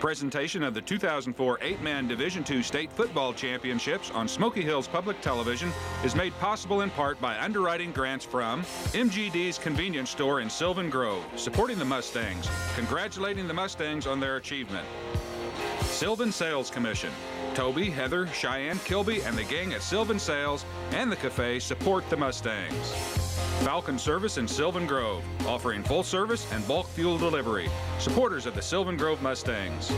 Presentation of the 2004 8-man Division II State Football Championships on Smoky Hills Public Television is made possible in part by underwriting grants from MGD's Convenience Store in Sylvan Grove, supporting the Mustangs, congratulating the Mustangs on their achievement. Sylvan Sales Commission. Toby, Heather, Cheyenne, Kilby, and the gang at Sylvan Sales and the Cafe support the Mustangs. Falcon Service in Sylvan Grove, offering full service and bulk fuel delivery. Supporters of the Sylvan Grove Mustangs.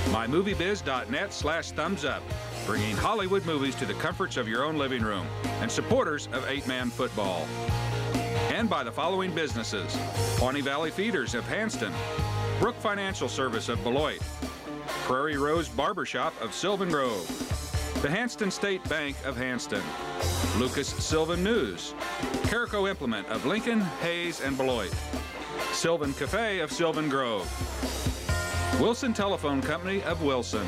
MyMovieBiz.net/thumbs-up, bringing Hollywood movies to the comforts of your own living room, and supporters of 8-man football. And by the following businesses: Pawnee Valley Feeders of Hanston, Brook Financial Service of Beloit, Prairie Rose Barbershop of Sylvan Grove, the Hanston State Bank of Hanston, Lucas Sylvan News, Carico Implement of Lincoln, Hayes, and Beloit, Sylvan Cafe of Sylvan Grove, Wilson Telephone Company of Wilson.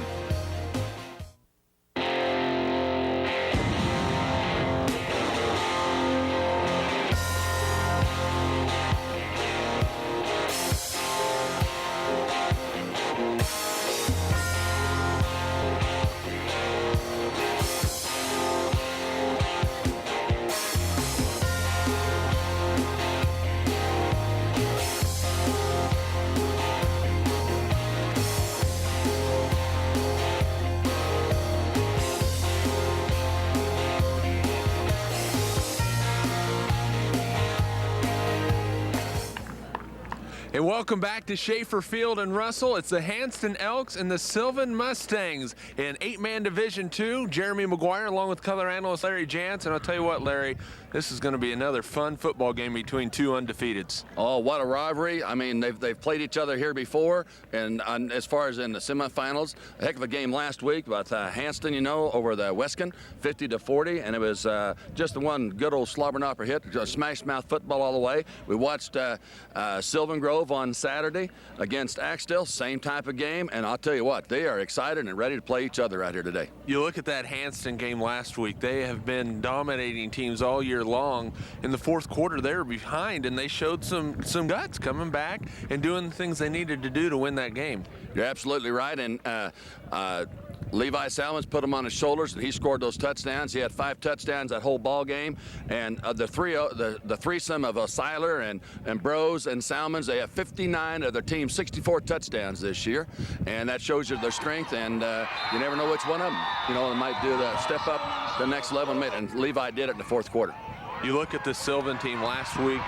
And welcome back to Schaefer Field and Russell. It's the Hanston Elks and the Sylvan Mustangs in 8-man Division II. Jeremy McGuire along with color analyst Larry Jantz. And I'll tell you what, Larry, this is going to be another fun football game between two undefeateds. Oh, what a rivalry. I mean, they've played each other here before. And as far as in the semifinals, a heck of a game last week with Hanston, you know, over the Weskin, 50-40. And it was just the one good old slobber-knopper hit, smash mouth football all the way. We watched Sylvan Grove on Saturday against Axtell, same type of game, and I'll tell you what, they are excited and ready to play each other out here today. You look at that Hanston game last week, they have been dominating teams all year long. In the fourth quarter, they were behind, and they showed some guts coming back and doing the things they needed to do to win that game. You're absolutely right, and Levi Salmons put him on his shoulders, and he scored those touchdowns. He had 5 touchdowns that whole ball game, and the threesome of Seiler and Bros and Salmons, they have 59 of their team's 64 touchdowns this year, and that shows you their strength. And you never know which one of them, you know, might do the step up the next level. And Levi did it in the fourth quarter. You look at the Sylvan team last week,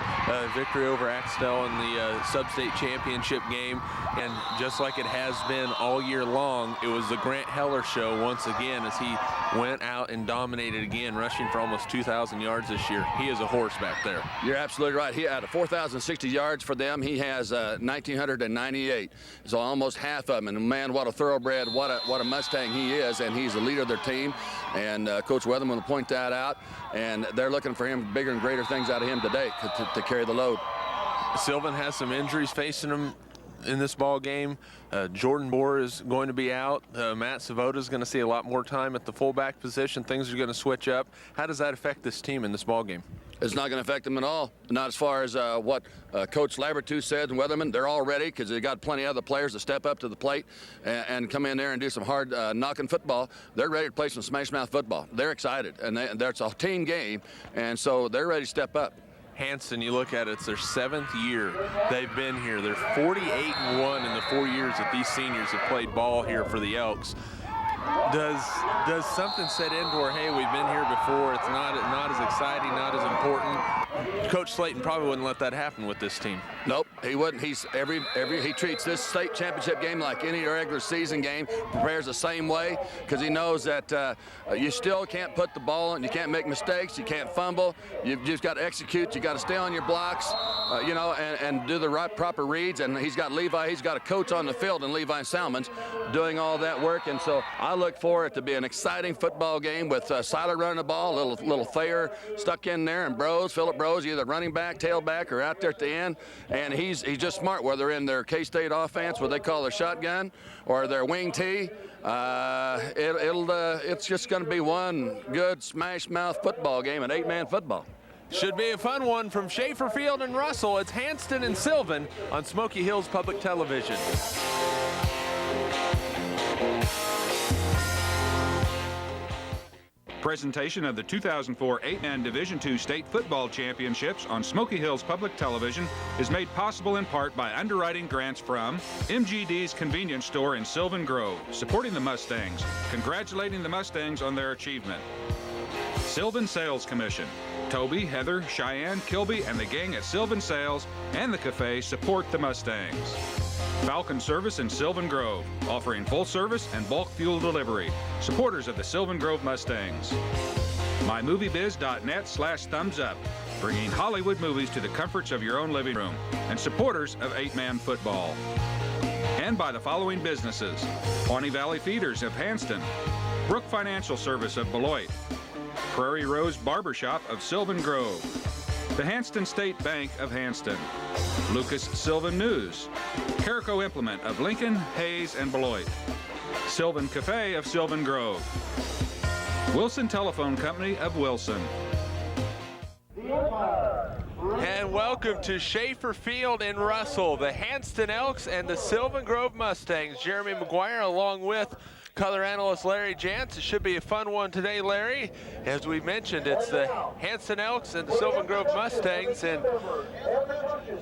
victory over Axtell in the sub-state championship game, and just like it has been all year long, it was the Grant Heller show once again as he went out and dominated again, rushing for almost 2,000 yards this year. He is a horse back there. You're absolutely right. He had 4,060 yards for them. He has 1,998, so almost half of them. And man, what a thoroughbred, what a Mustang he is, and he's the leader of their team. And Coach Weatherman will point that out, and they're looking for him bigger and greater things out of him today to carry the load. Sylvan has some injuries facing him in this ball game. Jordan Bohr is going to be out. Matt Savota is going to see a lot more time at the fullback position. Things are going to switch up. How does that affect this team in this ball game? It's not going to affect them at all. Not as far as what Coach Labertu said and Weatherman. They're all ready because they got plenty of other players to step up to the plate and come in there and do some hard knocking football. They're ready to play some smash mouth football. They're excited, and it's a team game, and so they're ready to step up. Hanston, you look at it, it's their 7th year they've been here. They're 48-1 in the 4 years that these seniors have played ball here for the Elks. Does something set into where, hey, we've been here before, it's not as exciting, not as important? Coach Slayton probably wouldn't let that happen with this team. Nope, he wouldn't. He treats this state championship game like any regular season game, prepares the same way, because he knows that you still can't put the ball in, you can't make mistakes, you can't fumble, you've just got to execute, you got to stay on your blocks, you know, and do the right proper reads. And he's got Levi, he's got a coach on the field, and Levi Salmons doing all that work. And so I look for it to be an exciting football game with Seiler running the ball, little Thayer stuck in there, and Philip Bros, either running back, tailback, or out there at the end. And he's just smart, whether in their K-State offense, what they call their shotgun, or their wing tee. It's just going to be one good smash mouth football game, an 8-man football. Should be a fun one from Schaefer Field and Russell. It's Hanston and Sylvan on Smoky Hills Public Television. Presentation of the 2004 8-man Division II State Football Championships on Smoky Hills Public Television is made possible in part by underwriting grants from MGD's convenience store in Sylvan Grove, supporting the Mustangs, congratulating the Mustangs on their achievement. Sylvan Sales Commission. Toby, Heather, Cheyenne, Kilby, and the gang at Sylvan Sales and the Cafe support the Mustangs. Falcon Service in Sylvan Grove, offering full service and bulk fuel delivery. Supporters of the Sylvan Grove Mustangs. MyMovieBiz.net/thumbs-up, bringing Hollywood movies to the comforts of your own living room. And supporters of 8-man football. And by the following businesses: Pawnee Valley Feeders of Hanston, Brook Financial Service of Beloit, Prairie Rose Barbershop of Sylvan Grove, the Hanston State Bank of Hanston, Lucas Sylvan News, Carico Implement of Lincoln, Hayes, and Beloit, Sylvan Cafe of Sylvan Grove, Wilson Telephone Company of Wilson. And welcome to Schaefer Field in Russell, the Hanston Elks and the Sylvan Grove Mustangs. Jeremy McGuire along with color analyst Larry Jantz. It should be a fun one today, Larry. As we mentioned, it's the Hanston Elks and the Sylvan Grove Mustangs, and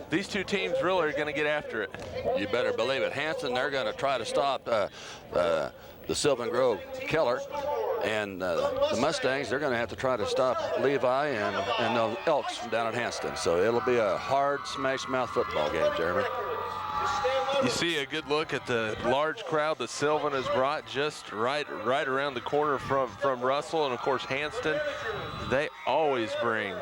these two teams really are going to get after it. You better believe it. Hanston, they're going to try to stop the Sylvan Grove killer, and the Mustangs, they're going to have to try to stop Levi and the Elks from down at Hanston. So it'll be a hard smash mouth football game, Jeremy. You see a good look at the large crowd that Sylvan has brought just right around the corner from Russell, and of course Hanston, they always bring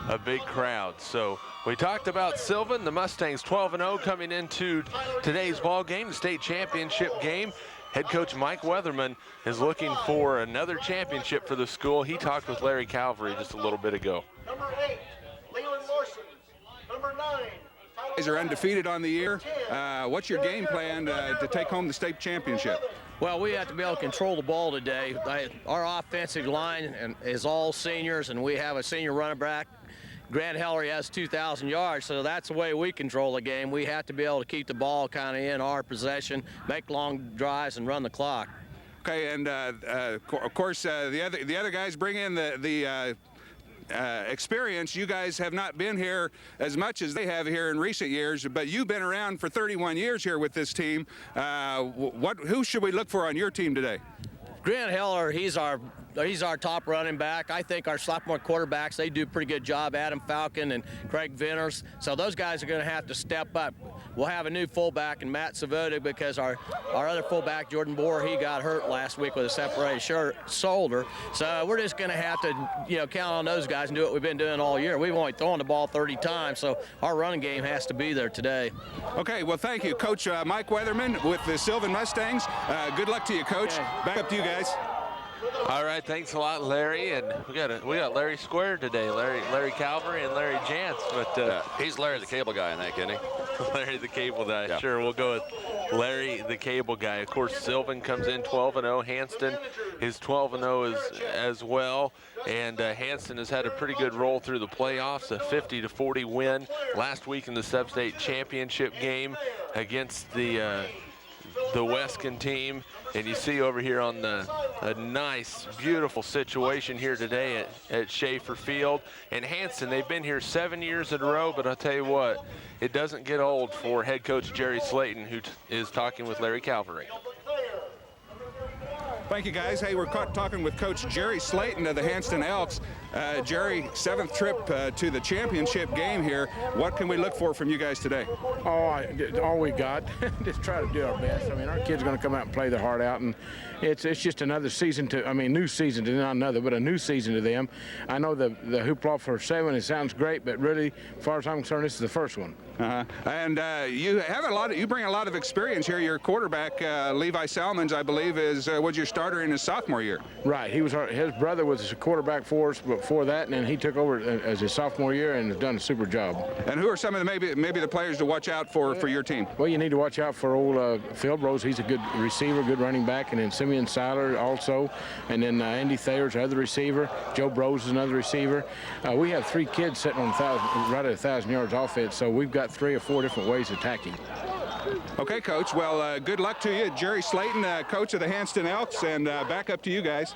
a big crowd. So we talked about Sylvan, the Mustangs 12-0 coming into today's ball game, the state championship game. Head coach Mike Weatherman is looking for another championship for the school. He talked with Larry Calvary just a little bit ago. Number 8, Leland Morrison. Number 9. You guys are undefeated on the year. What's your game plan to take home the state championship? Well, we have to be able to control the ball today. Our offensive line is all seniors, and we have a senior running back. Grant Heller has 2,000 yards, so that's the way we control the game. We have to be able to keep the ball kind of in our possession, make long drives, and run the clock. Okay, and of course the other guys bring in the experience. You guys have not been here as much as they have here in recent years, but you've been around for 31 years here with this team. Who should we look for on your team today? Grant Heller, he's our top running back. I think our sophomore quarterbacks, they do a pretty good job. Adam Falcon and Craig Venters. So those guys are going to have to step up. We'll have a new fullback in Matt Savoda because our other fullback, Jordan Bohr, he got hurt last week with a separated shoulder. So we're just going to have to, count on those guys and do what we've been doing all year. We've only thrown the ball 30 times, so our running game has to be there today. Okay, well, thank you, Coach Mike Weatherman with the Sylvan Mustangs. Good luck to you, Coach. Okay. Back up to you guys. All right, thanks a lot, Larry, and we got Larry squared today, Larry Calvary and Larry Jantz, but He's Larry the cable guy, I think, isn't he? Larry the cable guy. Yeah. Sure, we'll go with Larry the cable guy. Of course, Sylvan comes in 12-0. Hanston is 12-0 as well, and Hanston has had a pretty good roll through the playoffs, a 50-40 win last week in the sub-state championship game against the Wescan team. And you see over here on a nice, beautiful situation here today at Schaefer Field. And Hanston, they've been here 7 years in a row, but I'll tell you what, it doesn't get old for head coach Jerry Slayton, who is talking with Larry Calvary. Thank you, guys. Hey, we're talking with Coach Jerry Slayton of the Hanston Elks. Jerry, 7th trip to the championship game here. What can we look for from you guys today? All we got. Just try to do our best. I mean, our kids are going to come out and play their heart out, and it's just another season new season to not another, but a new season to them. I know the hoopla for 7, it sounds great, but really, as far as I'm concerned, this is the first one. And you bring a lot of experience here. Your quarterback, Levi Salmons, I believe, was your starter in his sophomore year. Right. His brother was a quarterback for us before that, and then he took over as his sophomore year and has done a super job. And who are some of the maybe the players to watch out for your team? Well, you need to watch out for old Phil Rose. He's a good receiver, good running back, and then Simeon Seiler also, and then Andy Thayer's other receiver. Joe Brose is another receiver. We have 3 kids sitting on right at 1,000 yards offense, so we've got 3 or 4 different ways of attacking. Okay, Coach. Well, good luck to you. Jerry Slayton, coach of the Hanston Elks, and back up to you guys.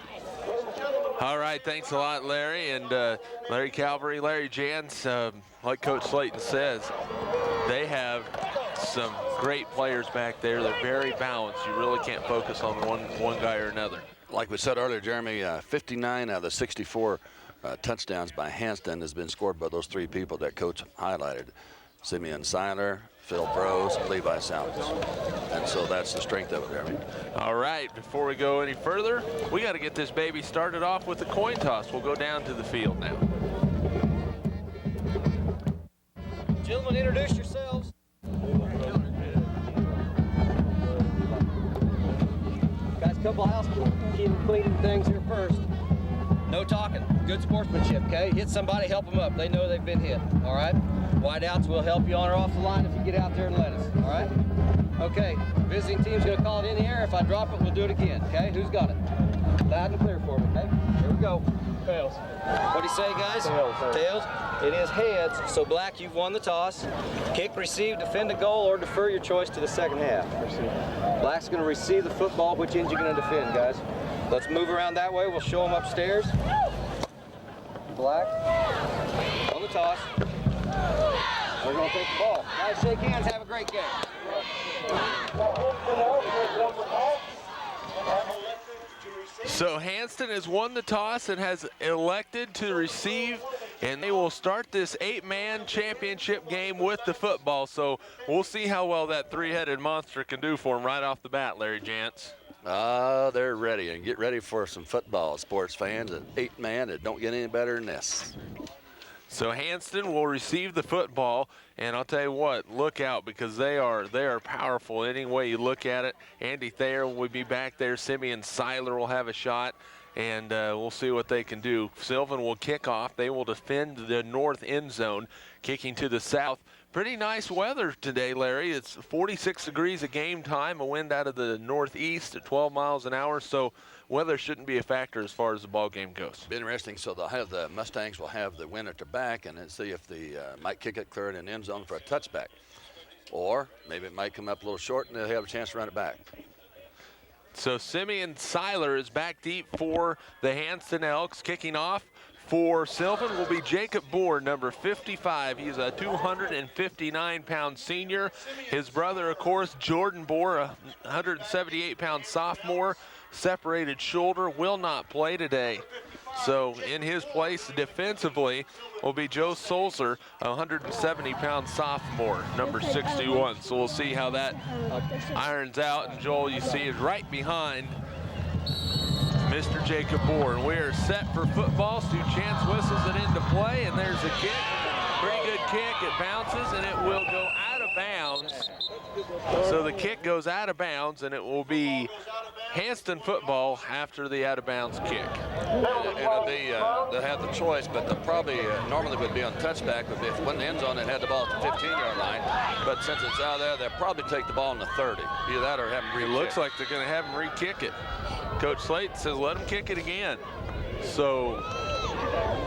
All right, thanks a lot, Larry. And Larry Calvary, Larry Jantz, like Coach Slayton says, they have some great players back there. They're very balanced. You really can't focus on one guy or another. Like we said earlier, Jeremy, 59 out of the 64 touchdowns by Hanston has been scored by those 3 people that Coach highlighted. Simeon Seiler, Phil Brose, Levi Salmons. And so that's the strength of it, Jeremy. All right, before we go any further, we got to get this baby started off with the coin toss. We'll go down to the field now. Gentlemen, introduce yourselves. Guys, a couple of housekeeping cleaning things here first. No talking. Good sportsmanship, okay? Hit somebody, help them up. They know they've been hit, all right? Wideouts will help you on or off the line if you get out there and let us, all right? Okay, visiting team's gonna call it in the air. If I drop it, we'll do it again, okay? Who's got it? Loud and clear for me, okay? Here we go. Tails. What do you say, guys? Tails. Tails. It is heads, so Black, you've won the toss. Kick, receive, defend a goal, or defer your choice to the second half. Black's gonna receive the football. Which end you gonna defend, guys? Let's move around that way. We'll show them upstairs. Black on the toss. We're going to take the ball. Guys, shake hands. Have a great game. So Hanston has won the toss and has elected to receive, and they will start this 8-man championship game with the football. So we'll see how well that 3-headed monster can do for him right off the bat, Larry Jantz. They're ready, and get ready for some football, sports fans. An 8-man, it don't get any better than this. So Hanston will receive the football, and I'll tell you what, look out, because they are powerful any way you look at it. Andy Thayer will be back there. Simeon Seiler will have a shot, and we'll see what they can do. Sylvan will kick off. They will defend the north end zone, kicking to the south. Pretty nice weather today, Larry. It's 46 degrees at game time, a wind out of the northeast at 12 miles an hour, so weather shouldn't be a factor as far as the ball game goes. Be interesting. So they'll have the Mustangs will have the win at their back, and then see if the might kick it clear in the end zone for a touchback, or maybe it might come up a little short and they'll have a chance to run it back. So Simeon Seiler is back deep for the Hanston Elks. Kicking off for Sylvan will be Jacob Bohr, number 55. He's a 259-pound senior. His brother, of course, Jordan Bohr, a 178-pound sophomore, separated shoulder, will not play today. So in his place defensively will be Joe Solzer, a 170-pound sophomore, number 61. So we'll see how that irons out. And Joel, you see, is right behind Mr. Jacob Bohr. And we are set for football. Stu Chance whistles it into play, and there's a kick. Pretty good kick. It bounces, and it will go out of bounds. So the kick goes out of bounds, and it will be Hanston football after the out-of-bounds kick. It'll be, they'll have the choice, but they'll probably normally would be on touchback, but if when the end zone, it had the ball at the 15-yard line. But since it's out there, they'll probably take the ball in the 30. Either that or have them re-kick. It looks like they're going to have them re-kick it. Coach Slayton says let them kick it again. So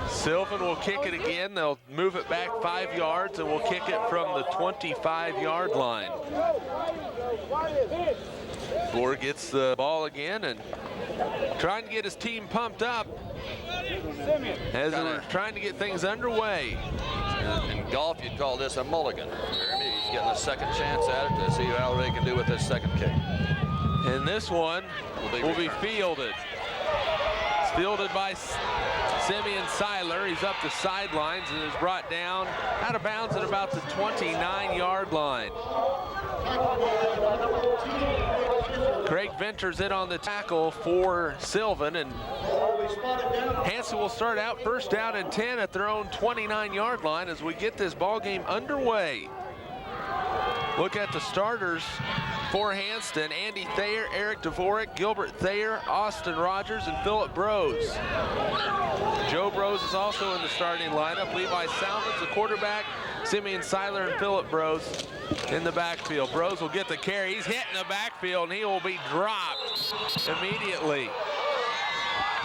Sylvan will kick it again. They'll move it back 5 yards, and we'll kick it from the 25-yard line. Bohr gets the ball again and trying to get his team pumped up as they're trying to get things underway. In golf, you'd call this a mulligan. Jeremy, he's getting a second chance at it to see how they can do with this second kick. And this one will be fielded. It's fielded by Simeon Seiler. He's up the sidelines and is brought down out of bounds at about the 29-yard line. Craig Venters in on the tackle for Sylvan, and Hanston will start out first down and 10 at their own 29-yard line as we get this ball game underway. Look at the starters for Hanston: Andy Thayer, Eric Dvorak, Gilbert Thayer, Austin Rogers, and Philip Brose. Joe Brose is also in the starting lineup. Levi Salmons, the quarterback, Simeon Seiler and Philip Brose in the backfield. Brose will get the carry. He's hit in the backfield, and he will be dropped immediately.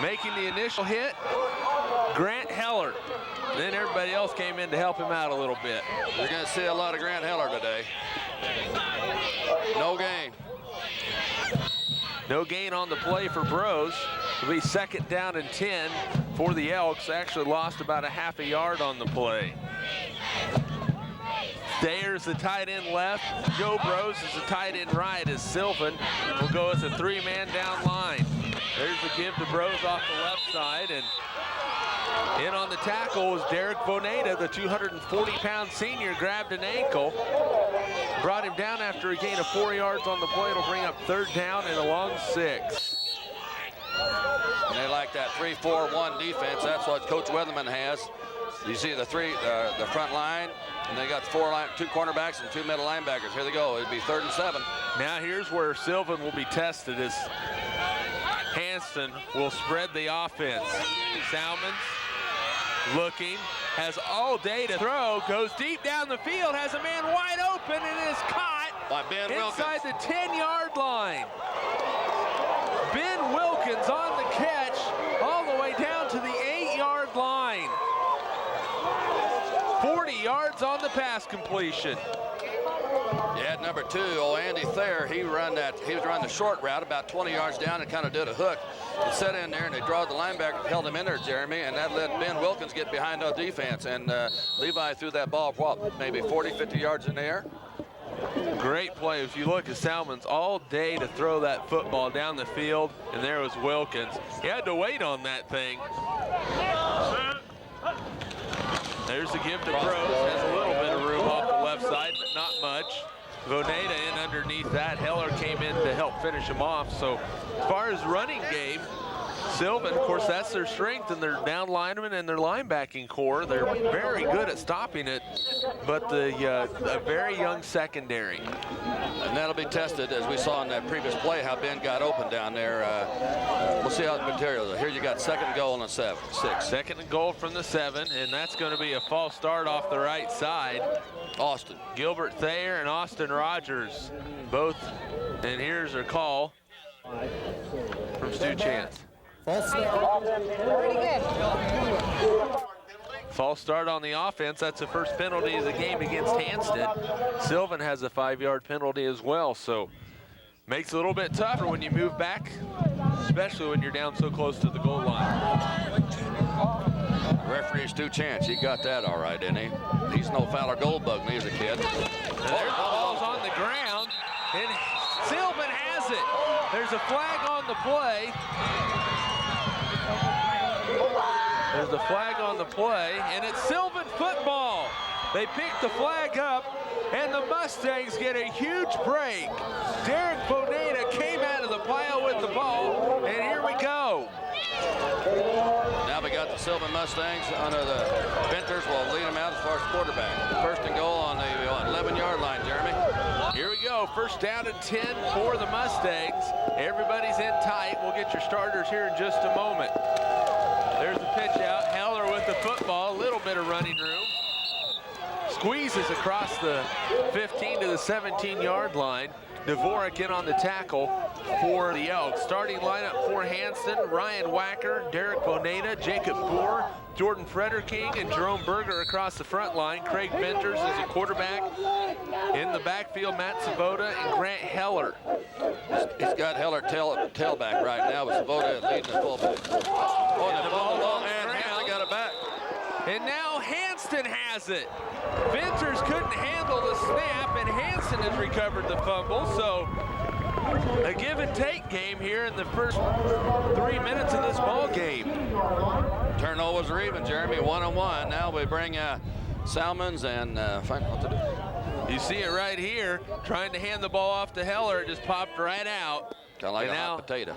Making the initial hit, Grant Heller. Then everybody else came in to help him out a little bit. You're going to see a lot of Grant Heller today. No gain. No gain on the play for Brose. It'll be 2nd down and 10 for the Elks. Actually lost about a half a yard on the play. Thayer's the tight end left. Joe Brose is the tight end right as Sylvan will go as a 3-man down line. There's the give to Brose off the left side, and in on the tackle was Derek Boneta, the 240-pound senior, grabbed an ankle. Brought him down after a gain of 4 yards on the play. It'll bring up 3rd down and a long 6. And they like that 3-4-1 defense. That's what Coach Weatherman has. You see the front line, and they got 2 cornerbacks and 2 middle linebackers. Here they go. It'd be 3rd and 7. Now here's where Sylvan will be tested as Hanston will spread the offense. Salmons looking, has all day to throw, goes deep down the field, has a man wide open, and is caught by Ben inside Wilkins. The 10-yard line. Ben Wilkins on the catch all the way down to the 8-yard line. 40 yards on the pass completion. Yeah, number 2, old Andy Thayer, he was running the short route about 20 yards down and kind of did a hook and set in there, and they draw the linebacker, held him in there, Jeremy, and that let Ben Wilkins get behind our defense, and Levi threw that ball, maybe 40, 50 yards in the air. Great play. If you look at Salmons all day to throw that football down the field, and there was Wilkins. He had to wait on that thing. There's the give to Brose. Has a little bit of room off the left side, but not much. Voneda in underneath that. Heller came in to help finish him off. So as far as running game, Sylvan, of course, that's their strength, and their down linemen and their linebacking core. They're very good at stopping it, but a very young secondary. And that'll be tested, as we saw in that previous play, how Ben got open down there. We'll see how the material is. Here you got 2nd and goal and 6. 2nd and goal from the 7, and that's going to be a false start off the right side. Austin. Gilbert Thayer and Austin Rogers, both, and here's their call from Stu Jantz. False start on the offense. That's the first penalty of the game against Hanston. Sylvan has a 5-yard penalty as well, so makes it a little bit tougher when you move back, especially when you're down so close to the goal line. Referee Stu Jantz, he got that all right, didn't he? He's no Fowler Gold Bug when he was a kid. And there's the ball's on the ground, and Sylvan has it. There's a flag on the play. There's the flag on the play, and it's Sylvan football. They pick the flag up, and the Mustangs get a huge break. Derek Boneta came out of the pile with the ball, and here we go. Now we got the Sylvan Mustangs under the Venters will lead them out as far as quarterback. 1st and goal on the 11-yard line, Jeremy. Here we go, 1st down and 10 for the Mustangs. Everybody's in tight. We'll get your starters here in just a moment. There's the pitch out. Heller with the football, a little bit of running room. Squeezes across the 15 to the 17-yard line. Dvorak in on the tackle for the Elks. Starting lineup for Hanston, Ryan Wacker, Derek Boneta, Jacob Boer, Jordan Frederking, and Jerome Berger across the front line. Craig Venters is a quarterback. In the backfield, Matt Svoboda and Grant Heller. He's got Heller tailback right now with Svoboda leading the fullback. Oh, and the ball and Hanston got it back. And now Hanston has it. Venters couldn't handle the snap, and Hanston has recovered the fumble. So a give and take game here in the first 3 minutes of this ball game. Turnovers are even, Jeremy, 1-1. Now we bring Salmons and find out what to do. You see it right here, trying to hand the ball off to Heller. It just popped right out. Kind of like a hot potato.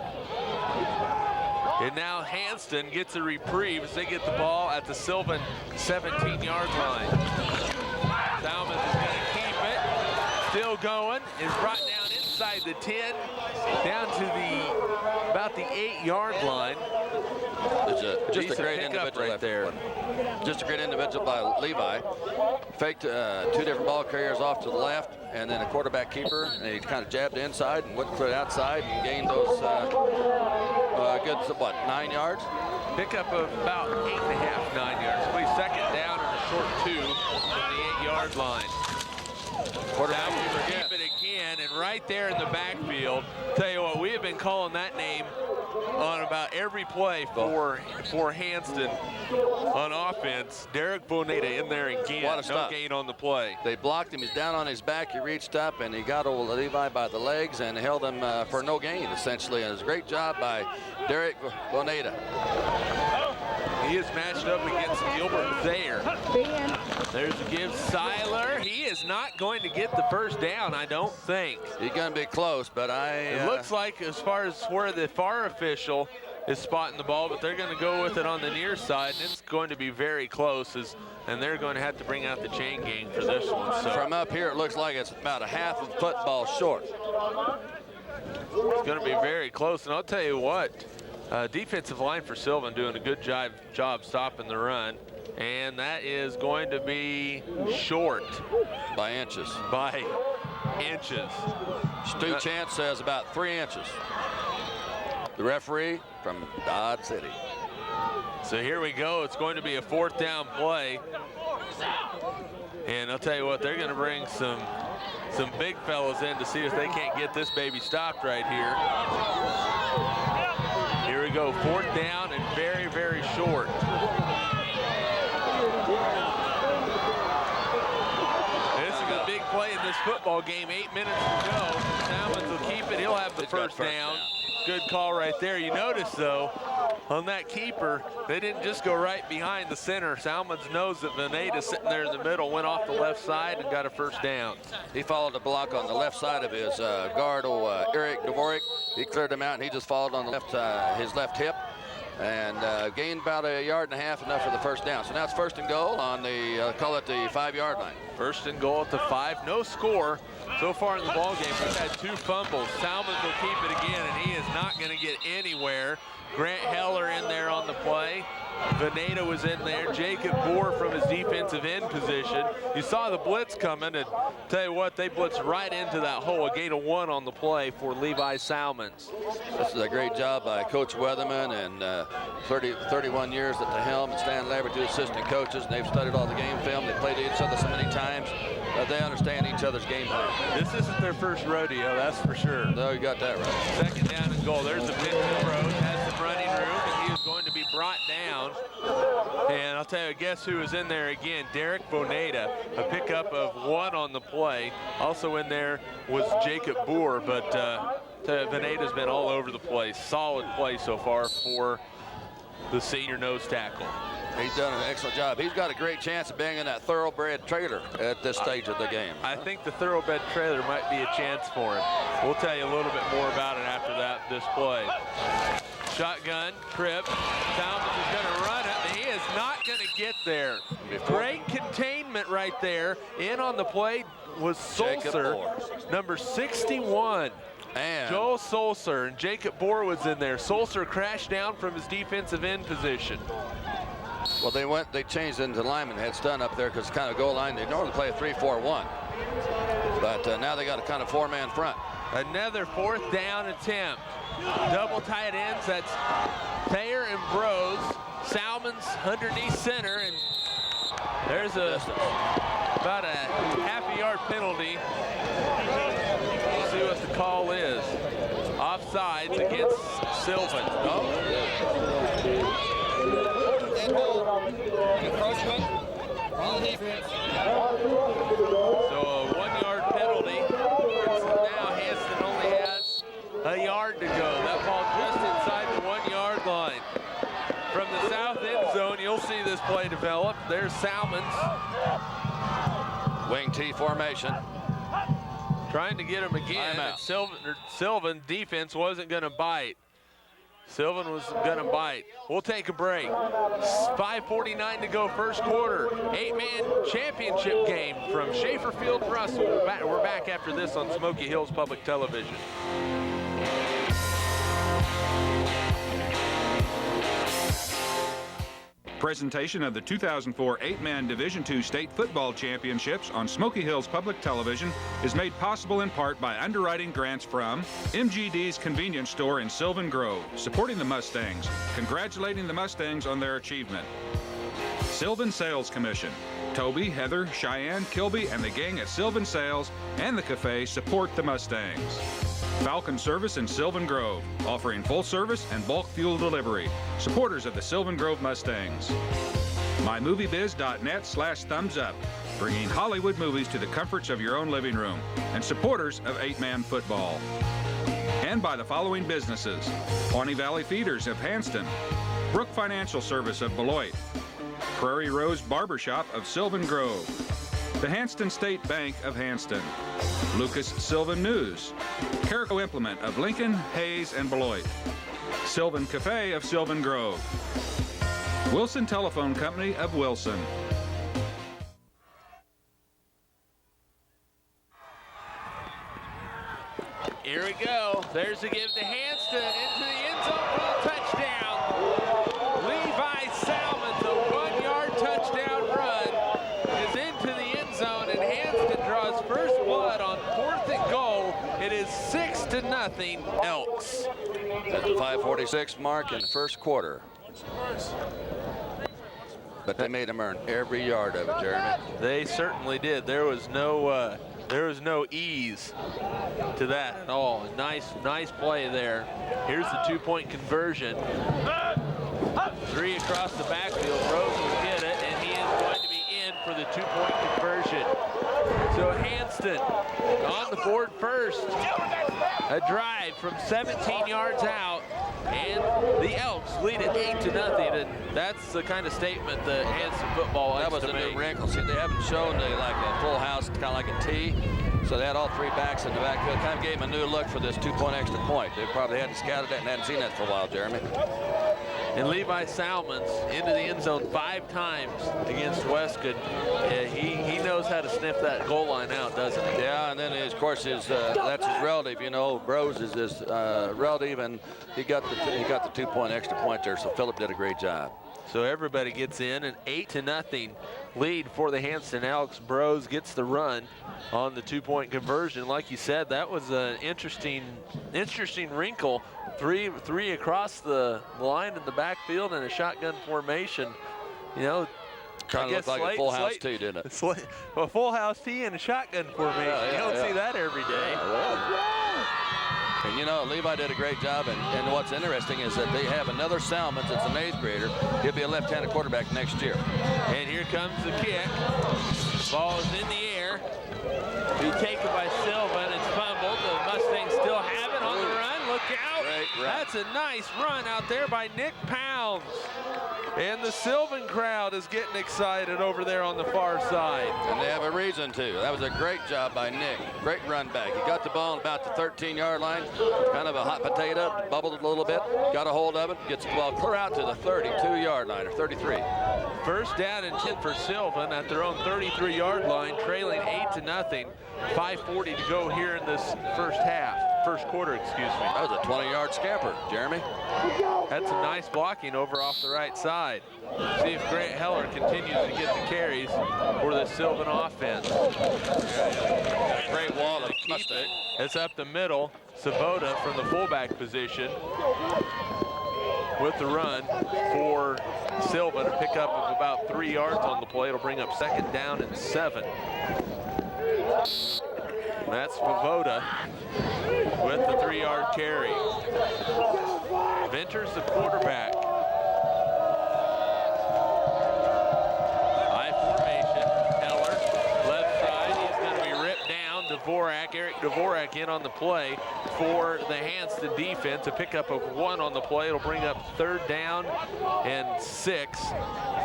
And now Hanston gets a reprieve as they get the ball at the Sylvan 17-yard line. Salmons is going to keep it. Still going. Is brought down inside the 10, down to about the 8-yard line. Just a great individual right there. Just a great individual by Levi. Faked 2 different ball carriers off to the left, and then a quarterback keeper, and he kind of jabbed inside and went to the outside and gained those good, 9 yards? Pickup of about 8.5, 9 yards. Please 2nd down and a short 2 from the 8-yard line. Quarterback keep it again, and right there in the backfield, tell you what, we have been calling that name on about every play for Hanston on offense. Derek Boneta in there again. No gain on the play. They blocked him. He's down on his back. He reached up and he got old Levi by the legs and held him for no gain, essentially. And it was a great job by Derek Boneta. He is matched up against Gilbert there. There's a give. Seiler. He is not going to get the first down, I don't think. He's going to be close, but It looks like as far as where the far official is spotting the ball, but they're going to go with it on the near side, and it's going to be very close, and they're going to have to bring out the chain gang for this one. So from up here, it looks like it's about a half of football short. It's going to be very close, and I'll tell you what, defensive line for Sylvan doing a good job stopping the run. And that is going to be short. By inches. By inches. Stu Jantz says about 3 inches. The referee from Dodge City. So here we go. It's going to be a 4th down play. And I'll tell you what, they're going to bring some big fellas in to see if they can't get this baby stopped right here. Here we go, 4th down and very, very short. This is a big play in this football game. 8 minutes to go. Salmons will keep it. He'll have the first down. Good call right there. You notice, though, on that keeper, they didn't just go right behind the center. Salmons knows that Veneta sitting there in the middle, went off the left side and got a first down. He followed the block on the left side of his guard, Eric Dvorak. He cleared him out, and he just followed on the his left hip. And gained about 1.5 yards, enough for the first down. So now it's 1st and goal on the, call it the 5-yard line. 1st and goal at the 5. No score so far in the ball game. We've had 2 fumbles. Salmons will keep it again, and he is not going to get anywhere. Grant Heller in there on the play. Veneta was in there. Jacob Bohr from his defensive end position. You saw the blitz coming, and tell you what, they blitzed right into that hole. A gain of 1 on the play for Levi Salmons. This is a great job by Coach Weatherman and 31 years at the helm, and Stan Lambert, 2 assistant coaches, and they've studied all the game film. They played each other so many times that they understand each other's game plan. This isn't their first rodeo, that's for sure. No, you got that right. 2nd down and goal. There's a pitch to Rose, has some running room, and he is going to be brought down. And I'll tell you, guess who was in there again? Derek Boneta, a pickup of 1 on the play. Also in there was Jacob Bohr, but Veneta's been all over the place. Solid play so far for the senior nose tackle. He's done an excellent job. He's got a great chance of being in that thoroughbred trailer at this stage of the game. I think the thoroughbred trailer might be a chance for him. We'll tell you a little bit more about it after this play. Shotgun, trip. Salmons is going to run it, and he is not going to get there. Great containment right there. In on the play was Sulcer, number 61. And Joel Sulcer, and Jacob Bohr was in there. Sulcer crashed down from his defensive end position. Well, they changed into lineman, had Stun up there because it's kind of goal line. They normally play a 3-4-1. But now they got a kind of 4-man front. Another 4th down attempt. Double tight ends, that's Thayer and Bros. Salmons underneath center, and there's about a half-a-yard penalty. We'll see what the call is. Offsides against Sylvan. So a 1-yard penalty. Now Hanston only has a yard to go. That ball just inside the 1-yard line. From the south end zone, you'll see this play develop. There's Salmons. Wing T formation. Trying to get him again. And Sylvan defense wasn't going to bite. Sylvan was going to bite. We'll take a break. 5:49 to go, first quarter. 8-man championship game from Schaefer Field, Russell. We're back after this on Smoky Hills Public Television. Presentation of the 2004 8-man Division II State Football Championships on Smoky Hills Public Television is made possible in part by underwriting grants from MGD's Convenience Store in Sylvan Grove, supporting the Mustangs, congratulating the Mustangs on their achievement. Sylvan Sales Commission. Toby, Heather, Cheyenne, Kilby, and the gang at Sylvan Sales and the Cafe support the Mustangs. Falcon Service in Sylvan Grove, offering full service and bulk fuel delivery. Supporters of the Sylvan Grove Mustangs. MyMovieBiz.net/thumbs-up, bringing Hollywood movies to the comforts of your own living room, and supporters of 8-Man football. And by the following businesses: Pawnee Valley Feeders of Hanston, Brook Financial Service of Beloit, Prairie Rose Barbershop of Sylvan Grove, the Hanston State Bank of Hanston, Lucas Sylvan News, Carico Implement of Lincoln, Hayes, and Beloit, Sylvan Cafe of Sylvan Grove, Wilson Telephone Company of Wilson. Here we go. There's a give to Hanston into the end zone for the touchdown. Levi Salmons, a 1-yard touchdown run, is into the end zone, and Hanston draws first blood on 4th and goal. It is 6-0 Elks. At the 5:46 mark in the first quarter. But they made him earn every yard of it, Jeremy. They certainly did. There was no ease to that at all. Nice play there. Here's the 2-point conversion. 3 across the backfield. Rose will get it, and he is going to be in for the 2-point conversion. So Hanston on the board first. A drive from 17 yards out, and the Elks lead it 8-0. And that's the kind of statement that Hanston football likes to make. That was a new wrinkle. See, they haven't shown like a full house, kind of like a T. So they had all 3 backs in the backfield. Kind of gave them a new look for this 2-point extra point. They probably hadn't scouted that and hadn't seen that for a while, Jeremy. And Levi Salmons into the end zone 5 times against Westcott. He knows how to sniff that goal line out, doesn't he? Yeah, and then of course that's his relative. You know, Brose is his relative, and he got the 2-point extra point there. So Phillip did a great job. So everybody gets in, an 8-0 lead for the Hanston Elks. Brose gets the run on the 2-point conversion. Like you said, that was an interesting wrinkle. Three across the line in the backfield in a shotgun formation. You know, kind of looked like a full house tee, didn't it? A full house tee and a shotgun formation. Yeah, you don't see that every day. And you know, Levi did a great job, and what's interesting is that they have another Salmons that's an 8th grader. He'll be a left-handed quarterback next year. And here comes the kick. Ball is in the air. Be taken by Sylvan. It's fumbled. The Mustangs still have it on the run. Look out. Great run. That's a nice run out there by Nick Pounds. And the Sylvan crowd is getting excited over there on the far side. And they have a reason to. That was a great job by Nick. Great run back. He got the ball on about the 13-yard line. Kind of a hot potato. Bubbled it a little bit. Got a hold of it. Gets the ball clear out to the 32-yard line, or 33. First down and 10 for Sylvan at their own 33-yard line, trailing 8-0. 5:40 to go here in this first quarter, excuse me. That was a 20-yard scamper, Jeremy. That's some nice blocking over off the right side. See if Grant Heller continues to get the carries for the Sylvan offense. Great wall of Mustang. It's up the middle. Sabota from the fullback position with the run for Sylvan. A pickup of about 3 yards on the play. It'll bring up 2nd down and 7. That's Pavoda with the 3-yard carry. Venters the quarterback. High formation. Heller, left side. He's going to be ripped down. Eric Dvorak in on the play for the Hanston defense. A pickup of 1 on the play. It'll bring up 3rd down and 6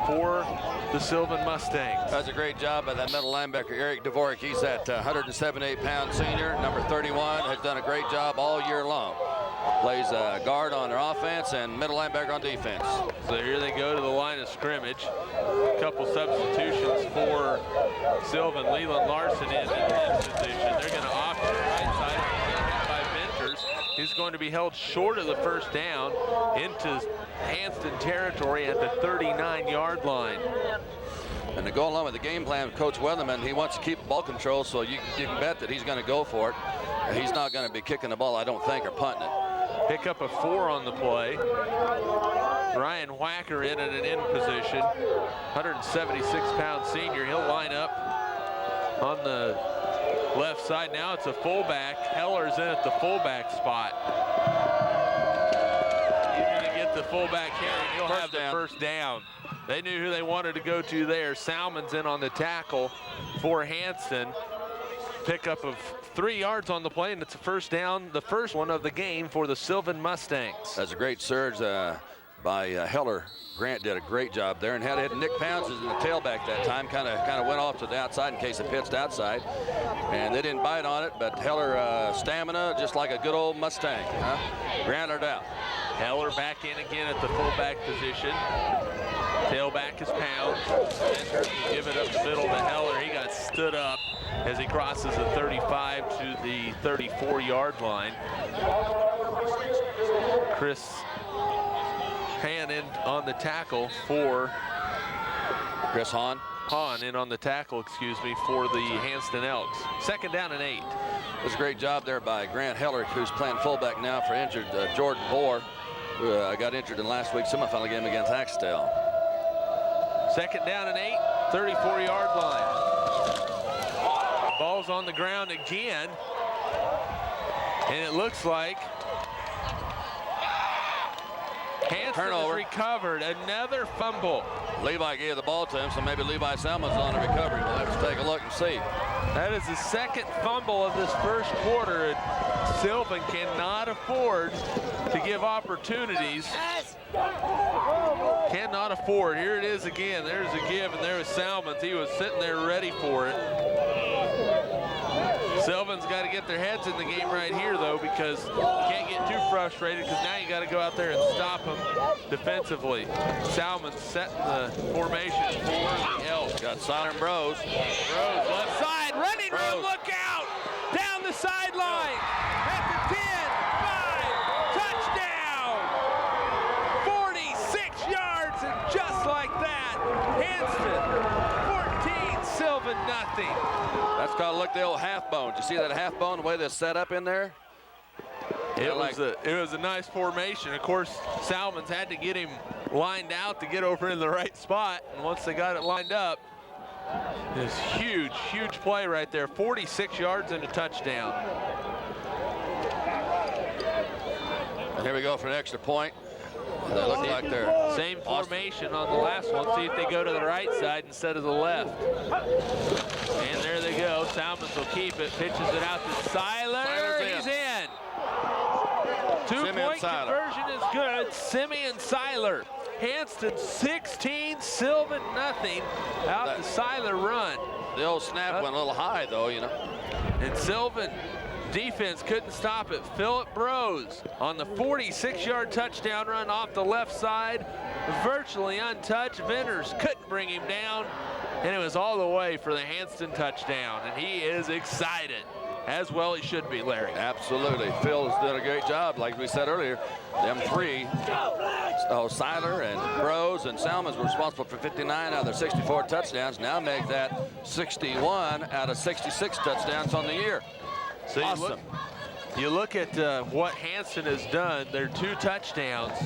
for the Sylvan Mustangs. That's a great job by that middle linebacker, Eric Dvorak. He's that 178-pound senior, number 31, has done a great job all year long. Plays guard on their offense and middle linebacker on defense. So here they go to the line of scrimmage. A couple substitutions for Sylvan. Leland Larson in position. They're going to off to the right side by Venters. He's going to be held short of the first down into Hanston territory at the 39-yard line. And to go along with the game plan of Coach Weatherman, he wants to keep ball control, so you can bet that he's going to go for it. And he's not going to be kicking the ball, I don't think, or punting it. Pick up a 4 on the play. Ryan Whacker in at an end position. 176-pound senior. He'll line up on the left side. Now it's a fullback. Heller's in at the fullback spot. He's going to get the fullback here, and he'll have the first down. They knew who they wanted to go to there. Salmon's in on the tackle for Hanston. Pickup of 3 yards on the play, and it's a first down, the first one of the game for the Sylvan Mustangs. That's a great surge by Heller. Grant did a great job there, and had Nick Pounds as the tailback that time. Kind of went off to the outside in case it pitched outside, and they didn't bite on it. But Heller stamina, just like a good old Mustang. Grounded out. Heller back in again at the fullback position. Tailback is Pounds. Give it up the middle to Heller. He got stood up as he crosses the 35 to the 34-yard line. Chris Hahn in on the tackle for Chris Hahn. Hahn in on the tackle, excuse me, for the Hanston Elks. Second down and 8. It was a great job there by Grant Heller, who's playing fullback now for injured Jordan Bohr, who got injured in last week's semifinal game against Axtell. Second down and 8, 34-yard line. Ball's on the ground again, and it looks like Hanston has recovered. Another fumble. Levi gave the ball to him, so maybe Levi Salmon's on the recovery. We'll have to take a look and see. That is the second fumble of this first quarter, and Sylvan cannot afford to give opportunities. Cannot afford. Here it is again. There's a give, and there was Salmons. He was sitting there ready for it. Sylvan's got to get their heads in the game right here, though, because you can't get too frustrated, because now you got to go out there and stop them defensively. Salmon's setting the formation for the Elks. Got Silent Bros. Bros left side, running room, look out! Down the sideline, at the 10, 5, touchdown! 46 yards, and just like that, Hanston, 14, Sylvan, nothing. That's called, look, the old half bone. Did you see that half bone, the way they're set up in there? It was a nice formation. Of course, Salmons had to get him lined out to get over in the right spot. And once they got it lined up, this huge, huge play right there. 46 yards and a touchdown. And here we go for an extra point. They look like they're same formation on the last one. See if they go to the right side instead of the left. And there they go. Salmons will keep it. Pitches it out to Seiler. He's in. 2-point conversion is good. Simeon Seiler. Hanston 16, Sylvan nothing. Out the Seiler run. The old snap went a little high, though, you know. And Sylvan defense couldn't stop it. Phillip Bros on the 46-yard touchdown run off the left side, virtually untouched. Venters couldn't bring him down, and it was all the way for the Hanston touchdown, and he is excited. As well he should be, Larry. Absolutely. Phil has done a great job, like we said earlier. Them three, Seiler and Bros and Salmons were responsible for 59 out of their 64 touchdowns. Now make that 61 out of 66 touchdowns on the year. So awesome. You look at what Hanston has done. Their 2 touchdowns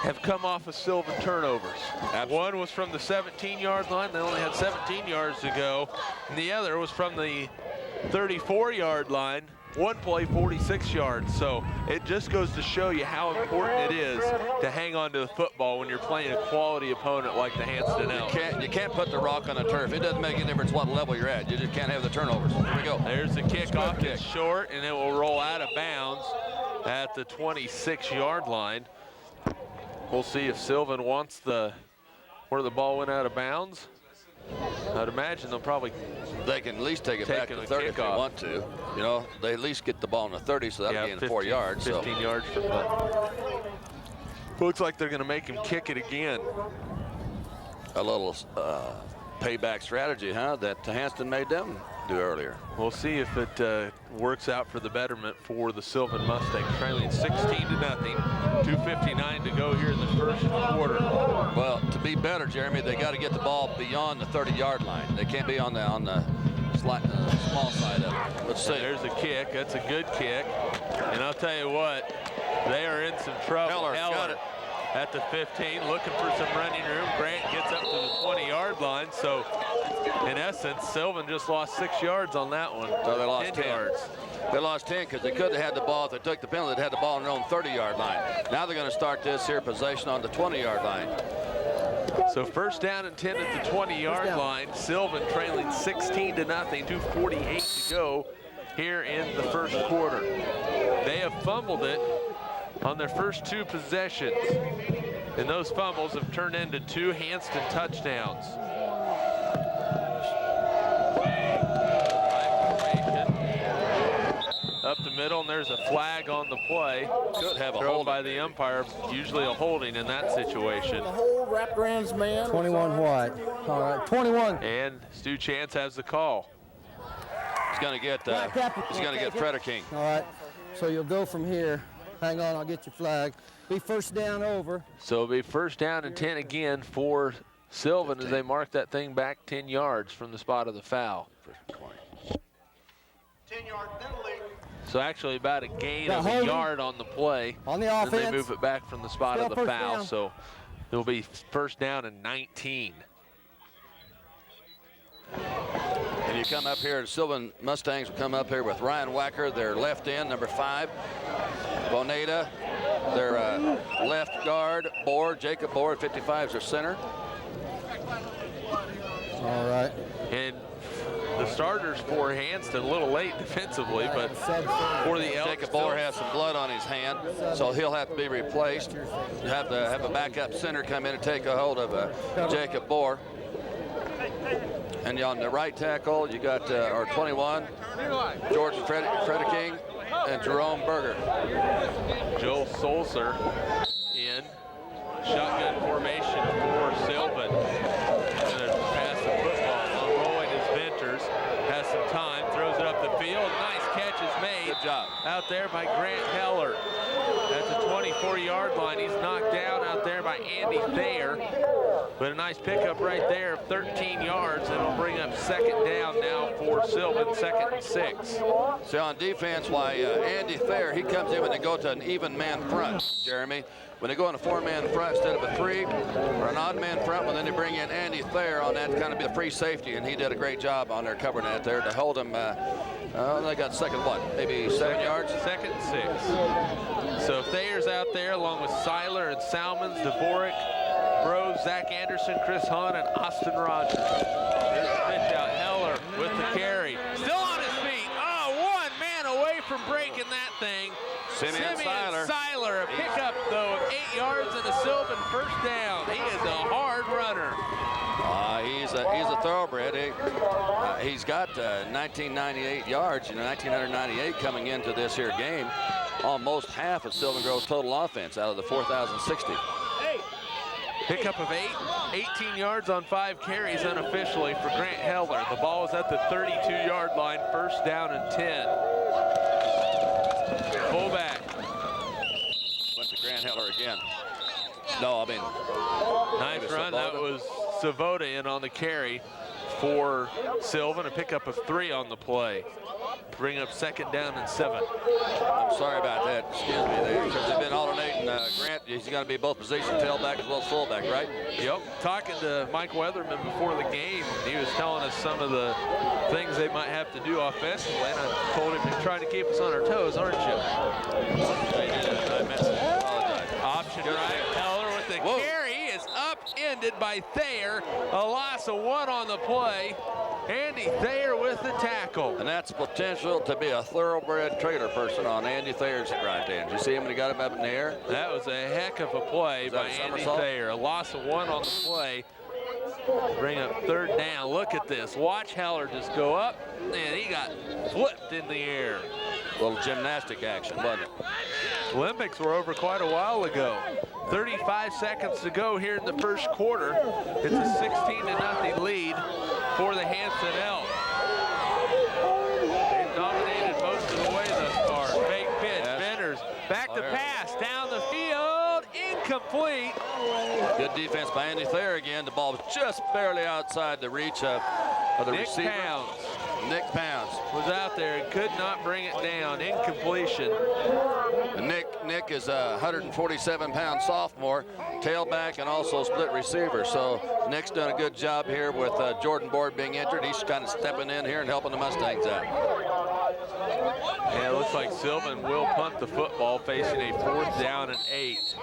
have come off of Sylvan turnovers. Absolutely. One was from the 17-yard line. They only had 17 yards to go. And the other was from the 34-yard line. One play, 46 yards. So it just goes to show you how important it is to hang on to the football when you're playing a quality opponent like the Hanston Elks. You can't put the rock on the turf. It doesn't make any difference what level you're at. You just can't have the turnovers. Here we go. There's the kickoff. It's short, and it will roll out of bounds at the 26-yard line. We'll see if Sylvan wants where the ball went out of bounds. I'd imagine they can at least take it back to the 30 if they want to. You know, they at least get the ball in the 30, so that'll gain 4 yards. 15 yards from that. Looks like they're going to make him kick it again. A little payback strategy, huh, that Hanston made them do earlier. We'll see if it works out for the betterment for the Sylvan Mustangs, trailing 16-0. 2:59 to go here in the first quarter. Well, to be better, Jeremy, they got to get the ball beyond the 30-yard line. They can't be on the small side of it. Let's see. There's a kick. That's a good kick. And I'll tell you what, they are in some trouble. Heller got it. at the 15, looking for some running room. Grant gets up to the 20-yard line. So, in essence, Sylvan just lost 6 yards on that one. So they lost 10 yards. They lost 10 because they could have had the ball. If they took the penalty, they'd had the ball on their own 30-yard line. Now they're going to start this here possession on the 20-yard line. So first down and 10 at the 20-yard line. Sylvan trailing 16-0, 2:48 to go here in the first quarter. They have fumbled it on their first 2 possessions, and those fumbles have turned into 2 Hanston touchdowns. Up the middle, and there's a flag on the play. Could have a throw hold by the umpire, usually a holding in that situation. The whole wraparound's man. 21 white. All right, 21. And Stu Jantz has the call. He's going to get Freder King. All right, so you'll go from here. Hang on, I'll get your flag. Be first down over. So it'll be first down and 10 again for Sylvan as they mark that thing back 10 yards from the spot of the foul. 10-yard penalty. So actually about a gain of a yard on the play. On the and offense. they move it back from the spot Still of the first foul. down. So it'll be first down and 19. And you come up here, the Sylvan Mustangs will come up here with Ryan Wacker, their left end, number 5. Boneta, their left guard. Jacob Bohr, 55 is their center. All right. And the starters for Hanston a little late defensively, but for the Elks, Jacob Bohr has some blood on his hand, so he'll have to be replaced. Have a backup center come in and take a hold of Jacob Bohr. And on the right tackle, you got our 21, Jordan Freder King, and Jerome Berger. Joe Solser in shotgun formation for Sylvan. Going to pass the football. Rolling his Venters. Has some time. Throws it up the field. Nice catch is made. Good job. Out there by Grant Heller. At the 24-yard line. He's knocked down out there by Andy Thayer. But a nice pickup right there of 13 yards. And it'll bring up second down now for Sylvan, 2nd and 6. So on defense, Andy Thayer, he comes in when they go to an even man front, Jeremy. When they go on a 4-man front instead of a 3 or an odd man front, well, then they bring in Andy Thayer on that to kind of be the free safety, and he did a great job on their covering that there to hold him. They got second, maybe 7 yards? 2nd and 6. So Thayer's out there along with Seiler and Salmons, Dvorak, Rose, Zach Anderson, Chris Hahn, and Austin Rogers. There's the pitch out. Heller with the carry. Still on his feet. Oh, 1 man away from breaking that thing. Simeon Seiler, a pickup, though, of 8 yards and a Sylvan first down. He is a hard runner. He's a thoroughbred. He's got 1998 yards, 1998 coming into this here game. Almost half of Sylvan Grove's total offense out of the 4,060. Pickup of 18 yards on 5 carries unofficially for Grant Heller. The ball is at the 32-yard line, first down and 10. Fullback. Went to Grant Heller again. No, I mean. Nice run. That was Savoda in on the carry for Sylvan. A pickup of 3 on the play. Bring up second down and 7. I'm sorry about that. Excuse me. Because they've been alternating. Grant, he's got to be both position tailback as well as fullback, right? Yep. Talking to Mike Weatherman before the game, he was telling us some of the things they might have to do offensively, and I told him you're trying to keep us on our toes, aren't you? I did. I missed it. I apologize. Option right. Heller with the carry is upended by Thayer. A loss of 1 on the play. Andy Thayer with the tackle. And that's potential to be a thoroughbred trailer person on Andy Thayer's right there. Did you see him when he got him up in the air? That was a heck of a play by Andy Thayer. A loss of 1 on the play. Bring up third down. Look at this. Watch Heller just go up, and he got flipped in the air. A little gymnastic action, wasn't it? Olympics were over quite a while ago. 35 seconds to go here in the first quarter. It's a 16-0 lead for the Hanston Elks. They've dominated most of the way thus far. Fake pitch, Venters, back to pass, down the field, incomplete. Good defense by Andy Thayer again. The ball was just barely outside the reach of the receiver. Nick Pounds was out there and could not bring it down. Incompletion. And Nick is a 147-pound sophomore, tailback and also split receiver. So Nick's done a good job here with Jordan Board being injured. He's kind of stepping in here and helping the Mustangs out. Yeah, it looks like Sylvan will punt the football, facing a 4th down and 8.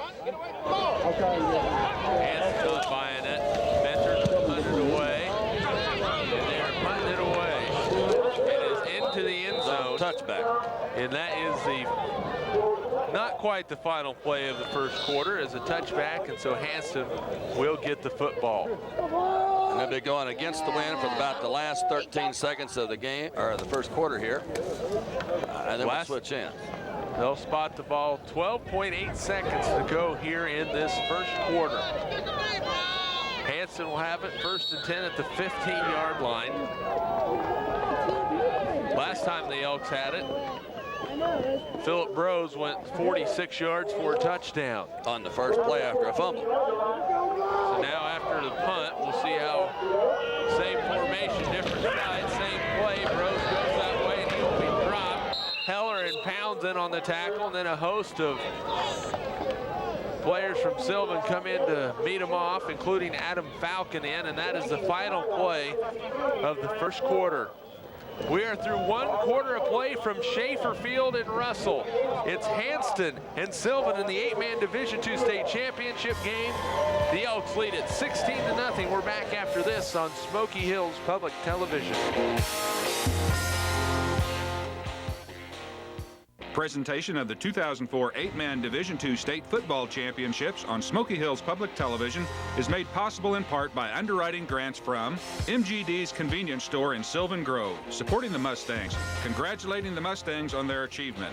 Hanston's not buying it. Venters punted it away. And they're punting it away. It is into the end zone. Touchback. And that is not quite the final play of the first quarter, as a touchback, and so Hanston will get the football. And they'll be going against the wind for about the last 13 seconds of the game, or the first quarter here. And then we'll switch in. They'll spot the ball. 12.8 seconds to go here in this first quarter. Hanston will have it 1st and 10 at the 15-yard line. Last time the Elks had it, Philip Brose went 46 yards for a touchdown. On the first play after a fumble. So now after the punt, we'll see how same formation, different side, same play. Brose goes that way and he'll be dropped. Heller and pounds in on the tackle, and then a host of players from Sylvan come in to meet him off, including Adam Falcon in, and that is the final play of the first quarter. We are through 1 quarter of play from Schaefer Field in Russell. It's Hanston and Sylvan in the 8-man Division II state championship game. The Elks lead it 16-0. We're back after this on Smoky Hills Public Television. Presentation of the 2004 8-man Division II State Football Championships on Smoky Hills Public Television is made possible in part by underwriting grants from MGD's Convenience Store in Sylvan Grove, supporting the Mustangs, congratulating the Mustangs on their achievement.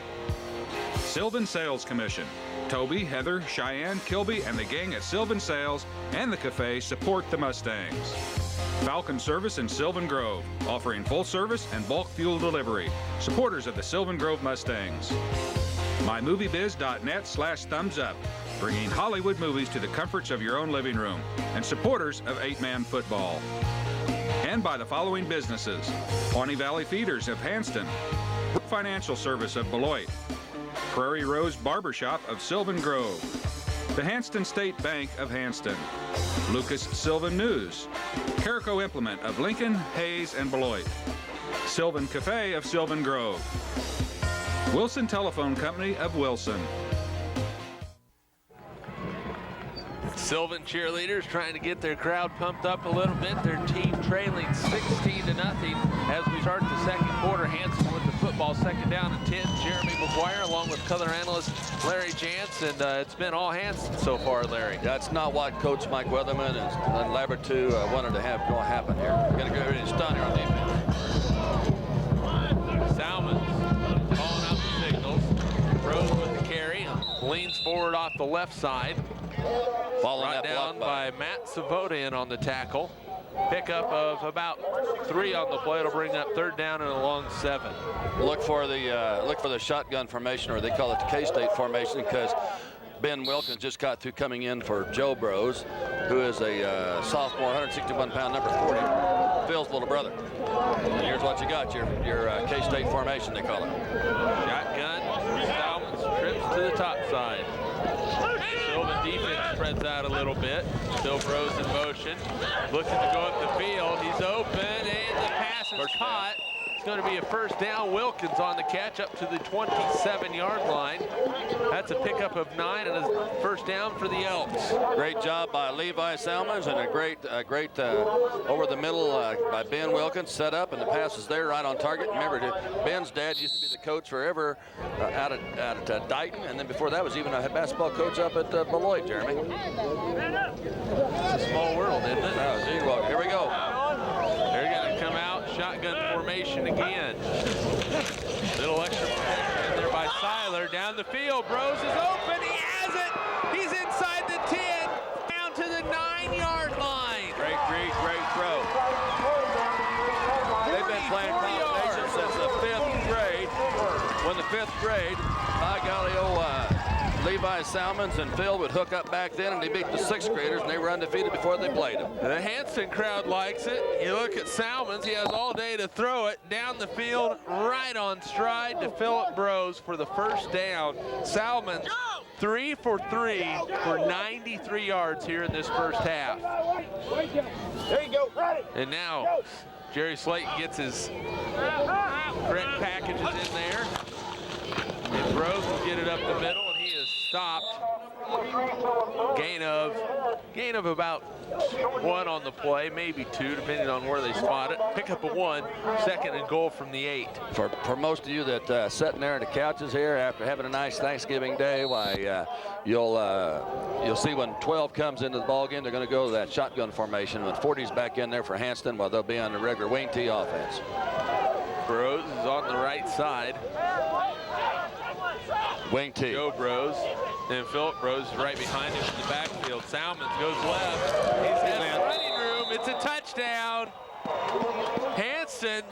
Sylvan Sales Commission. Toby, Heather, Cheyenne, Kilby, and the gang at Sylvan Sales and the Cafe support the Mustangs. Falcon Service in Sylvan Grove, offering full service and bulk fuel delivery. Supporters of the Sylvan Grove Mustangs. MyMovieBiz.net/thumbs-up, bringing Hollywood movies to the comforts of your own living room. And supporters of 8-man football. And by the following businesses: Pawnee Valley Feeders of Hanston, Financial Service of Beloit, Prairie Rose Barbershop of Sylvan Grove, the Hanston State Bank of Hanston, Lucas Sylvan News, Carico Implement of Lincoln, Hayes, and Beloit, Sylvan Cafe of Sylvan Grove, Wilson Telephone Company of Wilson. Sylvan cheerleaders trying to get their crowd pumped up a little bit. Their team trailing 16-0 as we start the second quarter. Hanston with the football, 2nd down and 10. Jeremy McGuire along with color analyst Larry Jantz, and it's been all Hanston so far, Larry. That's not what Coach Mike Weatherman and Labertu wanted to have going to happen here. We're going to go ready to stun here on defense. Salmons calling out the signals. Rose with the carry, leans forward off the left side. Brought down by Matt Savoda on the tackle. Pickup of about 3 on the play. It'll bring up 3rd down and a long 7. Look for the shotgun formation, or they call it the K-State formation, because Ben Wilkins just got through coming in for Joe Brose, who is a sophomore, 161-pound, number 40, Phil's little brother. And here's what you got, your K-State formation, they call it. Shotgun, Salmons trips to the top side. Sylvan defense spreads out a little bit. Still Brose in motion. Looking to go up the field. He's open, and the pass is caught. It's going to be a 1st down. Wilkins on the catch up to the 27-yard line. That's a pickup of 9 and a 1st down for the Elks. Great job by Levi Salmons, and a great over the middle by Ben Wilkins, set up, and the pass is there right on target. Remember, Ben's dad used to be the coach forever out at Dighton, and then before that was even a basketball coach up at Beloit, Jeremy. It's a small world, isn't it? Oh, gee, well, here we go. They're going to come out, shotgun formation again. Little extra protection in there by Seiler. Down the field, Brose is open. He has it. He's inside the 10, down to the 9-yard line. Great throw. They've been playing combination since the 5th grade. When the 5th grade, by golly, Levi Salmons and Phil would hook up back then, and they beat the 6th graders, and they were undefeated before they played them. The Hanston crowd likes it. You look at Salmons, he has all day to throw it down the field, right on stride to Philip Bros for the first down. Salmons 3 for 3 for 93 yards here in this first half. There you go. And now Jerry Slayton gets his correct packages in there. And Bros will get it up the middle, and he is stopped. Gain of about 1 on the play, maybe 2, depending on where they spot it. Pick up a 1, 2nd and goal from the 8. For most of you that sitting there on the couches here after having a nice Thanksgiving day, why you'll see when 12 comes into the ball game, they're going to go to that shotgun formation. When 40's back in there for Hanston, while they'll be on the regular wing T offense. Bros is on the right side. Wing T. Joe Bros. And Philip Bros is right behind him in the backfield. Salmons goes left. He's in running room. It's a touchdown. Hanston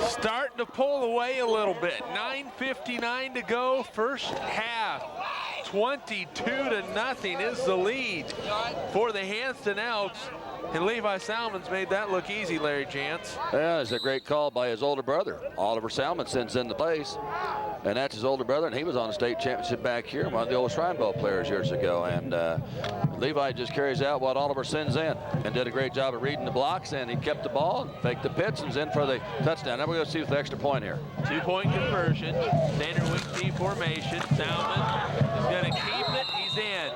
starting to pull away a little bit. 9:59 to go, first half. 22-0 is the lead for the Hanston Elks. And Levi Salmons made that look easy, Larry Jantz. Yeah, it's a great call by his older brother. Oliver Salmonson's in the place. And that's his older brother, and he was on the state championship back here, one of the old Shrine Bowl players years ago. And Levi just carries out what Oliver sends in and did a great job of reading the blocks, and he kept the ball and faked the pitch and's in for the touchdown. Now we're going to see with the extra point here. 2-point conversion, standard wing T formation. Salmons is going to keep it. He's in.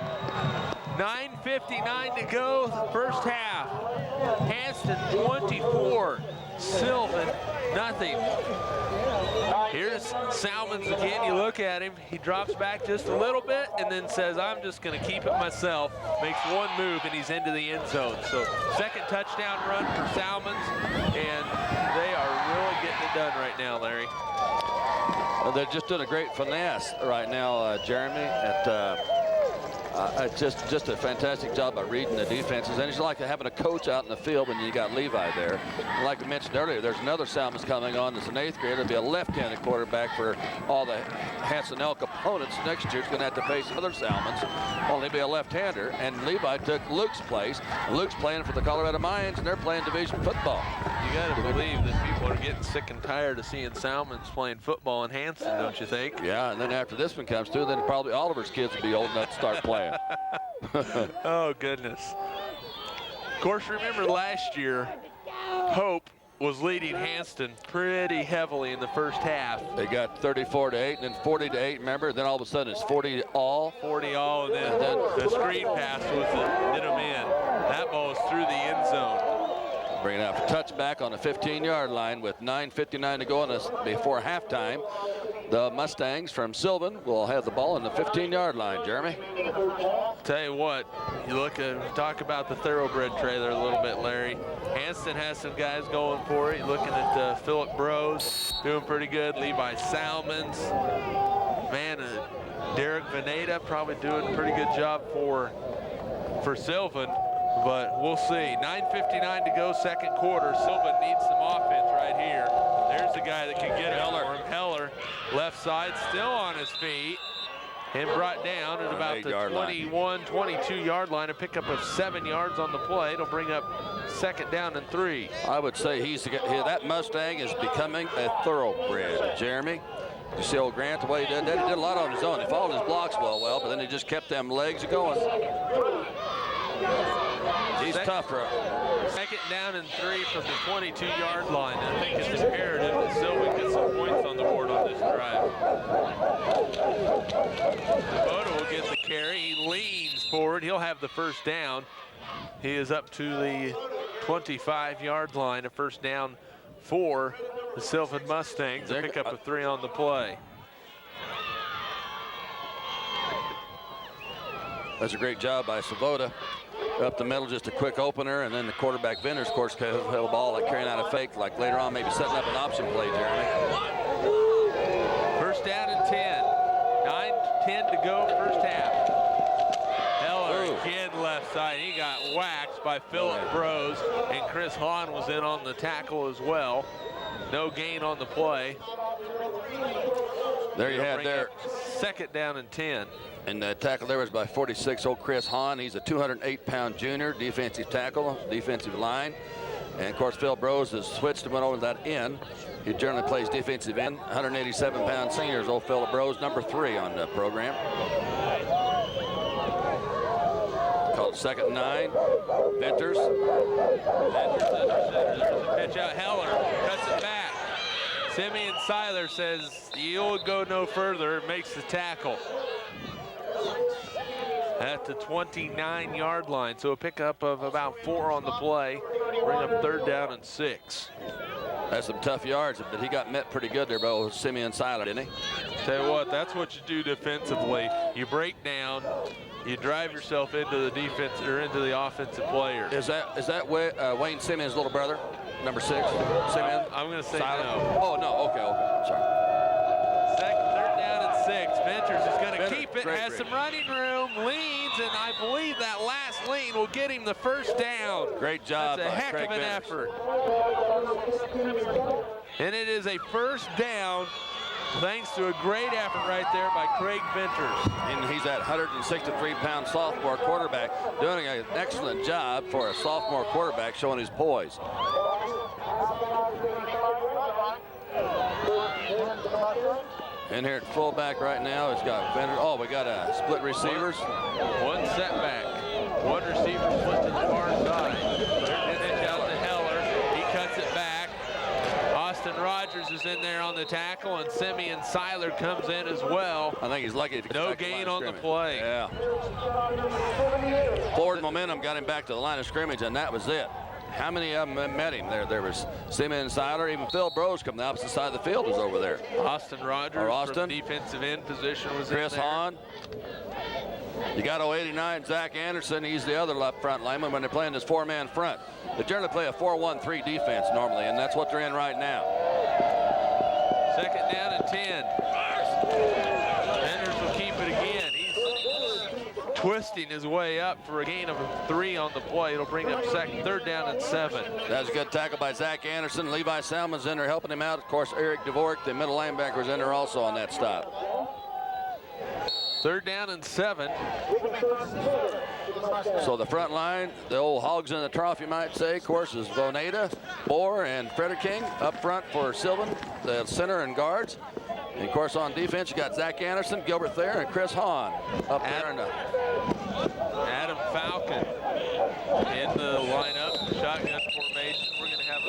9:59 to go, first half. Hanston 24, Sylvan nothing. Here's Salmons again. You look at him, he drops back just a little bit and then says, I'm just going to keep it myself. Makes one move and he's into the end zone. So 2nd touchdown run for Salmons, and they are really getting it done right now, Larry. Well, they're just doing a great finesse right now, Jeremy, at just a fantastic job by reading the defenses. And it's like having a coach out in the field when you got Levi there. And like we mentioned earlier, there's another Salmons coming on that's an 8th grader. It'll be a left-handed quarterback for all the Hanston Elk opponents next year. He's going to have to face other Salmons. Only be a left-hander. And Levi took Luke's place. Luke's playing for the Colorado Mines, and they're playing division football. You got to believe that people are getting sick and tired of seeing Salmons playing football in Hanston, don't you think? Yeah, and then after this one comes through, then probably Oliver's kids will be old enough to start playing. Oh, goodness. Of course, remember last year, Hope was leading Hanston pretty heavily in the first half. They got 34-8 and then 40-8, remember? Then all of a sudden it's 40-all. 40-all, and then the screen pass was did them in. That ball was through the end zone. Bringing out for touchback on the 15-yard line with 9:59 to go before halftime. The Mustangs from Sylvan will have the ball on the 15-yard line, Jeremy. Tell you what, you talk about the thoroughbred trailer a little bit, Larry. Hanston has some guys going for it. You're looking at Philip Bros doing pretty good. Levi Salmons. Man, Derek Veneta probably doing a pretty good job for Sylvan. But we'll see. 9:59 to go, second quarter. Sylvan needs some offense right here. There's the guy that can get it for him. Heller, left side, still on his feet. And brought down at about the 21, 22-yard line. A pickup of 7 yards on the play. It'll bring up 2nd down and 3. I would say that Mustang is becoming a thoroughbred, Jeremy. You see old Grant, the way he did that, he did a lot on his own. He followed his blocks well, but then he just kept them legs going. He's tougher. 2nd down and 3 from the 22-yard line. I think it's imperative that Sylvan gets some points on the board on this drive. Devoto will get the carry. He leans forward. He'll have the first down. He is up to the 25-yard line. A first down for the Sylvan Mustangs. A pickup of 3 on the play. That's a great job by Svoboda. Up the middle, just a quick opener, and then the quarterback Vinters, of course, held the ball like carrying out a fake, like later on maybe setting up an option play, Jeremy. First down and 10. 9:10 to go, first half. Heller again left side. He got whacked by Philip Bros, and Chris Hahn was in on the tackle as well. No gain on the play. There you have there. 2nd down and 10. And the tackle there was by 46-old Chris Hahn. He's a 208-pound junior, defensive tackle, defensive line. And, of course, Phil Brose has switched and went over to that end. He generally plays defensive end. 187-pound seniors, old Phil Brose, number 3 on the program. Called 2nd and 9. Venters. Venters under center. There's a pitch out. Heller cuts it back. Simeon Seiler says you'll go no further. Makes the tackle at the 29-yard line. So a pickup of about 4 on the play. Bring up 3rd down and 6. That's some tough yards, but he got met pretty good there by old Simeon Seiler, didn't he? Tell you what, that's what you do defensively. You break down, you drive yourself into the defense or into the offensive player. Is that Wayne Simeon's little brother, number 6? Simeon? I'm going to say Seiler? no. Oh, no. Okay. Sorry. 3rd down and 6. Venters is going to keep it, great has read. some running room, leans, and I believe that last lean will get him the 1st down. Great job That's a by heck Craig of an Venters. effort. And it is a 1st down thanks to a great effort right there by Craig Venters. And he's that 163-pound sophomore quarterback doing an excellent job for a sophomore quarterback, showing his poise. In here at fullback right now, it's got Venters. Oh, we got split receivers. One setback. One receiver split to the far side. Pitch out to Heller. He cuts it back. Austin Rogers is in there on the tackle, and Simeon Seiler comes in as well. I think he's lucky if he No gets back to the gain line of on the scrimmage. play. Yeah. Forward momentum got him back to the line of scrimmage, and that was it. How many of them met him there? There was Simeon Seiler, even Phil Brose come the opposite side of the field was over there. Austin Rogers from defensive end position was Chris in there. Hahn. You got 089 Zach Anderson. He's the other left front lineman when they're playing this 4-man front. They generally play a 4-1-3 defense normally, and that's what they're in right now. 2nd down and 10. Venters will keep it again. He's twisting his way up for a gain of 3 on the play. It'll bring up 3rd down and 7. That's a good tackle by Zach Anderson. Levi Salmon's in there helping him out. Of course, Eric DeVork, the middle linebacker, was in there also on that stop. 3rd down and 7. So the front line, the old hogs in the trough, you might say, of course, is Voneda, Bohr, and Frederick King. Up front for Sylvan, the center and guards. And of course, on defense, you got Zach Anderson, Gilbert Thayer, and Chris Hahn up there. Adam Falcon in the lineup, shotgun formation. We're going to have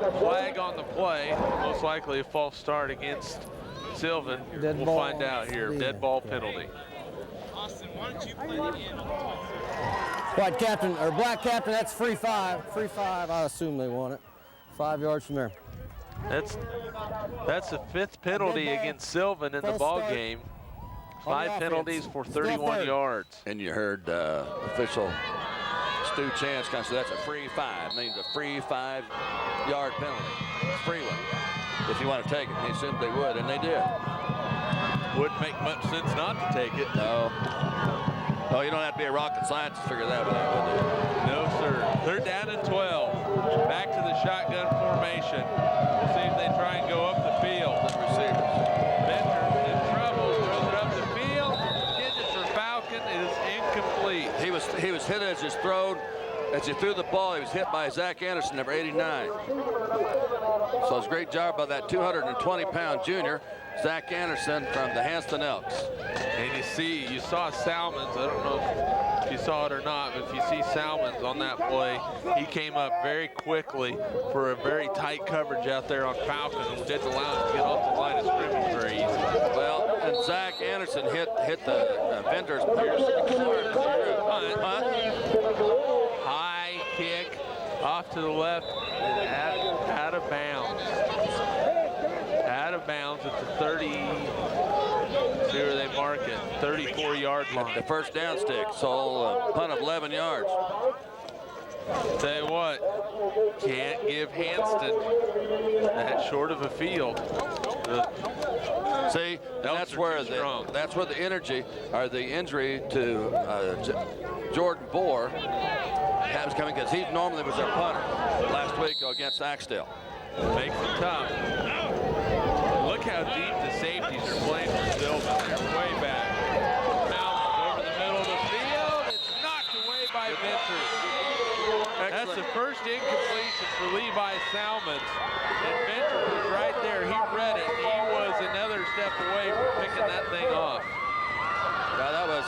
a flag on the play, most likely a false start against Sylvan. We'll find out here. Dead ball penalty. Austin, why don't you play the end? White captain, or black captain, that's free 5. Free 5, I assume they want it. 5 yards from there. That's the 5th penalty against Sylvan in the ball game. 5 penalties for 31 yards. And you heard official Stu Chance kind of say that's a free 5. Means a free 5-yard penalty. Free one. If you want to take it, he assumed they would, and they did. Wouldn't make much sense not to take it. No. Oh, you don't have to be a rocket scientist to figure that one out, would you? No, sir. 3rd down and 12. Back to the shotgun formation. We'll see if they try and go up the field. The receivers. Venters in trouble. Throws it up the field. Intended for Falcon. It is incomplete. He was hit as he threw the ball. He was hit by Zach Anderson, number 89. So it's a great job by that 220-pound junior, Zach Anderson from the Hanston Elks. And you saw Salmons. I don't know if you saw it or not, but if you see Salmons on that play, he came up very quickly for a very tight coverage out there on Falcon and didn't allow him to get off the line of scrimmage very easily. Well, and Zach Anderson hit the Venters. High kick off to the left, out of bounds. Out of bounds at the 30. See where they mark it. 34-yard line. The first down stick. So a punt of 11 yards. Tell you what, can't give Hanston that short of a field. See, that's where the energy or the injury to Jordan Bohr happens coming, because he normally was their punter last week against Axtell. Makes it tough. Look how deep the safeties are playing for Sylvan. They're way back. the first incompletion for Levi Salmons. And Ventures was right there. He read it. He was another step away from picking that thing off. Yeah, that was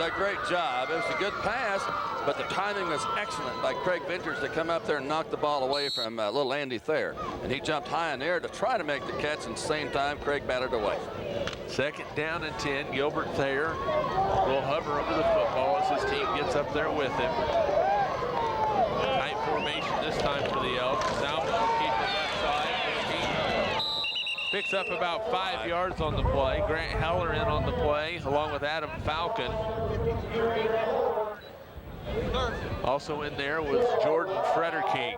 a great job. It was a good pass, but the timing was excellent by Craig Ventures to come up there and knock the ball away from little Andy Thayer. And he jumped high in the air to try to make the catch, and at the same time, Craig batted away. Second down and 10. Gilbert Thayer will hover over the football as his team gets up there with him. Tight formation this time for the Elks. Salmon will keep the left side. Picks up about 5 yards on the play. Grant Heller in on the play, along with Adam Falcon. Also in there was Jordan Frederking.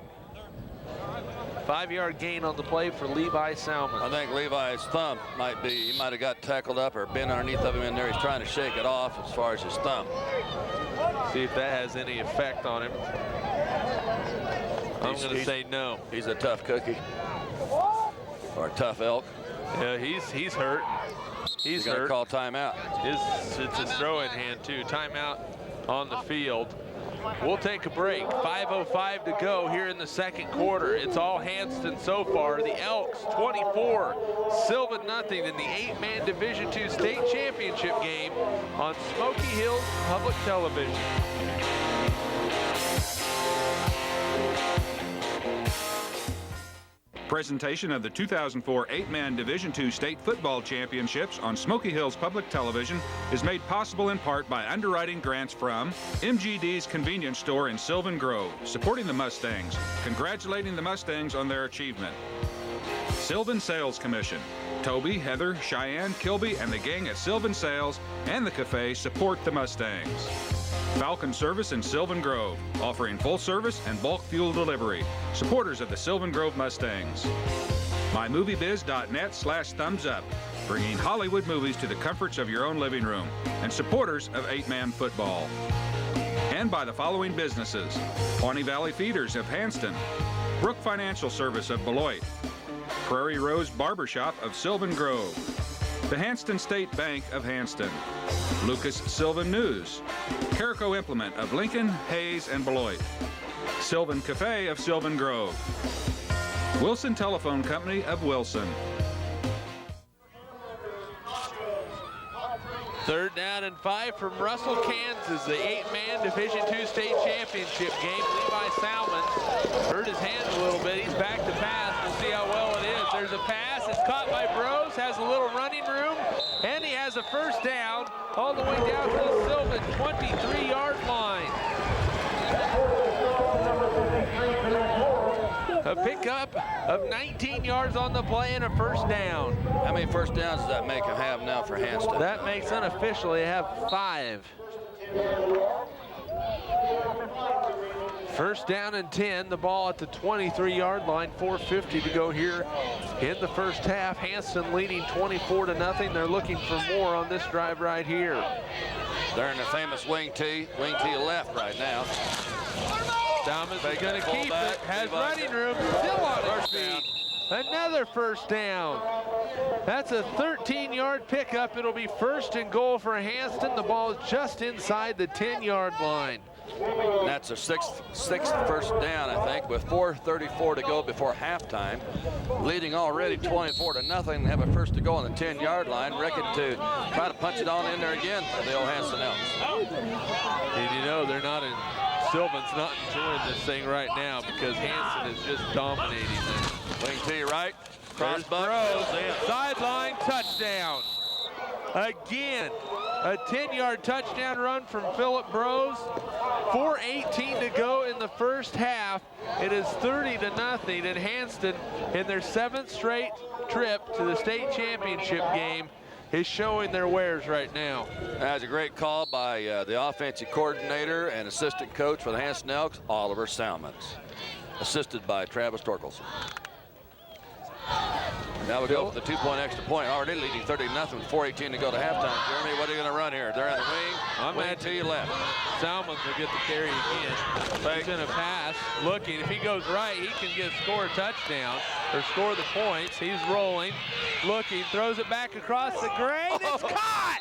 5-yard gain on the play for Levi Salmon. I think Levi's thumb he might have got tackled up or been underneath of him in there. He's trying to shake it off as far as his thumb. See if that has any effect on him. I'm going to say no. He's a tough cookie. Or a tough elk. Yeah, he's hurt. He's hurt. Got to call timeout. It's his throw-in hand too. Timeout on the field. We'll take a break. 5:05 to go here in the second quarter. It's all Hanston so far. The Elks 24, Sylvan nothing in the 8-man Division II state championship game on Smoky Hills Public Television. Presentation of the 2004 8-man Division II State Football Championships on Smoky Hills Public Television is made possible in part by underwriting grants from MGD's Convenience Store in Sylvan Grove, supporting the Mustangs, congratulating the Mustangs on their achievement. Sylvan Sales Commission. Toby, Heather, Cheyenne, Kilby, and the gang at Sylvan Sales and the Cafe support the Mustangs. Falcon Service in Sylvan Grove, offering full service and bulk fuel delivery. Supporters of the Sylvan Grove Mustangs. MyMovieBiz.net/thumbs-up, bringing Hollywood movies to the comforts of your own living room, and supporters of 8-man football. And by the following businesses: Pawnee Valley Feeders of Hanston, Brook Financial Service of Beloit, Prairie Rose Barbershop of Sylvan Grove, the Hanston State Bank of Hanston, Lucas Sylvan News, Carico Implement of Lincoln, Hayes, and Beloit, Sylvan Cafe of Sylvan Grove, Wilson Telephone Company of Wilson. Third down and 5 from Russell, Kansas, the 8-man Division II state championship game. Levi Salmon hurt his hand a little bit. He's back to pass. We'll see how well it is. There's a pass. It's caught by Bros. Has a little running room. And he has a first down all the way down to the Sylvan 23-yard line. A pickup of 19 yards on the play and a first down. How many first downs does that make him have now for Hanston? That makes unofficially have 5. First down and 10, the ball at the 23-yard line, 4:50 to go here in the first half. Hanston leading 24-0. They're looking for more on this drive right here. They're in the famous wing tee left right now. Salmons is going to keep it, has running room, still on his feet. Another first down. That's a 13-yard pickup. It'll be first and goal for Hanston. The ball is just inside the 10-yard line. And that's a sixth first down, I think, with 4:34 to go before halftime. Leading already 24-0. Have a first to go on the 10-yard line. Reckon to try to punch it on in there again for the old Hanston Elks. And you know, they're not in. Sylvan's not enjoying this thing right now because Hanston is just dominating them. Wing tee right. Cross Bros. Sideline touchdown. Again, a 10-yard touchdown run from Phillip Bros. 4:18 to go in the first half. It is 30-0, and Hanston, in their 7th straight trip to the state championship game, is showing their wares right now. That's a great call by the offensive coordinator and assistant coach for the Hanston Elks, Oliver Salmons, assisted by Travis Torkelson. Now we go for the 2-point extra point. Already leading 30-0 with 4:18 to go to halftime. Jeremy, what are you going to run here? They're in the wing. I'm wing to your left. Salmons will get the carry again. He's going to pass. Looking, if he goes right, he can score a touchdown or score the points. He's rolling, looking, throws it back across the grade. It's caught!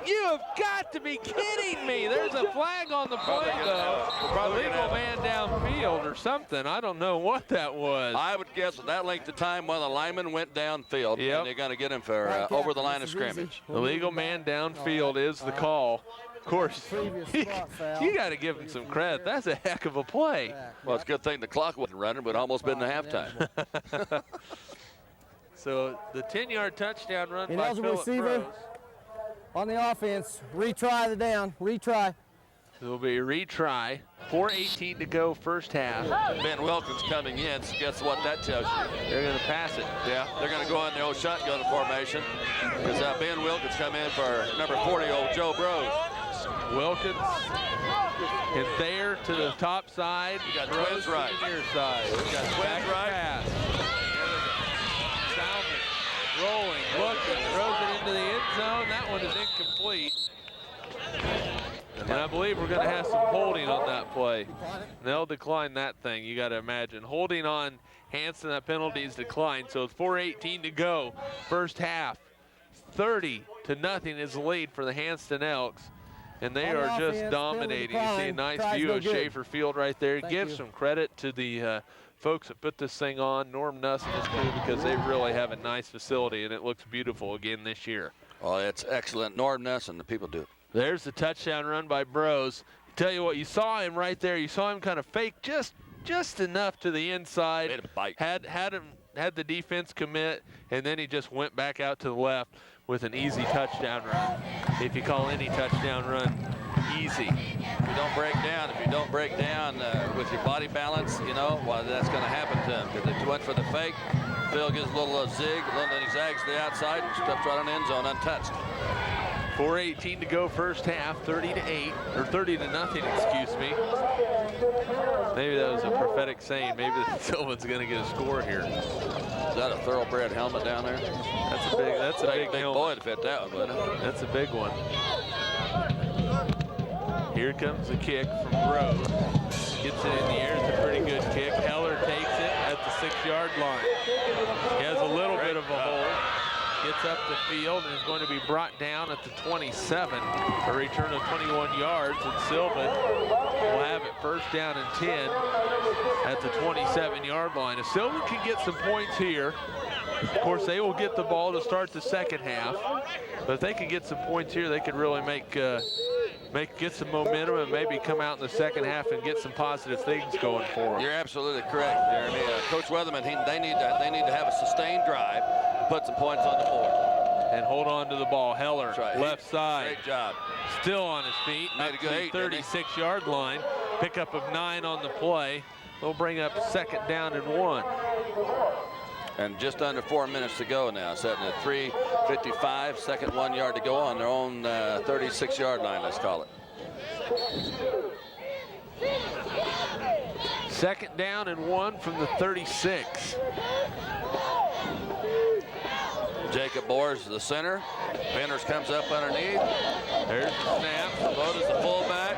You have got to be kidding me. There's a flag on the play, though. Illegal man downfield or something. I don't know what that was. I would guess at that length of time when the lineman went downfield, and they're going to get him for over the line of scrimmage. Illegal man downfield is the call. Of course, you got to give him some credit. That's a heck of a play. Well, it's a good thing the clock wasn't running, but almost been to halftime. So the 10-yard touchdown run by Ineligible Phillip receiver Rose. on the offense. Retry the down. Retry. It'll be a retry. 4:18 to go, first half. Ben Wilkins coming in. So guess what that tells you? They're going to pass it. Yeah, they're going to go in the old shotgun formation because Ben Wilkins come in for number 40, old Joe Brose. Wilkins and Thayer to the top side. You got Rose twins right. to the near side. You got twins right. Pass. Salmon rolling, looking, throws it into the end zone. That one is incomplete. And I believe we're going to have some holding on that play. They'll decline that thing, you got to imagine. Holding on Hanston, that penalty is declined. So it's 4:18 to go, first half. 30-0 is the lead for the Hanston Elks. And they are just dominating. You see a nice view of Schaefer Field right there. Give some credit to the folks that put this thing on, Norm Nuss and his crew, because they really have a nice facility, and it looks beautiful again this year. Oh, it's excellent. Norm Nuss and the people do it. There's the touchdown run by Brose. Tell you what, you saw him right there. You saw him kind of fake just enough to the inside. Made a bite. Had the defense commit, and then he just went back out to the left with an easy touchdown run. If you call any touchdown run easy. If you don't break down with your body balance, you know, well, that's going to happen to him. Because if you went for the fake, Phil gives a little zig, and then he zags to the outside and steps right on the end zone untouched. 4:18 to go, first half, 30-8, or 30-0, excuse me. Maybe that was a prophetic saying. Maybe Sylvan's going to get a score here. Is that a thoroughbred helmet down there? That's a big helmet. Boy to fit that one, wouldn't it? That's a big one. Here comes the kick from Rose. Gets it in the air. It's a pretty good kick. Heller takes it at the 6-yard line. He has a little bit of a hold. Gets up the field and is going to be brought down at the 27. A return of 21 yards, and Sylvan will have it first down and 10 at the 27-yard line. If Sylvan can get some points here, of course, they will get the ball to start the second half. But if they can get some points here, they could really get some momentum and maybe come out in the second half and get some positive things going for them. You're absolutely correct, Jeremy. Coach Weatherman, they need to have a sustained drive, put some points on the board, and hold on to the ball. Heller, right. left side. Great job. Still on his feet. Made a good 36-yard line. Pickup of 9 on the play. They'll bring up second down and 1. And just under 4 minutes to go now, setting at 3:55, second 1 yard to go on their own 36-yard line, let's call it. Second down and 1 from the 36. Jacob Boers, the center. Benners comes up underneath. There's the snap. Loda's the fullback.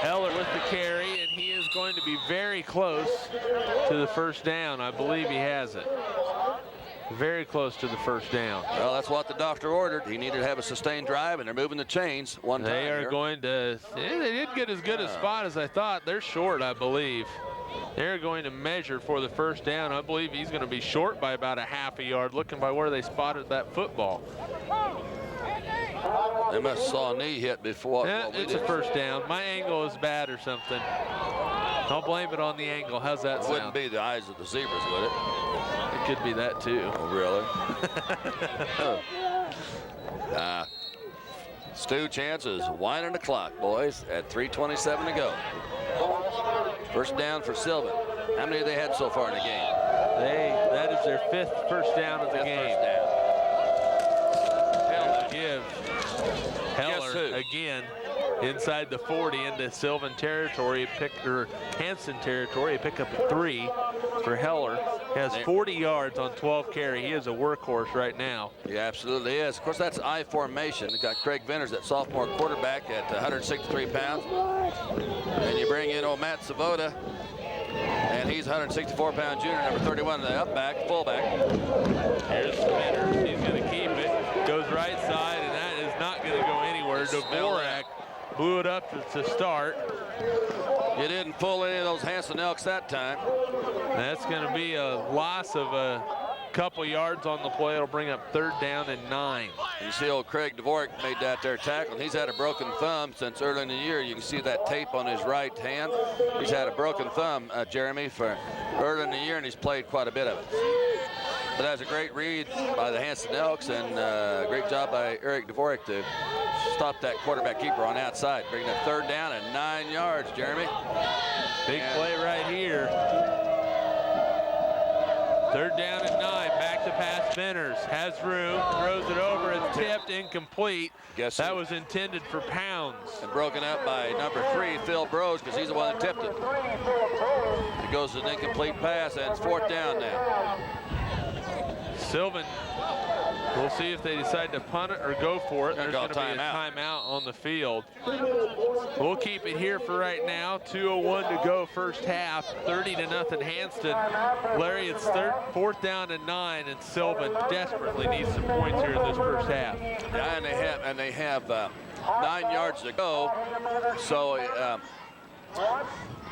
Heller with the carry, and he is going to be very close to the first down. I believe he has it. Very close to the first down. Well, that's what the doctor ordered. He needed to have a sustained drive, and they're moving the chains one time. They are going to, they did get as good a spot as I thought. They're short, I believe. They're going to measure for the first down. I believe he's going to be short by about a half a yard, looking by where they spotted that football. They must have saw a knee hit before. Yeah, it's a first down. My angle is bad or something. I'll blame it on the angle. How's that sound? It wouldn't be the eyes of the zebras, would it? It could be that too. Oh, really? Stu Jantz is winding the clock, boys, at 3:27 to go. First down for Sylvan. How many have they had so far in the game? That is their 5th first down of the game. Give Heller again inside the 40 into Sylvan territory, Hanston territory, a pickup of 3 for Heller. He has 40 yards on 12 carry. He is a workhorse right now. He absolutely is. Of course, that's I formation. You got Craig Vinters, that sophomore quarterback, at 163 pounds. And you bring in old Matt Savoda, and he's 164-pound junior, number 31, the fullback. Here's Vinters. He's going to keep it. Goes right side, and that is not going to go anywhere. Dvorak blew it up to start. You didn't pull any of those Hanston Elks that time. That's going to be a loss of a couple yards on the play. It'll bring up 3rd down and 9. You see old Craig Dvorak made that there tackle. He's had a broken thumb since early in the year. You can see that tape on his right hand. He's had a broken thumb, Jeremy, for early in the year, and he's played quite a bit of it. But that's a great read by the Hanston Elks, and a great job by Eric Dvorak to stop that quarterback keeper on outside, bringing up 3rd down and 9 yards, Jeremy. Big play right here. 3rd down and 9, back to pass Venters, has room, throws it over, it's tipped, incomplete. That was intended for Pounds. And broken up by number 3, Phil Brose, because he's the one that tipped it. It goes to an incomplete pass, and it's 4th down now. Sylvan, we'll see if they decide to punt it or go for it. There's going to be a timeout on the field. We'll keep it here for right now. 2:01 to go, first half. 30-0 Hanston. Larry, it's 4th down and 9, and Sylvan desperately needs some points here in this first half. Yeah, and they have 9 yards to go. So.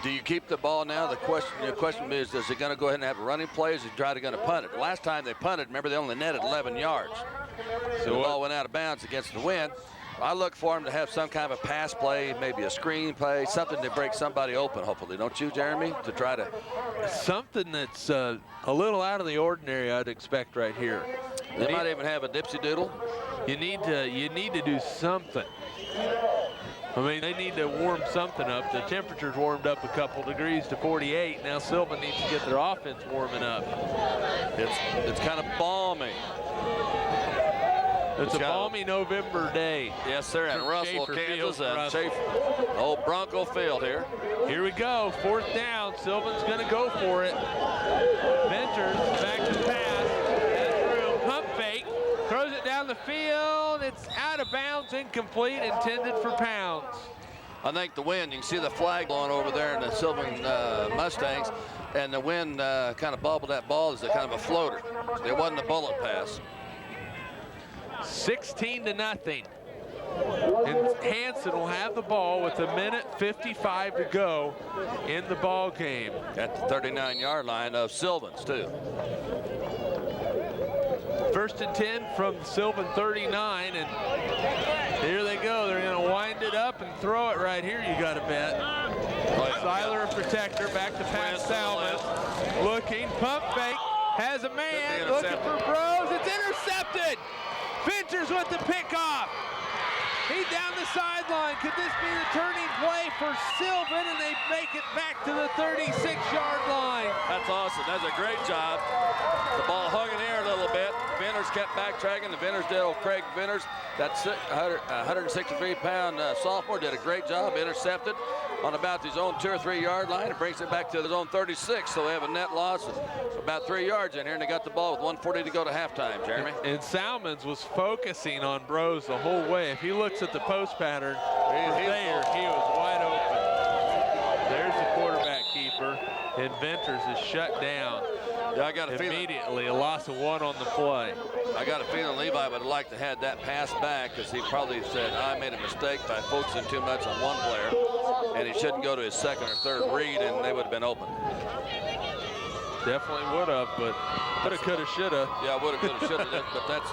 Do you keep the ball now? The question is he going to go ahead and have a running play? Is he going to punt it? The last time they punted, remember, they only netted 11 yards. So the ball went out of bounds against the wind. I look for him to have some kind of a pass play, maybe a screen play, something to break somebody open, hopefully. Don't you, Jeremy? To try to... Something that's a little out of the ordinary, I'd expect right here. They might even have a dipsy doodle. You need to do something. I mean, they need to warm something up. The temperature's warmed up a couple degrees to 48. Now Sylvan needs to get their offense warming up. It's kind of balmy. It's a balmy November day. Yes, sir, at Russell, Kansas. Old Bronco Field here. Here we go, 4th down. Sylvan's going to go for it. Venters back to pass. Has room, pump fake. Throws it down the field. It's out of bounds, incomplete, intended for Pounds. I think the wind, you can see the flag blowing over there in the Sylvan Mustangs, and the wind kind of bobbled that ball as a kind of a floater. It wasn't a bullet pass. 16-0. And Hanston will have the ball with 1:55 to go in the ball game. At the 39-yard line of Sylvan's, too. 1st and 10 from Sylvan 39, and here they go. They're going to wind it up and throw it right here, you got to bet. Seiler, a protector, back to pass Salmon. Looking, pump fake, has a man, looking for Brose. It's intercepted. Venters with the pickoff. He's down the sideline. Could this be the turning play for Sylvan, and they make it back to the 36-yard line? That's awesome. That's a great job. The ball hung in the air a little bit. Venters kept backtracking. The Venters did, old Craig Venters, that 163-pound sophomore, did a great job. Intercepted on about his own 2 or 3 yard line. It brings it back to his own 36. So they have a net loss of about 3 yards in here, and they got the ball with 1:40 to go to halftime, Jeremy. And Salmons was focusing on Brose the whole way. If he looks at the post pattern, he was wide open. There's the quarterback keeper, and Venters is shut down. Yeah, I got a feeling immediately a loss of 1 on the play. I got a feeling Levi would have liked to have that pass back, because he probably said, I made a mistake by focusing too much on one player, and he shouldn't go to his 2nd or 3rd read, and they would have been open. Definitely would have, but woulda, coulda, shoulda. Yeah, woulda, coulda, shoulda, but that's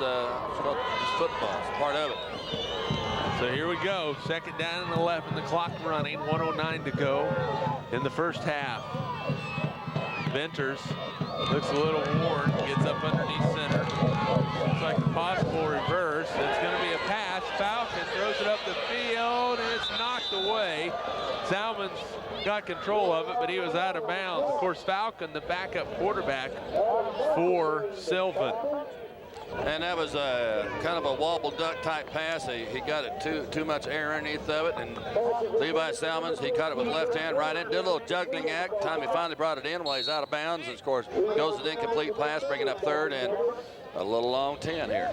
football. It's part of it. So here we go, 2nd down and 11, the clock running, 1:09 to go in the first half. Venters looks a little worn, gets up underneath center. Looks like a possible reverse. It's going to be a pass. Falcon throws it up the field, and it's knocked away. Salmon's got control of it, but he was out of bounds. Of course, Falcon, the backup quarterback for Sylvan. And that was a kind of a wobble duck type pass. He got it too much air underneath of it, and Levi Salmons, he caught it with left hand right in, did a little juggling act. Time he finally brought it in while he's out of bounds, and of course goes to the incomplete pass, bringing up 3rd and a little long 10 here.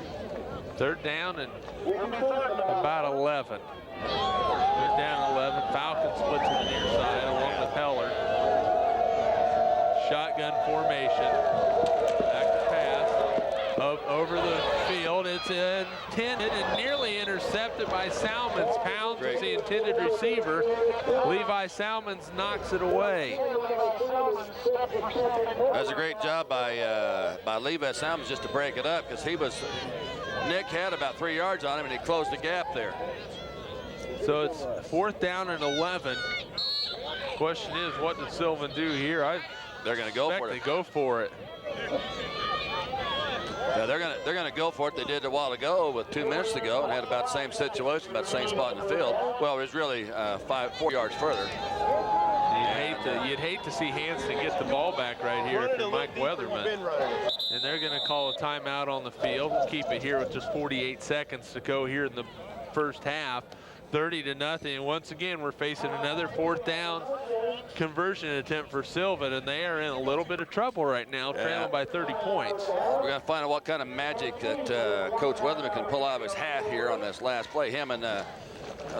3rd down and about 11. 3rd down 11. Falcon split to the near side along with Heller. Shotgun formation. Back to pass. Over the field. It's intended and nearly intercepted by Salmon. Salmons pounds the intended receiver. Levi Salmons knocks it away. That's a great job by Levi Salmons just to break it up, because Nick had about 3 yards on him and he closed the gap there. So it's 4th down and 11. Question is, what does Sylvan do here? They're going to go for it. They go for it. Yeah, they're gonna go for it. They did a while ago with 2 minutes to go and had about the same situation, about the same spot in the field. Well, it was really 4 yards further. You'd hate to see Hanston get the ball back right here if you're Mike Weatherman. And they're going to call a timeout on the field. Keep it here with just 48 seconds to go here in the first half. 30-0, and once again we're facing another 4th down conversion attempt for Sylvan, and they are in a little bit of trouble right now, trailing by 30 points. We're going to find out what kind of magic that Coach Weatherman can pull out of his hat here on this last play. Him and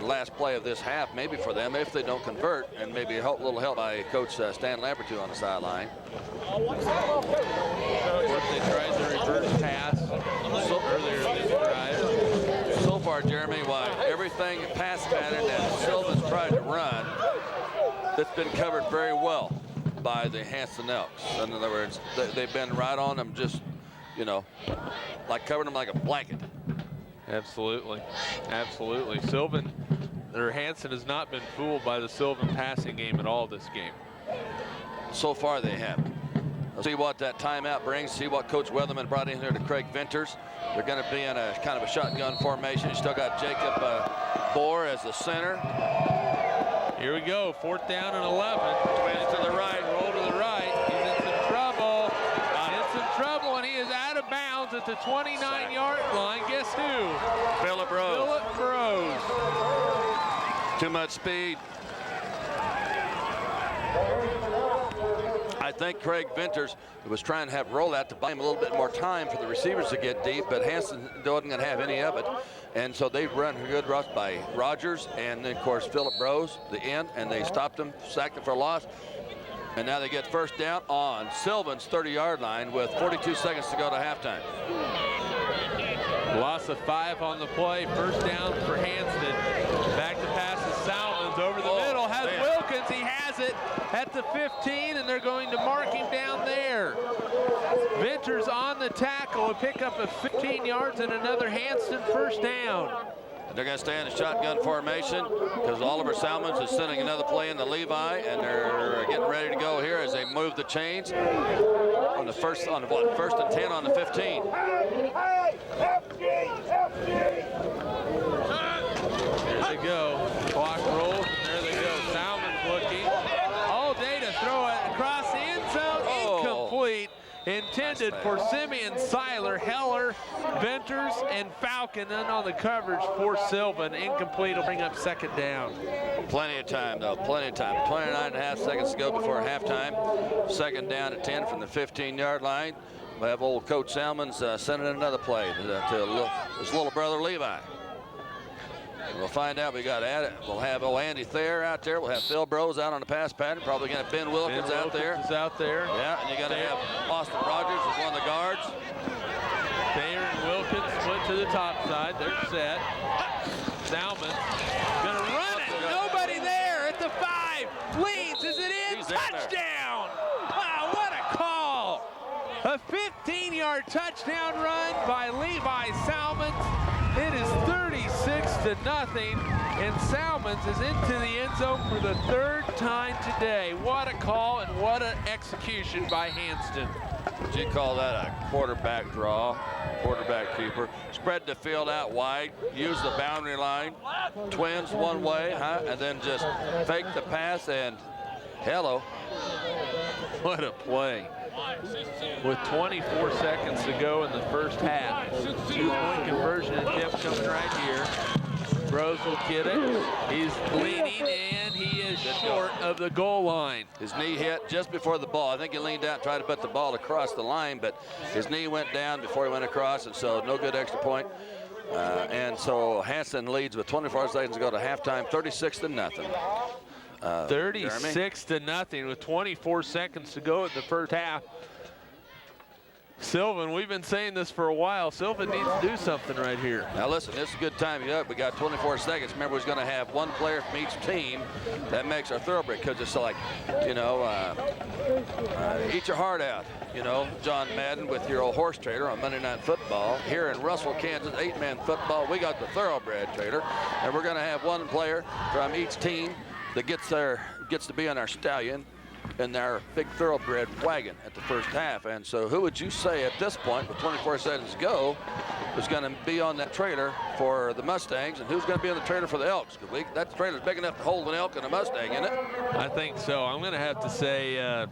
last play of this half, maybe for them, if they don't convert, and maybe a little help by Coach Stan Lambertu on the sideline. Of course, they tried the reverse pass earlier in this drive. So far, Jeremy, everything pass pattern that Sylvan's tried to run, that's been covered very well by the Hanston Elks. In other words, they've been right on them, just, like covering them like a blanket. Absolutely. Absolutely. Hanston has not been fooled by the Sylvan passing game at all this game. So far, they haven't. We'll see what that timeout brings, see what Coach Weatherman brought in here to Craig Venters. They're going to be in a kind of a shotgun formation. You still got Jacob Bohr as the center. Here we go, 4th down and 11. Twins to the right. Roll to the right. He's in some trouble. And he is out of bounds at the 29-yard line. Guess who? Phillip Rose. Phillip Rose. Too much speed. I think Craig Venters was trying to have rollout to buy him a little bit more time for the receivers to get deep, but Hanston wasn't going to have any of it. And so they run a good rush by Rogers and then, of course, Phillip Rose, the end, and they stopped him, sacked him for a loss. And now they get 1st down on Sylvan's 30-yard line with 42 seconds to go to halftime. Loss of 5 on the play. 1st down for Hanston. Back to pass to Salmons over the middle. Has Wilkins. He has it at the 15, and they're going to mark him down there. Venters on the tackle. A pickup of 15 yards and another Hanston 1st down. They're going to stay in a shotgun formation because Oliver Salmons is sending another play in the Levi, and they're getting ready to go here as they move the chains on the first and 10 on the 15. There they go. Clock rolls, and there they go. Salmons looking all day to throw it across the end zone. Incomplete. Intended for Simeon, Seiler, Heller, Venters, and Falcon. And on the coverage for Sylvan. Incomplete will bring up 2nd down. Plenty of time, though. Plenty of time. 29.5 seconds to go before halftime. 2nd down at 10 from the 15-yard line. We'll have old Coach Salmons sending another play to his little brother Levi. We'll find out. We'll have Andy Thayer out there. We'll have Phil Brose out on the pass pattern. Probably going to have Ben Wilkins out there. Yeah, and you're going to have Austin Rogers as one of the guards. Thayer and Wilkins split to the top side. They're set. Salmons going to run it. Nobody there at the 5. Leads. Is it in? Touchdown! Wow, what a call! A 15-yard touchdown run by Levi Salmons. It is 36-0, and Salmons is into the end zone for the 3rd time today. What a call and what an execution by Hanston. Would you call that a quarterback draw, quarterback keeper? Spread the field out wide, use the boundary line, twins one way, and then just fake the pass, and hello. What a play. With 24 seconds to go in the first half. 2-point conversion attempt coming right here. Rose will get it. He's leaning, and he is short of the goal line. His knee hit just before the ball. I think he leaned out and tried to put the ball across the line, but his knee went down before he went across, and so no good extra point. And so Hanston leads with 24 seconds to go to halftime, 36-0. 36-0 with 24 seconds to go in the first half. Sylvan, we've been saying this for a while. Sylvan needs to do something right here. Now listen, this is a good time. We got 24 seconds. Remember, we're going to have one player from each team. That makes our thoroughbred, because it's like, you know, eat your heart out. You know, John Madden with your old horse trader on Monday Night Football. Here in Russell, Kansas, 8-man football, we got the thoroughbred trader. And we're going to have one player from each team that gets to be on our stallion in their big thoroughbred wagon at the first half. And so who would you say at this point, with 24 seconds to go, is going to be on that trailer for the Mustangs, and who's going to be on the trailer for the Elks? Because that trailer's big enough to hold an elk and a Mustang, isn't it? I think so. I'm going to have to say, and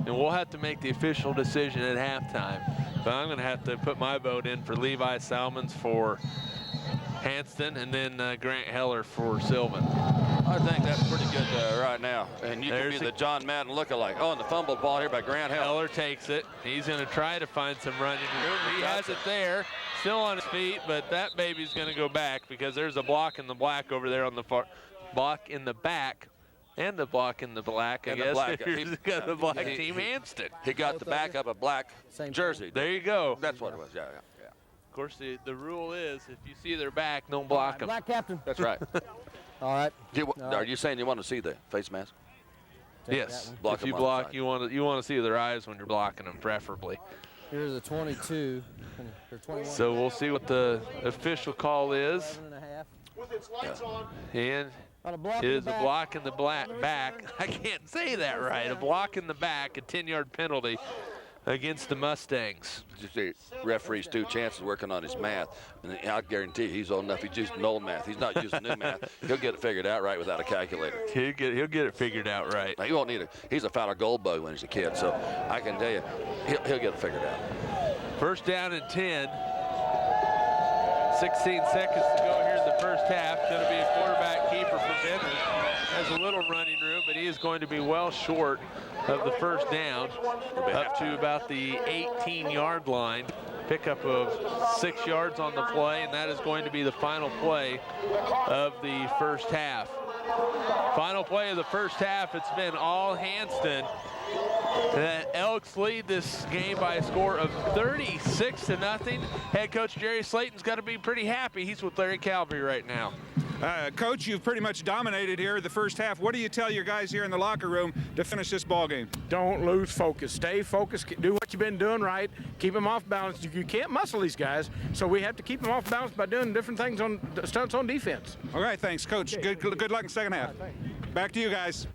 we'll have to make the official decision at halftime, but I'm going to have to put my vote in for Levi Salmons for Hanston, and then Grant Heller for Sylvan. I think that's pretty good right now. And you can be the John Madden lookalike. Oh, and the fumble ball here by Grant Heller. Heller takes it. He's going to try to find some running room. He has it there, still on his feet, but that baby's going to go back because there's a block in the black over there on the far block in the back. And the block in the black, I guess. He's got the black team, Hanston. He got the back of a black jersey. There you go. That's what it was, yeah. Of course, the rule is if you see their back, don't block them. Black captain. That's right. All right. Are you saying you want to see the face mask? Yes. Block if you them on block, the you want to see their eyes when you're blocking them, preferably. Here's a 22. Or 21. So we'll see what the official call is. 11.5. With its lights on. And it is a block in the back. I can't say that right. A block in the back, a 10-yard penalty against the Mustangs. The referee's two chances working on his math, and I guarantee he's old enough. He's using old math. He's not using new math. He'll get it figured out right without a calculator. He'll get it figured out right. Now, he won't need it. He's a Fowler Gold Bug when he's a kid, so I can tell you, he'll get it figured out. First down and 10. 16 seconds to go here in the first half. Going to be a quarterback keeper for Benton. Has a little running room, but he is going to be well short of the first down, up to about the 18-yard line. Pickup of 6 yards on the play, and that is going to be the final play of the first half. Final play of the first half, it's been all Hanston. The Elks lead this game by a score of 36-0. Head coach Jerry Slayton's got to be pretty happy. He's with Larry Calvary right now. Coach, you've pretty much dominated here the first half. What do you tell your guys here in the locker room to finish this ball game? Don't lose focus. Stay focused. Do what you've been doing right. Keep them off balance. You can't muscle these guys, so we have to keep them off balance by doing different things on stunts on defense. All right, thanks, Coach. Good luck in second half. Back to you guys.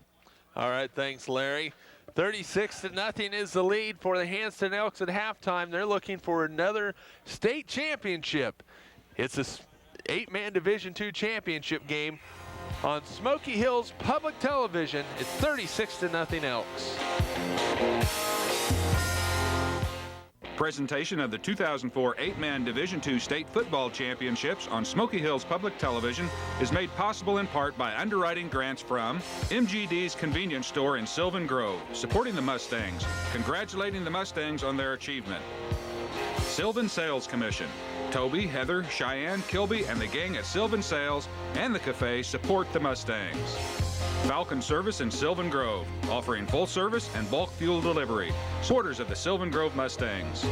All right, thanks, Larry. 36-0 is the lead for the Hanston Elks at halftime. They're looking for another state championship. It's a 8-man Division II championship game on Smoky Hills Public Television. It's 36-0 Elks. Presentation of the 2004 8-man Division II State Football Championships on Smoky Hills Public Television is made possible in part by underwriting grants from MGD's Convenience Store in Sylvan Grove, supporting the Mustangs, congratulating the Mustangs on their achievement. Sylvan Sales Commission. Toby, Heather, Cheyenne, Kilby, and the gang at Sylvan Sales and the Cafe support the Mustangs. Falcon Service in Sylvan Grove, offering full service and bulk fuel delivery. Supporters of the Sylvan Grove Mustangs.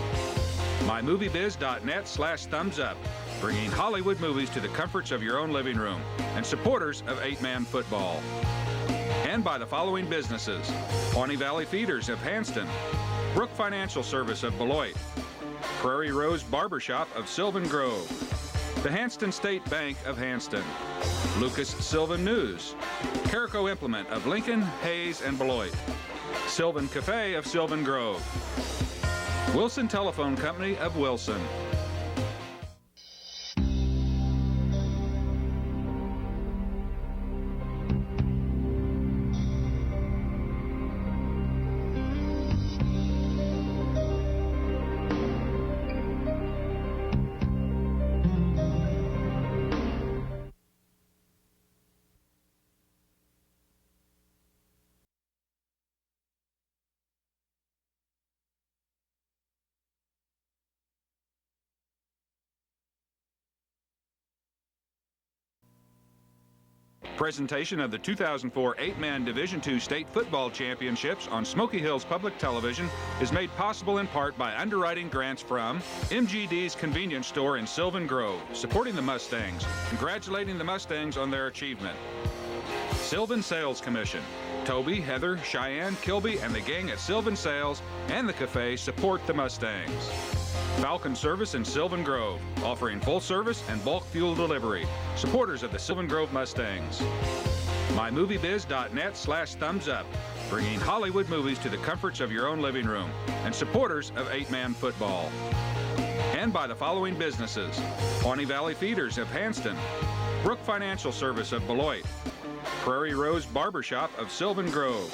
MyMovieBiz.net/thumbs up, bringing Hollywood movies to the comforts of your own living room. And supporters of 8-man football. And by the following businesses: Pawnee Valley Feeders of Hanston, Brook Financial Service of Beloit, Prairie Rose Barbershop of Sylvan Grove, the Hanston State Bank of Hanston, Lucas Sylvan News, Carico Implement of Lincoln, Hayes, and Beloit, Sylvan Cafe of Sylvan Grove, Wilson Telephone Company of Wilson, Presentation of the 2004 8-man Division II State Football Championships on Smoky Hills Public Television is made possible in part by underwriting grants from MGD's Convenience Store in Sylvan Grove, supporting the Mustangs, congratulating the Mustangs on their achievement. Sylvan Sales Commission. Toby, Heather, Cheyenne, Kilby, and the gang at Sylvan Sales and the Cafe support the Mustangs. Falcon Service in Sylvan Grove, offering full service and bulk fuel delivery. Supporters of the Sylvan Grove Mustangs. MyMovieBiz.net/thumbs up, bringing Hollywood movies to the comforts of your own living room, and supporters of 8-man football. And by the following businesses: Pawnee Valley Feeders of Hanston, Brook Financial Service of Beloit, Prairie Rose Barbershop of Sylvan Grove,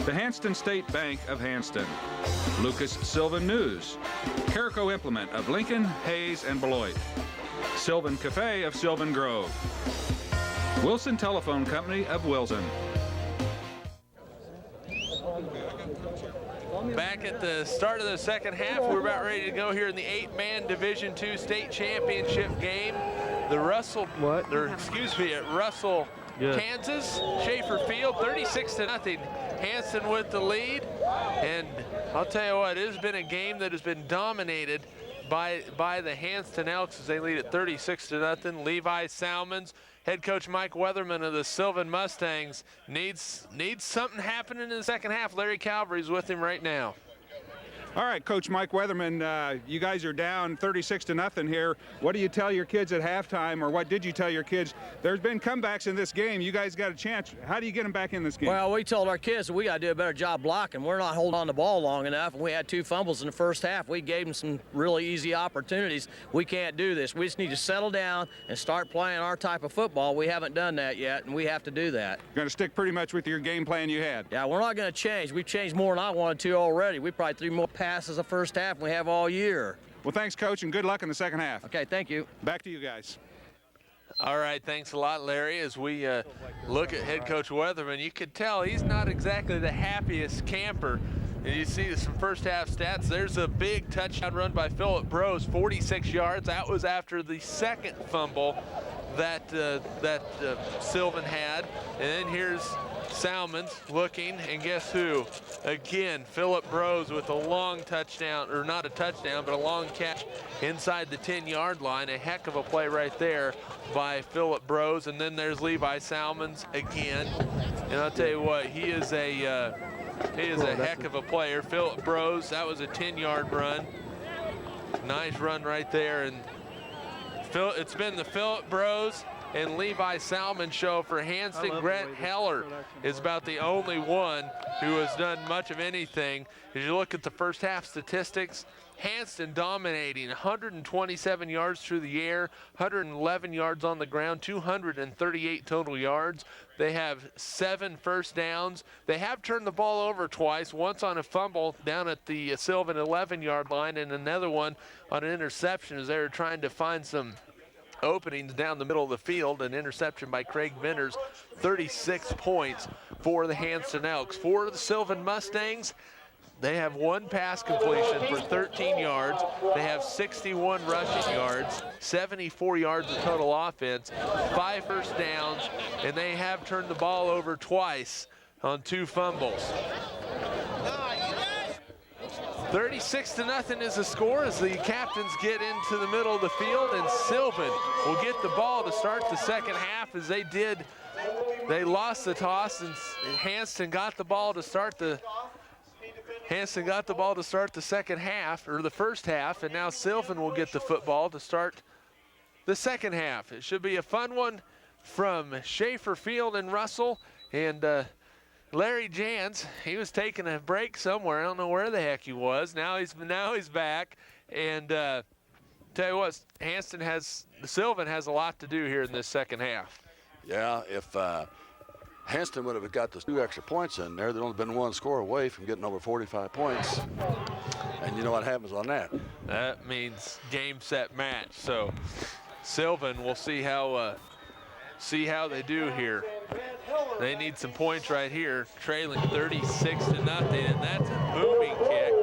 the Hanston State Bank of Hanston, Lucas Sylvan News, Carico Implement of Lincoln, Hayes, and Beloit, Sylvan Cafe of Sylvan Grove, Wilson Telephone Company of Wilson. Back at the start of the second half, we're about ready to go here in the 8-man Division II State Championship game. The Russell, at Russell, Kansas, Schaefer Field, 36-0. Hanston with the lead, and I'll tell you what, it has been a game that has been dominated by the Hanston Elks as they lead at 36-0. Levi Salmons, head coach Mike Weatherman of the Sylvan Mustangs, needs something happening in the second half. Larry Calvary's with him right now. All right, Coach Mike Weatherman, you guys are down 36-0 here. What do you tell your kids at halftime, or what did you tell your kids? There's been comebacks in this game. You guys got a chance. How do you get them back in this game? Well, we told our kids that we got to do a better job blocking. We're not holding on the ball long enough, and we had 2 fumbles in the first half. We gave them some really easy opportunities. We can't do this. We just need to settle down and start playing our type of football. We haven't done that yet, and we have to do that. You're going to stick pretty much with your game plan you had? Yeah, we're not going to change. We've changed more than I wanted to already. We probably threw more passes the first half than we have all year. Well, thanks, Coach, and good luck in the second half. Okay, thank you. Back to you guys. All right, thanks a lot, Larry. As we look at head coach Weatherman, you can tell he's not exactly the happiest camper. And you see some first half stats. There's a big touchdown run by Phillip Brose, 46 yards. That was after the second fumble that Sylvan had. And then here's Salmons looking, and guess who? Again, Phillip Brose with a long touchdown, or not a touchdown, but a long catch inside the 10-yard line. A heck of a play right there by Phillip Brose. And then there's Levi Salmons again. And I'll tell you what, he is a heck of a player. Phillip Brose, that was a 10-yard run. Nice run right there. And it's been the Phillip Brose and Levi Salmon show for Hanston. Grant Heller is about the only one who has done much of anything. As you look at the first half statistics, Hanston dominating, 127 yards through the air, 111 yards on the ground, 238 total yards. They have 7 first downs. They have turned the ball over twice, once on a fumble down at the Sylvan 11-yard line, and another one on an interception as they were trying to find some openings down the middle of the field. An interception by Craig Vinters. 36 points for the Hanston Elks. For the Sylvan Mustangs, they have 1 pass completion for 13 yards. They have 61 rushing yards, 74 yards of total offense, 5 first downs, and they have turned the ball over twice on 2 fumbles. 36-0 is the score as the captains get into the middle of the field, and Sylvan will get the ball to start the second half as they did. They lost the toss, and Hanston got the ball to start the second half, or the first half, and now Sylvan will get the football to start the second half. It should be a fun one from Schaefer Field and Russell, and Larry Jantz, he was taking a break somewhere. I don't know where the heck he was. Now he's back, and tell you what, Sylvan has a lot to do here in this second half. Yeah, if Hanston would have got those 2 extra points in there, they'd only been 1 score away from getting over 45 points. And you know what happens on that? That means game, set, match. So Sylvan, we'll see how they do here. They need some points right here, trailing 36-0, and that's a booming kick.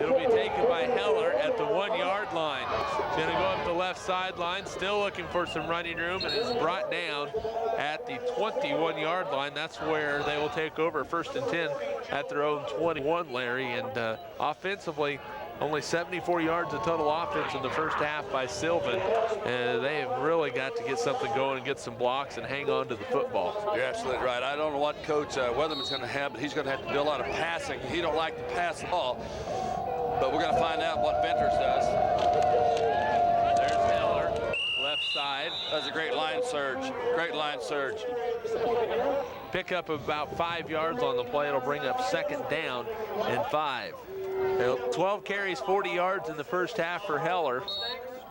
It'll be taken by by Heller at the 1-yard line. He's going to go up the left sideline, still looking for some running room, and is brought down at the 21-yard line. That's where they will take over 1st and 10 at their own 21, Larry. And offensively, only 74 yards of total offense in the first half by Sylvan. They have really got to get something going and get some blocks and hang on to the football. You're absolutely right. I don't know what Coach Weatherman's going to have, but he's going to have to do a lot of passing. He don't like to pass the ball, but we're going to find out what Venters does. There's Heller, left side. That's a great line surge. Great line surge. Pick up about 5 yards on the play. It'll bring up 2nd down and 5. 12 carries, 40 yards in the first half for Heller.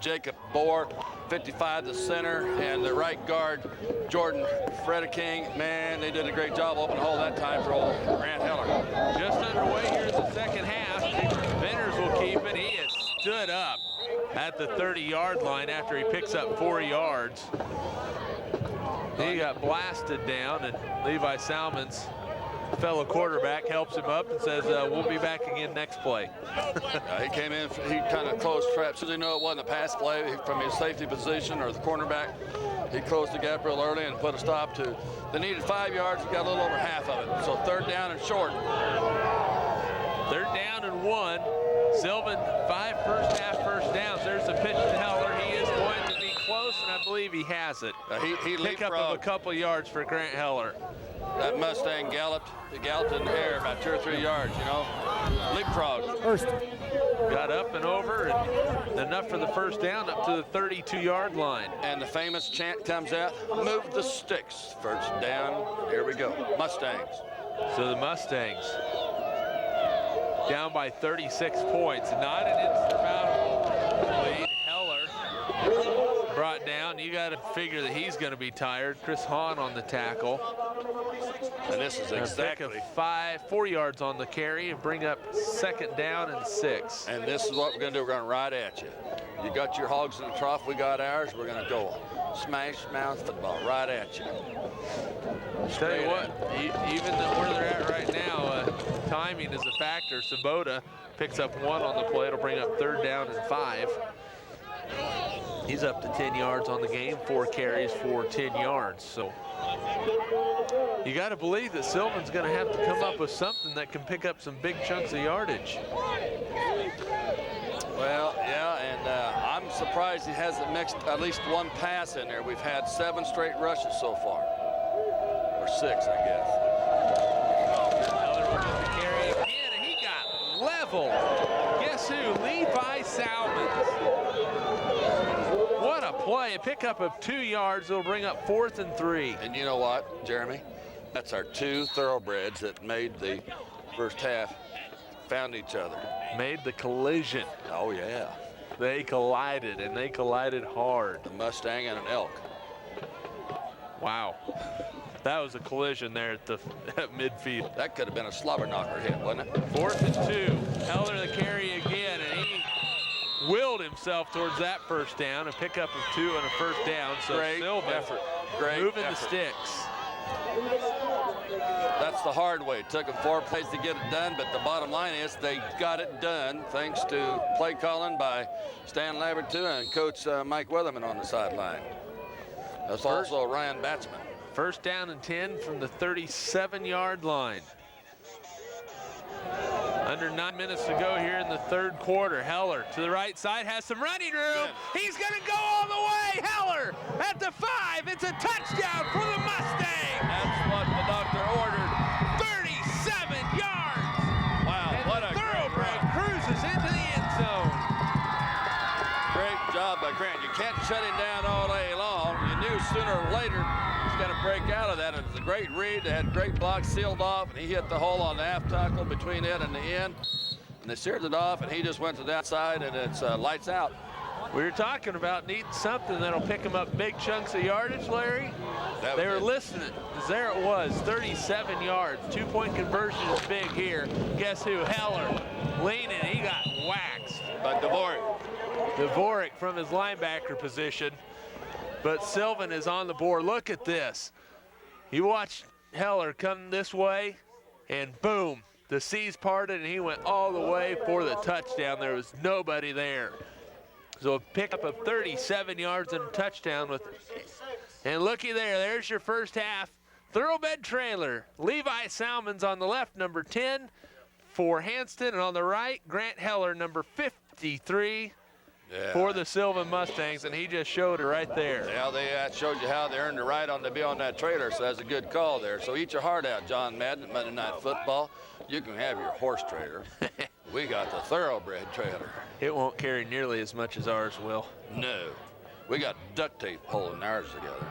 Jacob Bohr, 55, the center, and the right guard, Jordan Fredeking. Man, they did a great job opening hole that time for old Grant Heller. Just underway here in the second half. Venters will keep it. He has stood up at the 30-yard line after he picks up 4 yards. He got blasted down, and Levi Salmon's fellow quarterback helps him up and says, we'll be back again next play. He came in, he kind of closed traps. As he knew it wasn't a pass play from his safety position or the cornerback, he closed the gap real early and put a stop to. They needed 5 yards, he got a little over half of it. So 3rd down and short. 3rd down and 1. Sylvan, 5 first half first downs. There's the pitch to Heller. He is going to be close, and I believe he has it. He Pick up of a couple yards for Grant Heller. That Mustang galloped. He galloped in the air about 2 or 3 yards, you know. Leapfrog. First. Got up and over, and enough for the first down up to the 32-yard line. And the famous chant comes out, move the sticks. First down, here we go. Mustangs. So the Mustangs down by 36 points. Not an insurmountable lead. Heller brought down. You got to figure that he's going to be tired. Chris Hahn on the tackle. And this is exactly 4 yards on the carry and bring up 2nd down and 6. And this is what we're going to do. We're going to ride at you. You got your hogs in the trough. We got ours. We're going to go smash mouth football right at you. Tell you what, even where they're at right now, timing is a factor. Sabota picks up 1 on the play. It'll bring up 3rd down and 5. He's up to 10 yards on the game, 4 carries for 10 yards. So you got to believe that Sylvan's going to have to come up with something that can pick up some big chunks of yardage. Well, yeah, and I'm surprised he hasn't mixed at least 1 pass in there. We've had 7 straight rushes so far, or 6, I guess. Heller will get the carry again, and he got leveled. Guess who? Levi Salmons. What a play. A pickup of 2 yards. It'll bring up 4th and 3. And you know what, Jeremy? That's our 2 thoroughbreds that made the first half, found each other. Made the collision. Oh, yeah. They collided, and they collided hard. A Mustang and an elk. Wow. That was a collision there at midfield. That could have been a slobber knocker hit, wasn't it? 4th and 2. Heller the carry again, and he willed himself towards that first down. A pickup of 2 and a first down. So great Sylvan effort. Great moving effort. the sticks. That's the hard way. It took them 4 plays to get it done, but the bottom line is they got it done thanks to play calling by Stan Lavertu and Coach Mike Weatherman on the sideline. That's also Ryan Batsman. 1st down and 10 from the 37-yard line. Under 9 minutes to go here in the 3rd quarter. Heller to the right side, has some running room. He's going to go all the way. Heller at the 5. It's a touchdown for the Mustangs. That's what the doctor ordered. 37 yards. Wow, and what a thoroughbred cruises into the end zone. Great job by Grant. You can't shut him down all day long. You knew sooner or later he's going to break out of that. It was a great read. They had great blocks sealed off, and he hit the hole on the half tackle between it and the end. And they seared it off, and he just went to that side, and it's lights out. We were talking about needing something that'll pick them up big chunks of yardage, Larry. They were listening, because there it was, 37 yards. 2-point conversion is big here. Guess who? Heller leaning. He got waxed. By Dvorak from his linebacker position. But Sylvan is on the board. Look at this. You watch Heller come this way, and boom, the seas parted, and he went all the way for the touchdown. There was nobody there. So a pickup of 37 yards and a touchdown with, and looky there, there's your first half. Thoroughbred trailer. Levi Salmons on the left, number 10 for Hanston, and on the right, Grant Heller, number 53 for the Sylvan Mustangs, and he just showed it right there. Yeah, they showed you how they earned the right to be on that trailer, so that's a good call there. So eat your heart out, John Madden, at Monday Night Football. You can have your horse trailer. We got the thoroughbred trailer. It won't carry nearly as much as ours will. No. We got duct tape holding ours together.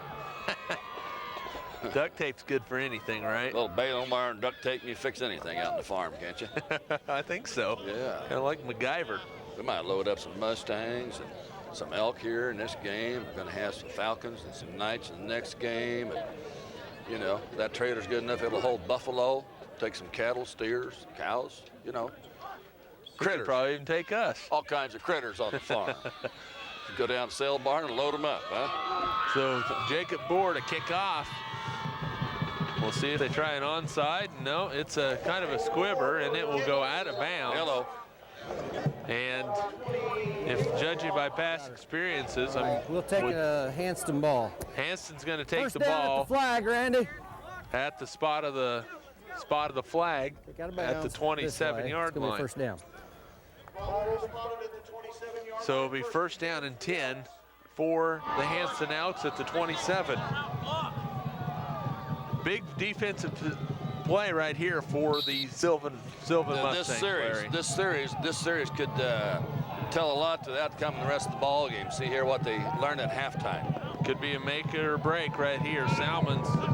Duct tape's good for anything, right? A little baling wire and duct tape, and you fix anything out on the farm, can't you? I think so. Yeah. Kind of like MacGyver. We might load up some Mustangs and some elk here in this game. We're going to have some Falcons and some Knights in the next game. And, you know, that trailer's good enough. It'll hold buffalo, take some cattle, steers, cows, you know. Critters. Probably even take us. All kinds of critters on the farm. Go down to the sale barn and load them up, huh? So Jacob Bohr to kick off. We'll see if they try an onside. No, it's a kind of a squibber, and it will go out of bounds. Hello. And if judging by past experiences, we'll take a Hanston ball. Hanston's going to take First the down ball at the flag, Randy. at the spot of the flag at the 27-yard line. First down. So it'll be first down and 10 for the Hanston Elks at the 27. Big defensive play right here for the Sylvan Mustangs. This series could tell a lot to the outcome of the rest of the ball game. See here what they learned at halftime. Could be a make or break right here. Salmons gonna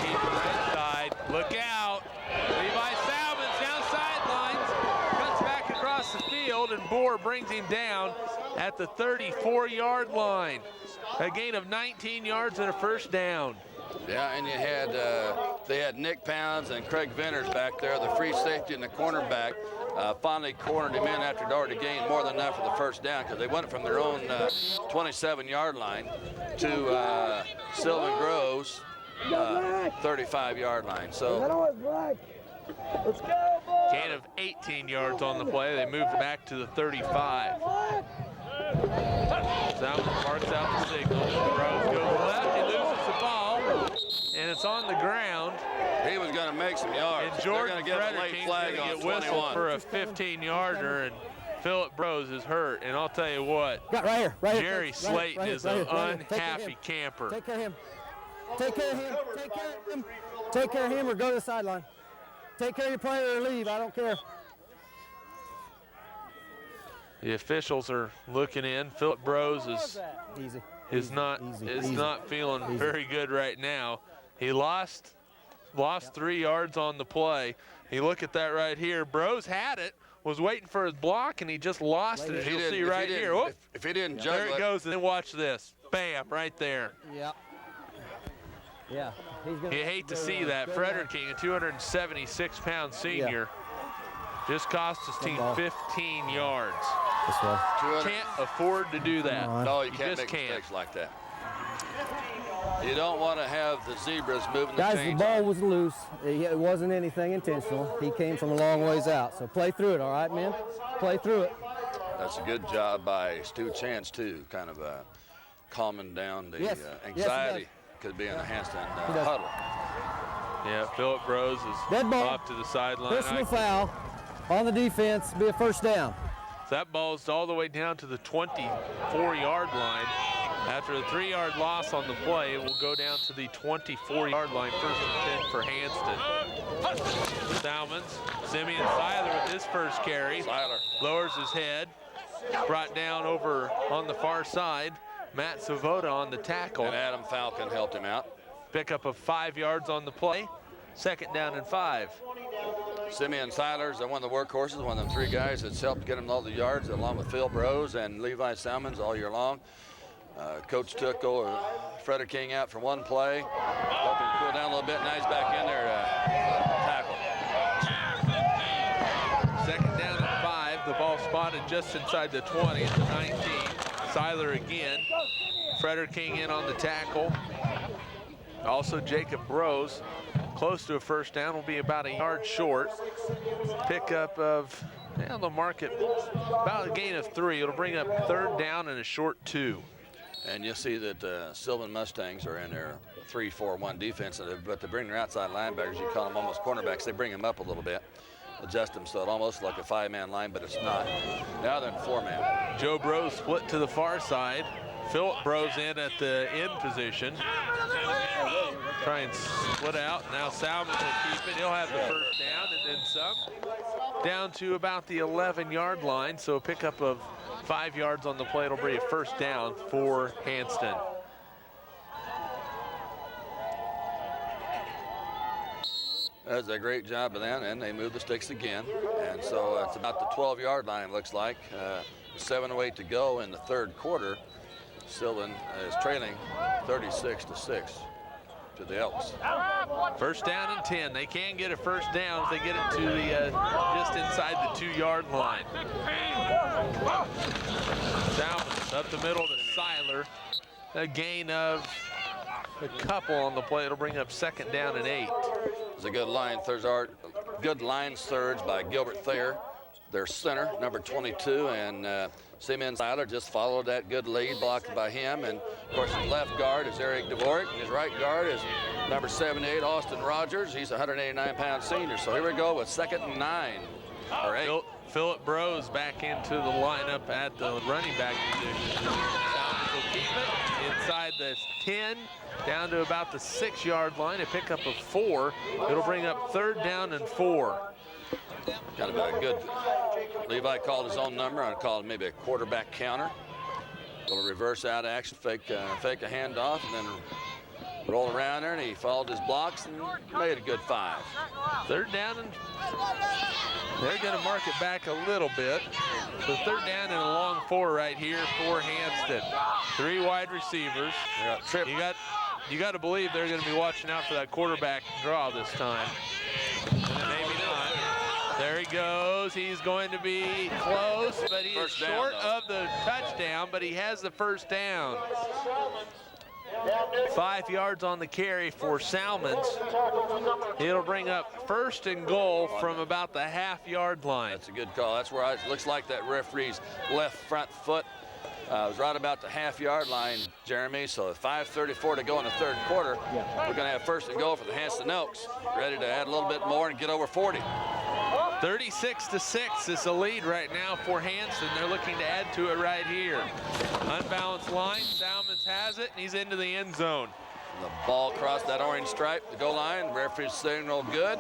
keep it right side. Look out! Levi Salmons down sidelines, cuts back across the field, and Bohr brings him down at the 34-yard line. A gain of 19 yards and a first down. Yeah, and you had they had Nick Pounds and Craig Venters back there, the free safety and the cornerback. Finally cornered him in after they'd already gained more than enough for the first down, because they went from their own 27-yard line to Sylvan Grove's 35-yard line. So gain of 18 yards on the play. They moved back to the 35. Salmon marks out the signal. Groves goes left. He loses the ball, and it's on the ground. He was going to make some yards. And Jordan Frederking's going to get whistled for a 15-yarder, and Philip Bros is hurt. And I'll tell you what, right here, Jerry Slayton is an unhappy camper. Take care of him. Take care of him. Take care of him. Take care of him or go to the sideline. Take care of your player or leave. I don't care. The officials are looking in. Philip Bros is not feeling very good right now. He lost 3 yards on the play. You look at that right here. Bros had it, was waiting for his block, and he just lost it, as you'll see right here. If he didn't juggle there it goes, and then watch this. Bam, right there. Yeah. Yeah. You hate to see that. Frederking, a 276-pound senior, just cost his team 15 yards. Can't afford to do that. No, you can't make mistakes like that. You don't want to have the zebras moving the chains. Guys, the ball was loose. It wasn't anything intentional. He came from a long ways out. So play through it, all right, man? Play through it. That's a good job by Stu Jantz, too, kind of calming down the anxiety. Could be in the Hanston huddle. Yeah, Philip Bros is off to the sideline. Personal foul on the defense, be a first down. So that ball's all the way down to the 24-yard line. After a 3-yard loss on the play, it will go down to the 24-yard line, first and 10 for Hanston. Salmons, Simeon Seiler with his first carry. Lowers his head, brought down over on the far side. Matt Savoda on the tackle. And Adam Falcon helped him out. Pickup of 5 yards on the play. Second down and 5. Simeon Seiler's one of the workhorses, one of them 3 guys that's helped get him all the yards, along with Phil Bros and Levi Salmons all year long. Coach took Freder King out for one play, helped him cool down a little bit. Now he's back in there tackle. Second down and 5. The ball spotted just inside the 20 at the 19. Seiler again. Freder King in on the tackle. Also, Jacob Brose, close to a first down, will be about a yard short. Pickup of, they'll mark it about a gain of 3. It'll bring up third down and a short 2. And you'll see that Sylvan Mustangs are in their 3-4-1 defense, but they bring their outside linebackers, you call them almost cornerbacks, they bring them up a little bit, adjust them so it almost like a 5-man line, but it's not. Now they're in 4-man. Joe Brose split to the far side. Philip Brose in at the end position. Try and split out. Now Salmons will keep it. He'll have the first down and then some. Down to about the 11-yard line, so a pickup of 5 yards on the play. It'll be a first down for Hanston. That's a great job of that, and they move the sticks again. And so it's about the 12-yard line, it looks like. 7:08 to go in the third quarter. Sylvan is trailing 36-6 to the Elks. First down and 10. They can get a first down if they get it to the just inside the 2-yard line. Salmons up the middle to Seiler. A gain of a couple on the play. It'll bring up second down and 8. It's a good line surge by Gilbert Thayer, their center, number 22, and Simeon Seiler just followed that good lead blocked by him. And of course his left guard is Eric Dvorak, and his right guard is number 78, Austin Rogers. He's a 189-pound senior. So here we go with 2nd and 9 or 8. Philip Brose back into the lineup at the running back position. Salmons will keep it inside the 10, down to about the 6-yard line, a pickup of 4. It'll bring up third down and 4. Kind of a good, Levi called his own number. I'd call it maybe a quarterback counter. Little reverse out action, fake a handoff, and then roll around there, and he followed his blocks and made a good 5. Third down, and they're going to mark it back a little bit. So third down and a long 4 right here for Hanston. 3 wide receivers. You got to believe they're going to be watching out for that quarterback draw this time. And maybe not. There he goes. He's going to be close, but he is short of the touchdown, but he has the first down. 5 yards on the carry for Salmons. It'll bring up first and goal from about the half-yard line. That's a good call. That's where it looks like that referee's left front foot was right about the half-yard line, Jeremy. So 5:34 to go in the third quarter. We're going to have first and goal for the Hanston Elks. Ready to add a little bit more and get over 40. 36-6 is the lead right now for Hanston. They're looking to add to it right here. Unbalanced line. Salmons has it, and he's into the end zone. The ball crossed that orange stripe, the goal line. Referee's signal good.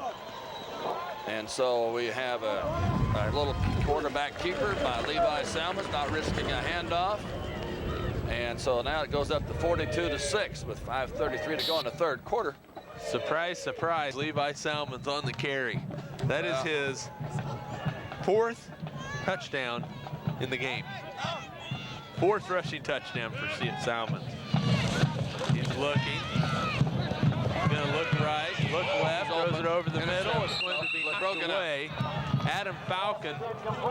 And so we have a little quarterback keeper by Levi Salmons, not risking a handoff. And so now it goes up to 42-6 with 5:33 to go in the third quarter. Surprise, surprise, Levi Salmons on the carry. That is his 4th touchdown in the game. 4th rushing touchdown for Salmons. He's looking. He's going to look right, look left, throws it over the middle. It's going to be knocked away. Adam Falcon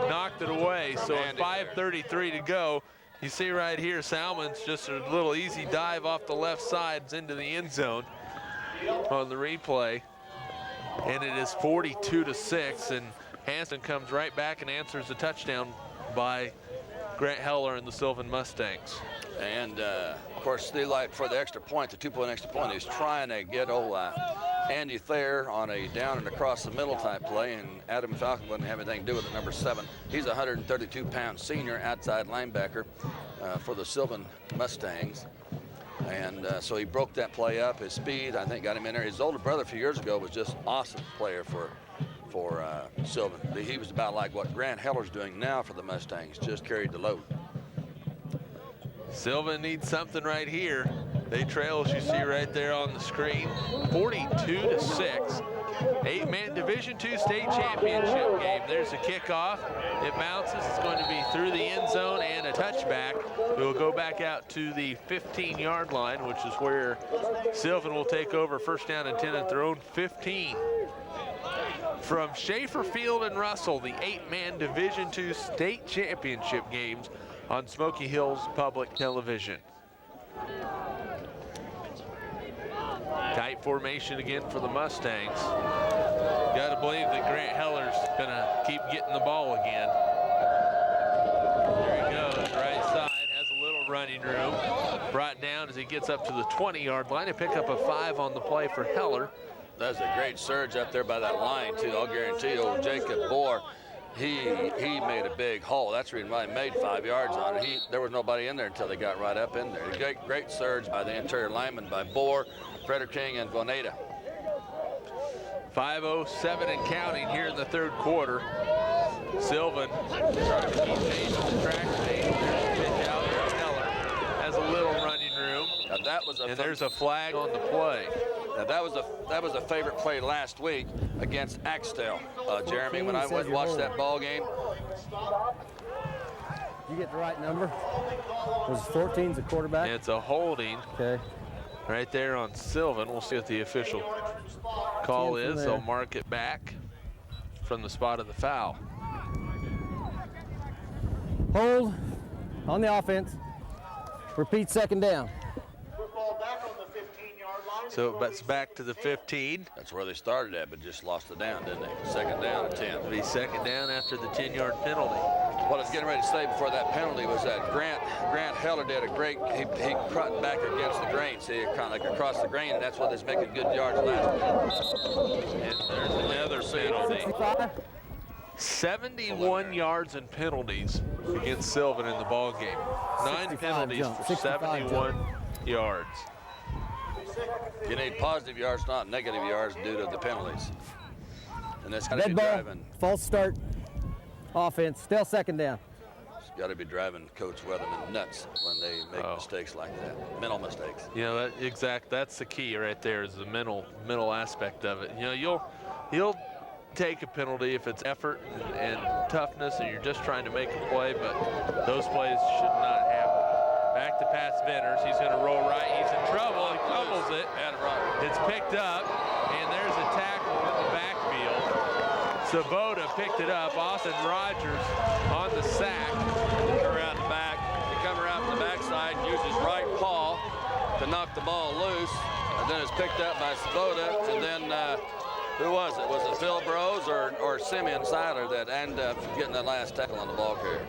knocked it away. So at 5:33 to go, you see right here, Salmons just a little easy dive off the left side into the end zone on the replay. And it is 42-6, and Hanston comes right back and answers the touchdown by Grant Heller and the Sylvan Mustangs. And of course, Steelite for the extra point, the 2-point extra point, he's trying to get Andy Thayer on a down and across the middle type play, and Adam Falcon wouldn't have anything to do with it, number 7. He's a 132-pound senior outside linebacker for the Sylvan Mustangs. And so he broke that play up. His speed, I think, got him in there. His older brother a few years ago was just awesome player for Sylvan. He was about like what Grant Heller's doing now for the Mustangs, just carried the load. Sylvan needs something right here. They trail, as you see right there on the screen, 42-6. 8-man Division II state championship game. There's a kickoff. It bounces. It's going to be through the end zone and a touchback. It will go back out to the 15-yard line, which is where Sylvan will take over first down and 10 at their own 15. From Schaefer Field and Russell, the 8-man Division II state championship games on Smoky Hills Public Television. Tight formation again for the Mustangs. Got to believe that Grant Heller's going to keep getting the ball again. There he goes, right side, has a little running room. Brought down as he gets up to the 20-yard line to pick up a 5 on the play for Heller. That's a great surge up there by that line, too. I'll guarantee you, old Jacob Bohr, he made a big hole. That's the reason why he made 5 yards on it. There was nobody in there until they got right up in there. Great surge by the interior lineman, by Bohr, Frederick King, and Voneda. 5:07 and counting here in the third quarter. Sylvan trying to keep pace with the track pace. There's a pitch out there. Heller has a little running room. Now that was and there's a flag on the play. Now that was a favorite play last week against Axtell. Jeremy, when I went and watched that ball game. You get the right number? Was 14's a quarterback? It's a holding. Okay. Right there on Sylvan. We'll see what the official call is. They'll mark it back from the spot of the foul. Hold on the offense. Repeat second down. So it's back to the 15. That's where they started at, but just lost it down, didn't they? Second down at 10. It'll be second down after the 10-yard penalty. What I was getting ready to say before that penalty was that Grant Heller did a great, he cut back against the grain, see, kind of like across the grain, and that's what is making good yards last week. And there's another penalty. 71 yards and penalties against Sylvan in the ball game. 9 penalties for 71 yards. You need positive yards, not negative yards, due to the penalties. And that's got to be ball, driving. False start. Offense, still second down. It's got to be driving Coach Weatherman nuts when they make mistakes like that, mental mistakes. You know, that's the key right there, is the mental aspect of it. You know, you'll take a penalty if it's effort and toughness and you're just trying to make a play, but those plays should not happen. Back to pass Venters. He's going to roll right. He's in trouble. He fumbles it. It's picked up, and there's a tackle in the backfield. Sabota picked it up. Austin Rogers on the sack. Around the back. He come around from the backside, used his right paw to knock the ball loose, and then it's picked up by Sabota, and then who was it? Was it Phil Brose or Simeon Seiler that ended up getting the last tackle on the ball carrier?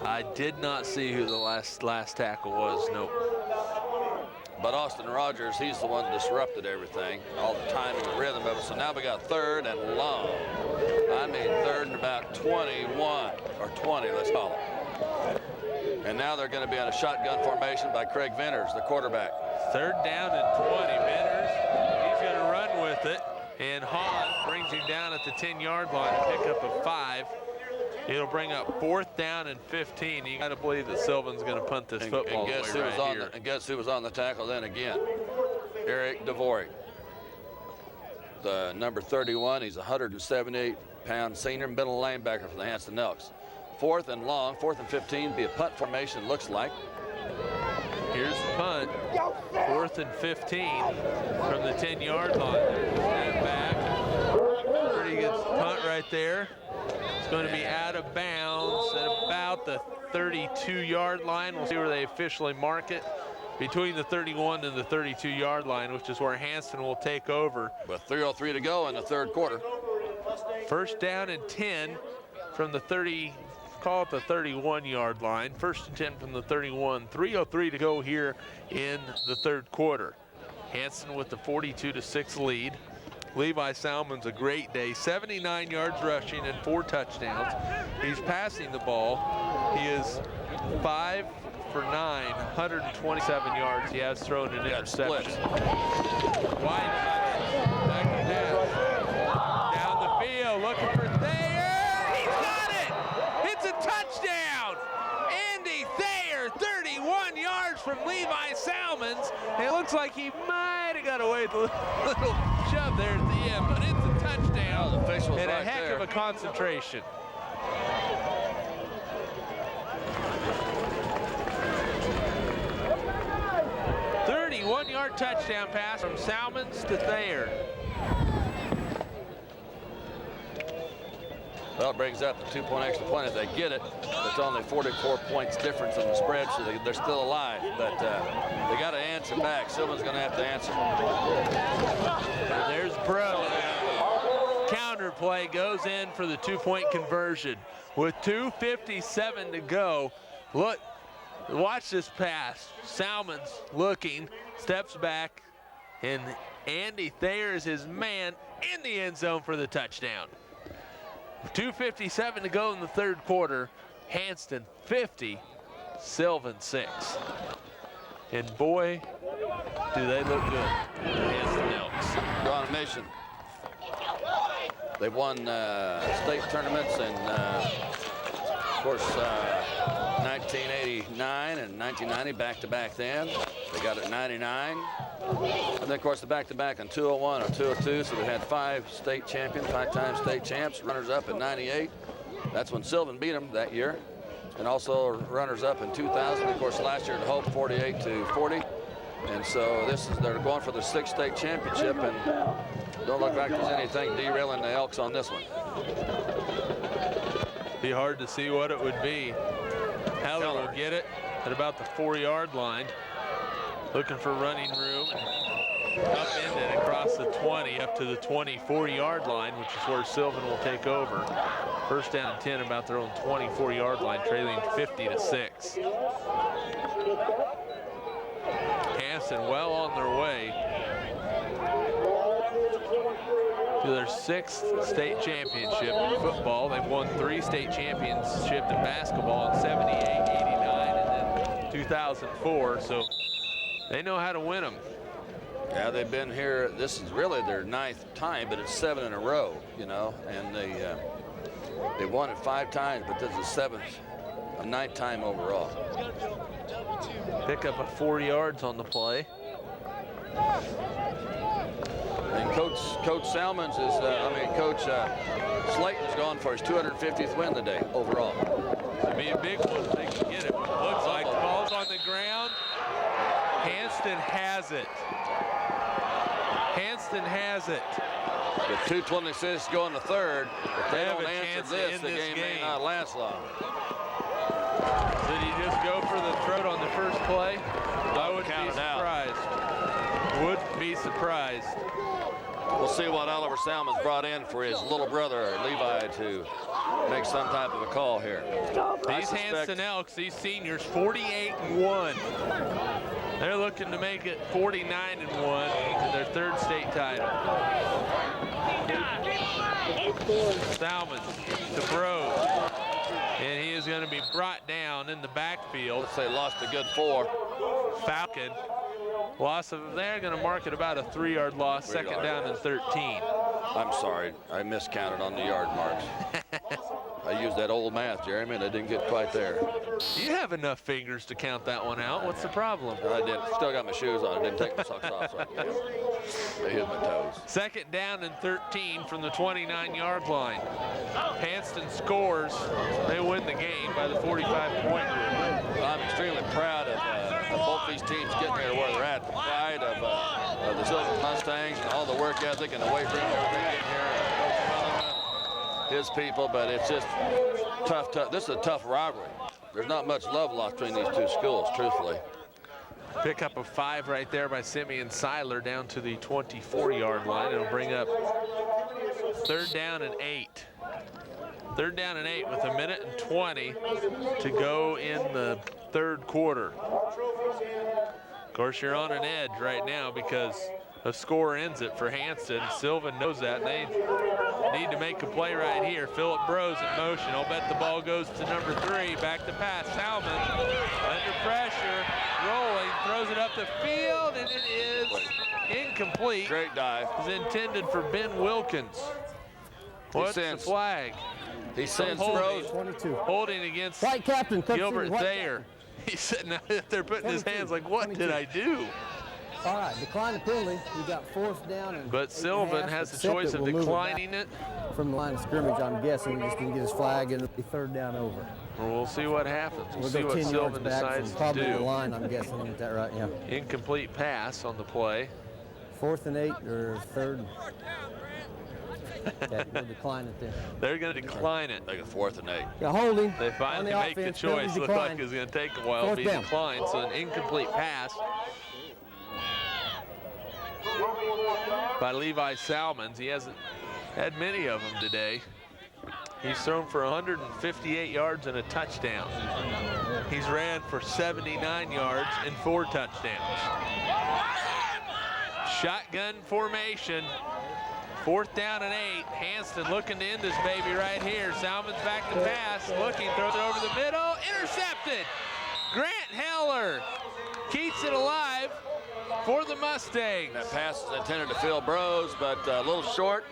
I did not see who the last tackle was, nope. But Austin Rogers, he's the one that disrupted everything, all the timing and rhythm of it. So now we got third and long. I mean third and about 21, or 20, let's call it. And now they're going to be on a shotgun formation by Craig Venters, the quarterback. Third down and 20. Venters, he's going to run with it. And Hahn brings him down at the 10-yard line to pick up a 5. It'll bring up 4th down and 15. You got to believe that Sylvan's going to punt this football away right here. And guess who was on the tackle then again? Eric DeVory. The number 31, he's a 178-pound senior middle linebacker for the Hanston Elks. 4th and long, 4th and 15, be a punt formation, looks like. Here's the punt. 4th and 15 from the 10-yard line. Snap back. Pretty good punt right there. It's going to be out of bounds at about the 32-yard line. We'll see where they officially mark it. Between the 31 and the 32-yard line, which is where Hanston will take over. With 3:03 to go in the third quarter. First down and 10 from the 31-yard line. First and 10 from the 31. 3:03 to go here in the third quarter. Hanston with the 42-6 lead. Levi Salmon's a great day, 79 yards rushing and 4 touchdowns. He's passing the ball. He is 5 for 9, 127 yards. He has thrown an interception. Wide back to pass. Down the field, looking for Thayer. He's got it! It's a touchdown! Andy Thayer, 31 yards from Levi Salmons. It looks like he might have got away with a little shove there at the end, but it's a touchdown and a heck of a concentration. One-yard touchdown pass from Salmons to Thayer. Well, it brings up the 2-point extra point if they get it. It's only 44 points difference in the spread, so they're still alive. But they got to answer back. Sylvan's going to have to answer. And there's Bro. Counter play goes in for the 2-point conversion. With 2:57 to go, look, watch this pass. Salmon's looking, steps back, and Andy Thayer is his man in the end zone for the touchdown. 2:57 to go in the third quarter. Hanston 50, Sylvan 6. And boy, do they look good. Hanston Elks. They're on a mission. They've won state tournaments in, of course, 1989 and 1990, back-to-back then. They got it in 99. And then, of course, the back-to-back in 201 or 202, so they had 5 state champions, 5-time state champs, runners-up in 98. That's when Sylvan beat them that year. And also runners-up in 2000. Of course, last year at Hope, 48-40. And so they're going for the 6th state championship, and don't look like there's anything derailing the Elks on this one. Be hard to see what it would be. Heller will get it at about the 4-yard line. Looking for running room. Upended across the 20 up to the 24-yard line, which is where Sylvan will take over. First down and 10 about their own 24-yard line, trailing 50-6. Hanston well on their way to their 6th state championship in football. They've won 3 state championships in basketball in 78, 89, and then 2004. So they know how to win them. Yeah, they've been here. This is really their 9th time, but it's 7 in a row, you know. And they won it 5 times, but this is the 9th time overall. Pick up a 4 yards on the play. And Coach Salmons is, Coach Slayton's going for his 250th win today overall. It'd be a big one if they can get it. Looks like the ball's on the ground. Hanston has it. Hanston has it. With 2:26 going to third, if they don't answer this, the game may not last long. Did he just go for the throat on the first play? I wouldn't be surprised. Wouldn't be surprised. We'll see what Oliver Salmon's brought in for his little brother, Levi, to make some type of a call here. These Hanston Elks, these seniors, 48-1. They're looking to make it 49-1 in their 3rd state title. Salmon to Bros. And he is going to be brought down in the backfield. Let's say lost a good 4. Falcon. Loss of, they're going to mark it about a 3-yard loss, 2nd down and 13. I'm sorry, I miscounted on the yard marks. I used that old math, Jeremy, and I didn't get quite there. You have enough fingers to count that one out. What's the problem? I did. Still got my shoes on. I didn't take my socks off, so they hit my toes. 2nd down and 13 from the 29-yard line. Hanston scores. They win the game by the 45-point rule. I'm extremely proud of both these teams getting here where they're at. The pride of the Sylvan Mustangs and all the work ethic and the weight room, everything getting here. His people, but it's just tough. This is a tough rivalry. There's not much love lost between these 2 schools, truthfully. Pick up a 5 right there by Simeon Seiler down to the 24-yard line. It'll bring up 3rd down and 8. 3rd down and 8 with 1:20 to go in the 3rd quarter. Of course, you're on an edge right now because a score ends it for Hanston. Sylvan knows that. They need to make a play right here. Phillip Bros in motion. I'll bet the ball goes to number 3. Back to pass. Salmon under pressure, rolling, throws it up the field, and it is incomplete. Great dive. It's intended for Ben Wilkins. What's the flag? He sends Bros. Holding against White captain, Gilbert Thayer. He's sitting out there putting his hands like, what did I do? All right, decline the penalty. We got 4th down and but Sylvan has the choice of declining it. From the line of scrimmage, I'm guessing he's just going to get his flag and it'll be 3rd down over. Well, we'll see what happens. We'll see what Sylvan decides to probably do. The line, I'm guessing. Is that right? Yeah. Incomplete pass on the play. 4th and 8 or 3rd. Yeah, we'll decline it then. They're going to decline it. Like a 4th and 8. Yeah, holding. They finally make the choice. Looked like it was going to take a while to be declined, so an incomplete pass by Levi Salmons. He hasn't had many of them today. He's thrown for 158 yards and a touchdown. He's ran for 79 yards and 4 touchdowns. Shotgun formation. 4th down and 8. Hanston looking to end this baby right here. Salmons back to pass. Looking, throws it over the middle. Intercepted. Grant Heller keeps it alive for the Mustangs. That pass is intended to Phil Brose, but a little short.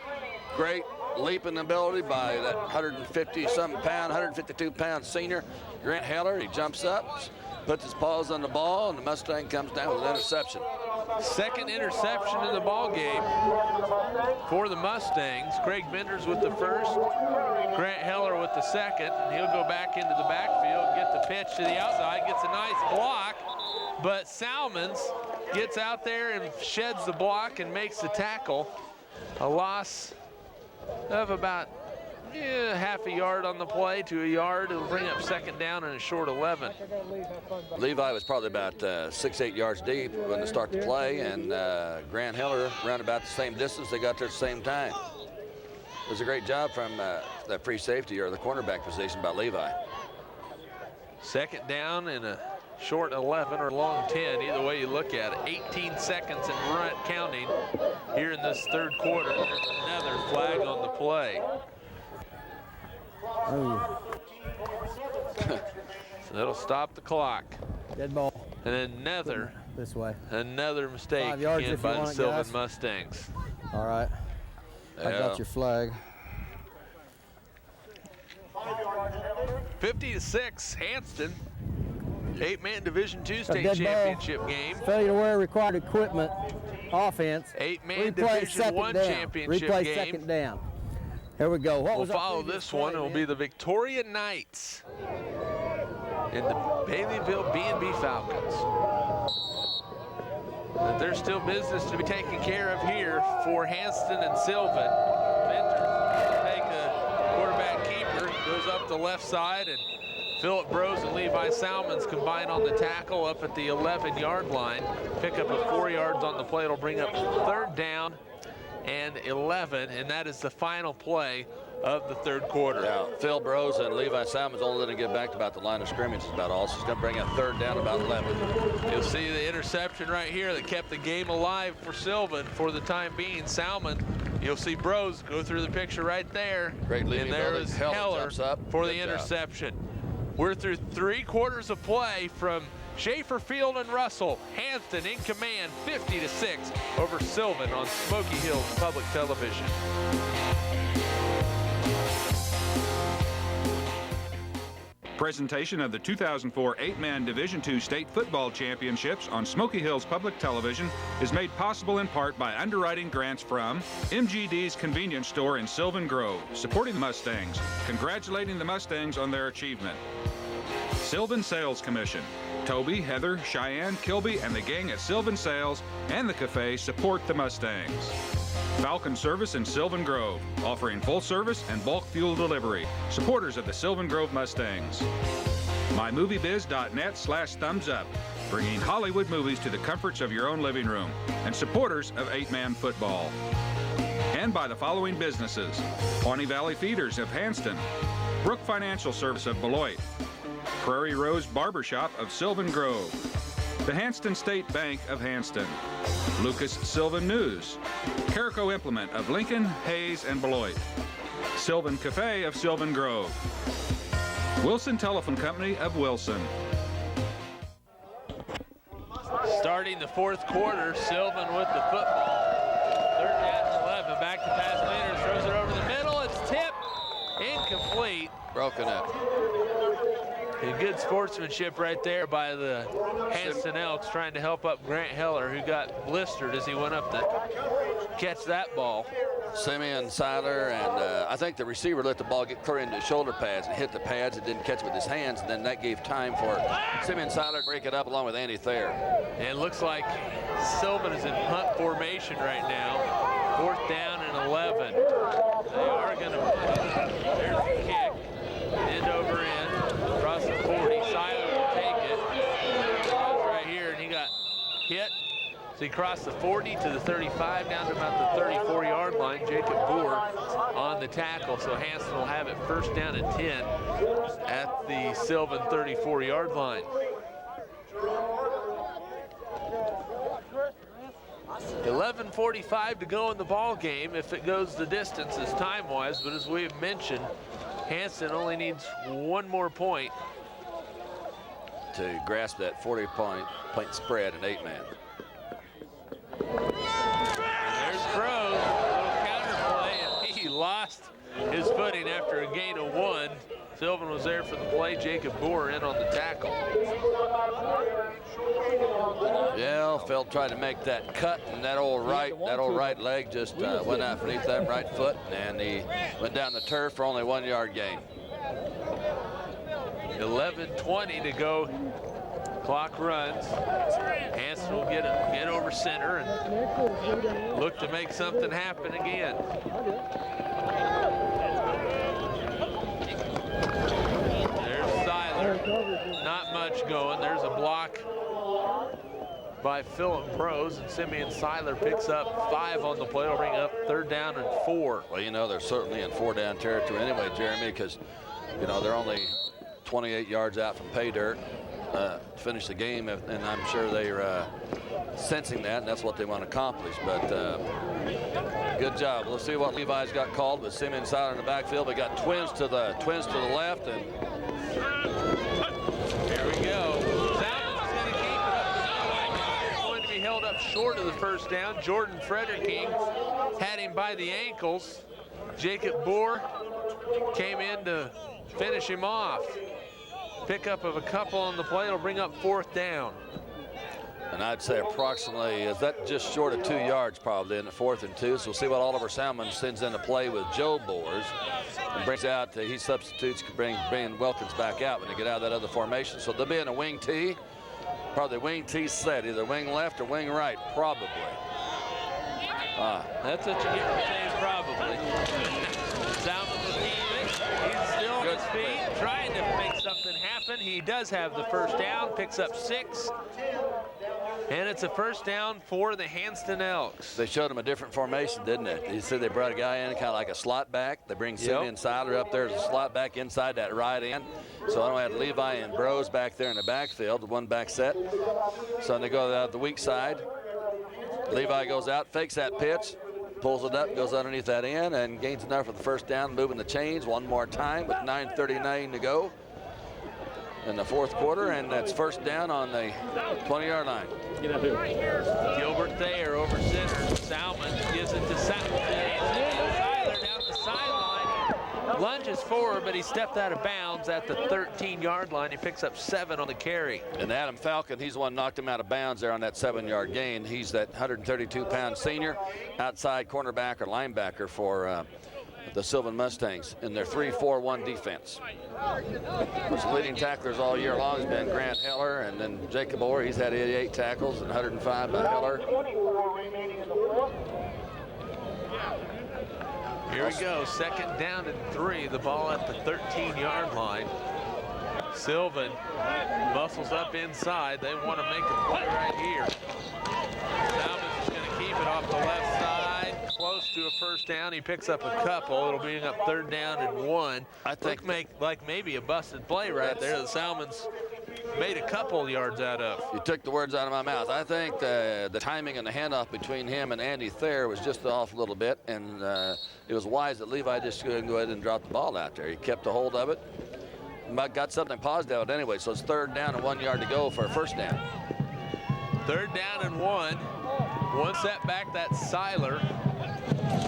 Great leaping ability by that 150-something pound, 152-pound senior Grant Heller. He jumps up, puts his paws on the ball, and the Mustang comes down with an interception. Second interception in the ball game for the Mustangs. Craig Benders with the first, Grant Heller with the second, and he'll go back into the backfield, get the pitch to the outside, gets a nice block, but Salmons gets out there and sheds the block and makes the tackle. A loss of about half a yard on the play to a yard. It'll bring up 2nd down and a short 11. Levi was probably about 6-8 yards deep when they start the play, and Grant Heller ran about the same distance. They got there at the same time. It was a great job from that free safety or the cornerback position by Levi. 2nd down and a short 11 or long 10, either way you look at it. 18 seconds and run counting here in this 3rd quarter. Another flag on the play. Oh. So that'll stop the clock. Dead ball. And another mistake 5 yards again if by you the want it, Sylvan guys. Mustangs. All right. I got your flag. 50-6, Hanston. 8-man Division II state championship game. Failure to wear required equipment. Offense. 8-man Division I championship Replay game. 2nd down. Here we go. We'll follow this one. It'll be the Victoria Knights and the Baileyville B&B Falcons. But there's still business to be taken care of here for Hanston and Sylvan. Venters take a quarterback keeper, goes up the left side, and Philip Brose and Levi Salmons combine on the tackle up at the 11-yard line. Pick up a 4 yards on the play. It'll bring up 3rd down and 11, and that is the final play of the 3rd quarter. Yeah, Phil Brose and Levi Salmons only let him get back to about the line of scrimmage is about all. So it's going to bring a 3rd down about 11. You'll see the interception right here that kept the game alive for Sylvan for the time being. Salmon, you'll see Brose go through the picture right there. Great lead. And there is Heller for the interception. We're through 3 quarters of play from Schaefer Field and Russell. Hanston in command, 50-6 over Sylvan on Smoky Hills Public Television. Presentation of the 2004 8-man Division II State Football Championships on Smoky Hills Public Television is made possible in part by underwriting grants from MGD's Convenience Store in Sylvan Grove, supporting the Mustangs, congratulating the Mustangs on their achievement. Sylvan Sales Commission. Toby, Heather, Cheyenne, Kilby, and the gang at Sylvan Sales and the Cafe support the Mustangs. Falcon Service in Sylvan Grove, offering full service and bulk fuel delivery. Supporters of the Sylvan Grove Mustangs. MyMovieBiz.net/thumbs-up, bringing Hollywood movies to the comforts of your own living room. And supporters of 8-man football. And by the following businesses: Pawnee Valley Feeders of Hanston, Brook Financial Service of Beloit, Prairie Rose Barbershop of Sylvan Grove, the Hanston State Bank of Hanston, Lucas Sylvan News, Carico Implement of Lincoln, Hayes, and Beloit, Sylvan Cafe of Sylvan Grove, Wilson Telephone Company of Wilson. Starting the 4th quarter, Sylvan with the football. 3rd down and 11, back to pass Leonard, throws it over the middle, it's tipped, incomplete. Broken up. And good sportsmanship right there by the Hanston Elks, trying to help up Grant Heller, who got blistered as he went up to catch that ball. Simeon Seiler, and I think the receiver let the ball get clear into his shoulder pads and hit the pads and didn't catch it with his hands, and then that gave time for Simeon Seiler to break it up along with Andy Thayer. And it looks like Sylvan is in punt formation right now. 4th down and 11. They are going to there's the kick. End over end. Across the 40. Seiler will take it. Goes right here, and he got hit. So he crossed the 40 to the 35, down to about the 34-yard line. Jacob Boer on the tackle. So Hanston will have it first down and 10 at the Sylvan 34-yard line. 11:45 to go in the ball game if it goes the distance as time-wise, but as we've mentioned, Hanston only needs one more point to grasp that 40-point spread in 8-man. There's Crow, a little counter play, and he lost his footing after a gain of 1. Sylvan was there for the play. Jacob Boer in on the tackle. Yeah, Phil tried to make that cut, and that old right leg just went out underneath that right foot, and he went down the turf for only 1 yard gain. 11:20 to go. Clock runs. Hanston will get over center and look to make something happen again. There's Seiler. Not much going. There's a block by Philip Prose, and Simeon Seiler picks up 5 on the play. It'll bring up 3rd down and 4. Well, you know, they're certainly in 4-down territory anyway, Jeremy, because, you know, they're only 28 yards out from pay dirt to finish the game, and I'm sure they're sensing that, and that's what they want to accomplish. But good job. Let's see what Levi's got called with Simeon Seiler in the backfield. We got twins to the left, and here we go. Sylvan's going to keep it up. Going to be held up short of the first down. Jordan Frederking had him by the ankles. Jacob Boer came in to finish him off. Pickup of a couple on the play will bring up 4th down. And I'd say approximately, is that just short of 2 yards probably in the 4th and 2. So we'll see what Oliver Salmon sends into play with Joe Boers. And brings out, he substitutes, bring Wilkins back out when they get out of that other formation. So they'll be in a wing T, probably wing T set, either wing left or wing right, probably. That's what you get for saying probably. Salmon will keep it. He's still on his feet, trying to make something happen. He does have the first down, picks up 6. And it's a first down for the Hanston Elks. They showed him a different formation, didn't they? You said they brought a guy in kind of like a slot back. They bring Simeon Seiler up there as a slot back inside that right end. So I don't have Levi and Bros back there in the backfield, the one back set. So they go out the weak side. Levi goes out, fakes that pitch, pulls it up, goes underneath that end, and gains enough for the first down, moving the chains one more time with 9:39 to go in the 4th quarter, and that's first down on the 20-yard line. Gilbert Thayer over center. Salmon gives it to Seiler down the sideline. Lunges forward, but he stepped out of bounds at the 13-yard line. He picks up 7 on the carry. And Adam Falcon, he's the one knocked him out of bounds there on that 7-yard gain. He's that 132-pound senior outside cornerback or linebacker for the Sylvan Mustangs in their 3-4-1 defense. The leading tacklers all year long has been Grant Heller, and then Jacob Orr. He's had 88 tackles and 105 by Heller. Here we go, 2nd down and 3. The ball at the 13-yard line. Sylvan muscles up inside. They want to make a play right here. Salmon's just going to keep it off the left side. Close to a first down. He picks up a couple. It'll bring up 3rd down and 1. I think like maybe a busted play right there. The Salmons made a couple yards out of. You took the words out of my mouth. I think the timing and the handoff between him and Andy Thayer was just off a little bit, and it was wise that Levi just couldn't go ahead and drop the ball out there. He kept a hold of it, got something positive out anyway. So it's 3rd down and 1 yard to go for a first down. 3rd down and 1. One setback, that's Seiler. Gonna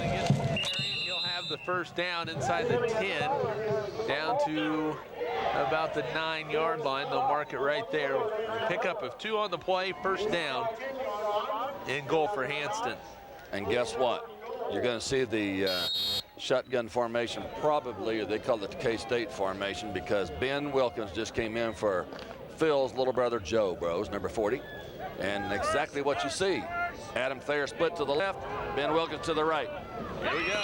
get the carry, and he'll have the first down inside the 10, down to about the 9-yard line. They'll mark it right there. Pickup of 2 on the play, first down, and goal for Hanston. And guess what? You're going to see the shotgun formation probably, or they call it the K-State formation, because Ben Wilkins just came in for Phil's little brother Joe Bros, number 40. And exactly what you see. Adam Thayer split to the left, Ben Wilkins to the right. Here we go.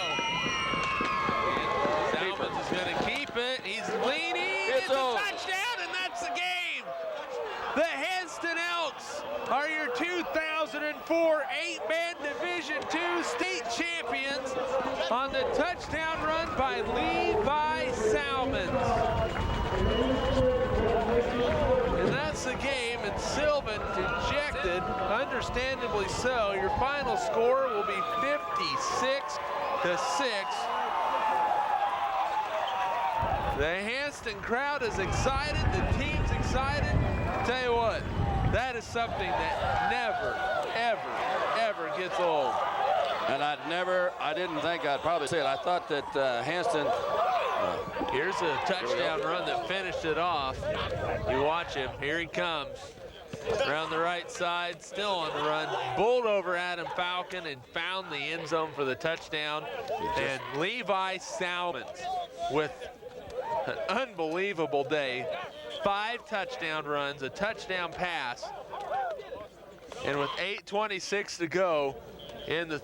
Salmons is going to keep it. He's leaning. It's a touchdown, and that's the game. The Hanston Elks are your 2004 8-man Division II state champions on the touchdown run by Levi Salmons. And that's the game, and Sylvan dejected, understandably so. Your final score will be 56-6. The Hanston crowd is excited, the team's excited. Tell you what, that is something that never, ever, ever gets old. And I didn't think I'd probably say it. I thought that Hanston. Here's a touchdown run that finished it off. You watch him, here he comes. Around the right side, still on the run. Bowled over Adam Falcon and found the end zone for the touchdown. And Levi Salmons with an unbelievable day. 5 touchdown runs, a touchdown pass. And with 8:26 to go in the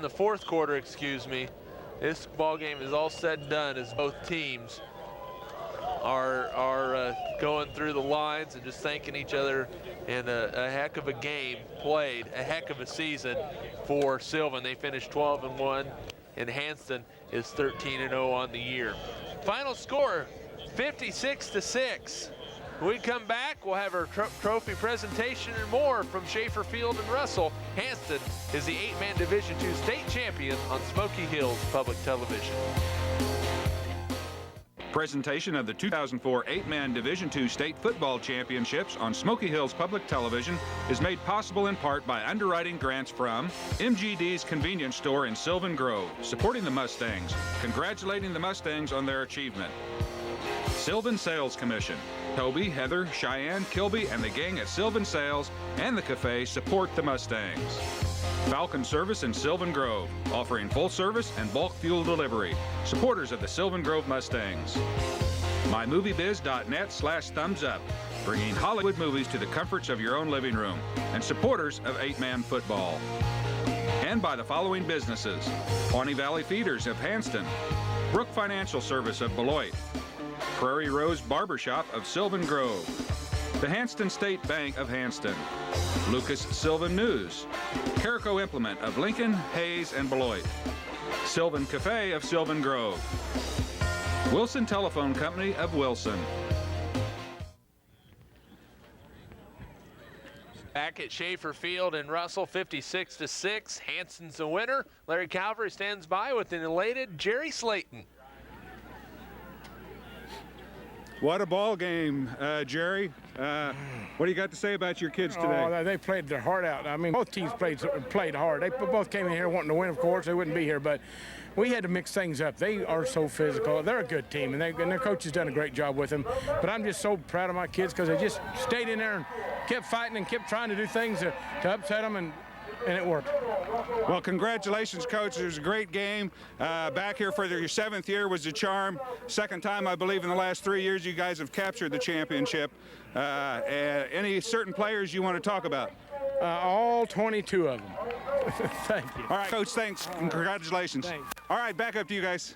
fourth quarter, excuse me, this ball game is all said and done as both teams are going through the lines and just thanking each other, and a heck of a game played, a heck of a season for Sylvan. They finished 12-1, and Hanston is 13-0 on the year. Final score, 56-6. When we come back, we'll have our trophy presentation and more from Schaefer Field and Russell. Hanston is the 8-man Division II state champion on Smoky Hills Public Television. Presentation of the 2004 8-man Division II State Football Championships on Smoky Hills Public Television is made possible in part by underwriting grants from MGD's Convenience Store in Sylvan Grove, supporting the Mustangs, congratulating the Mustangs on their achievement. Sylvan Sales Commission. Toby, Heather, Cheyenne, Kilby, and the gang at Sylvan Sales and the Cafe support the Mustangs. Falcon Service in Sylvan Grove, offering full service and bulk fuel delivery. Supporters of the Sylvan Grove Mustangs. MyMovieBiz.net/thumbs-up, bringing Hollywood movies to the comforts of your own living room, and supporters of 8-man football. And by the following businesses: Pawnee Valley Feeders of Hanston, Brook Financial Service of Beloit, Prairie Rose Barbershop of Sylvan Grove, the Hanston State Bank of Hanston, Lucas Sylvan News, Carico Implement of Lincoln, Hayes, and Beloit, Sylvan Cafe of Sylvan Grove, Wilson Telephone Company of Wilson. Back at Schaefer Field in Russell, 56-6. Hanston's the winner. Larry Calvary stands by with an elated Jerry Slayton. What a ball game, Jerry. What do you got to say about your kids today? Oh, they played their heart out. I mean, both teams played hard. They both came in here wanting to win, of course. They wouldn't be here, but we had to mix things up. They are so physical. They're a good team, and their coach has done a great job with them. But I'm just so proud of my kids because they just stayed in there and kept fighting and kept trying to do things to upset them, and it worked. Well, congratulations, Coach. It was a great game. Back here for your 7th year was a charm. Second time, I believe, in the last 3 years you guys have captured the championship. Any certain players you want to talk about? All 22 of them. Thank you. All right, Coach, thanks. Congratulations. Thanks. All right, back up to you guys.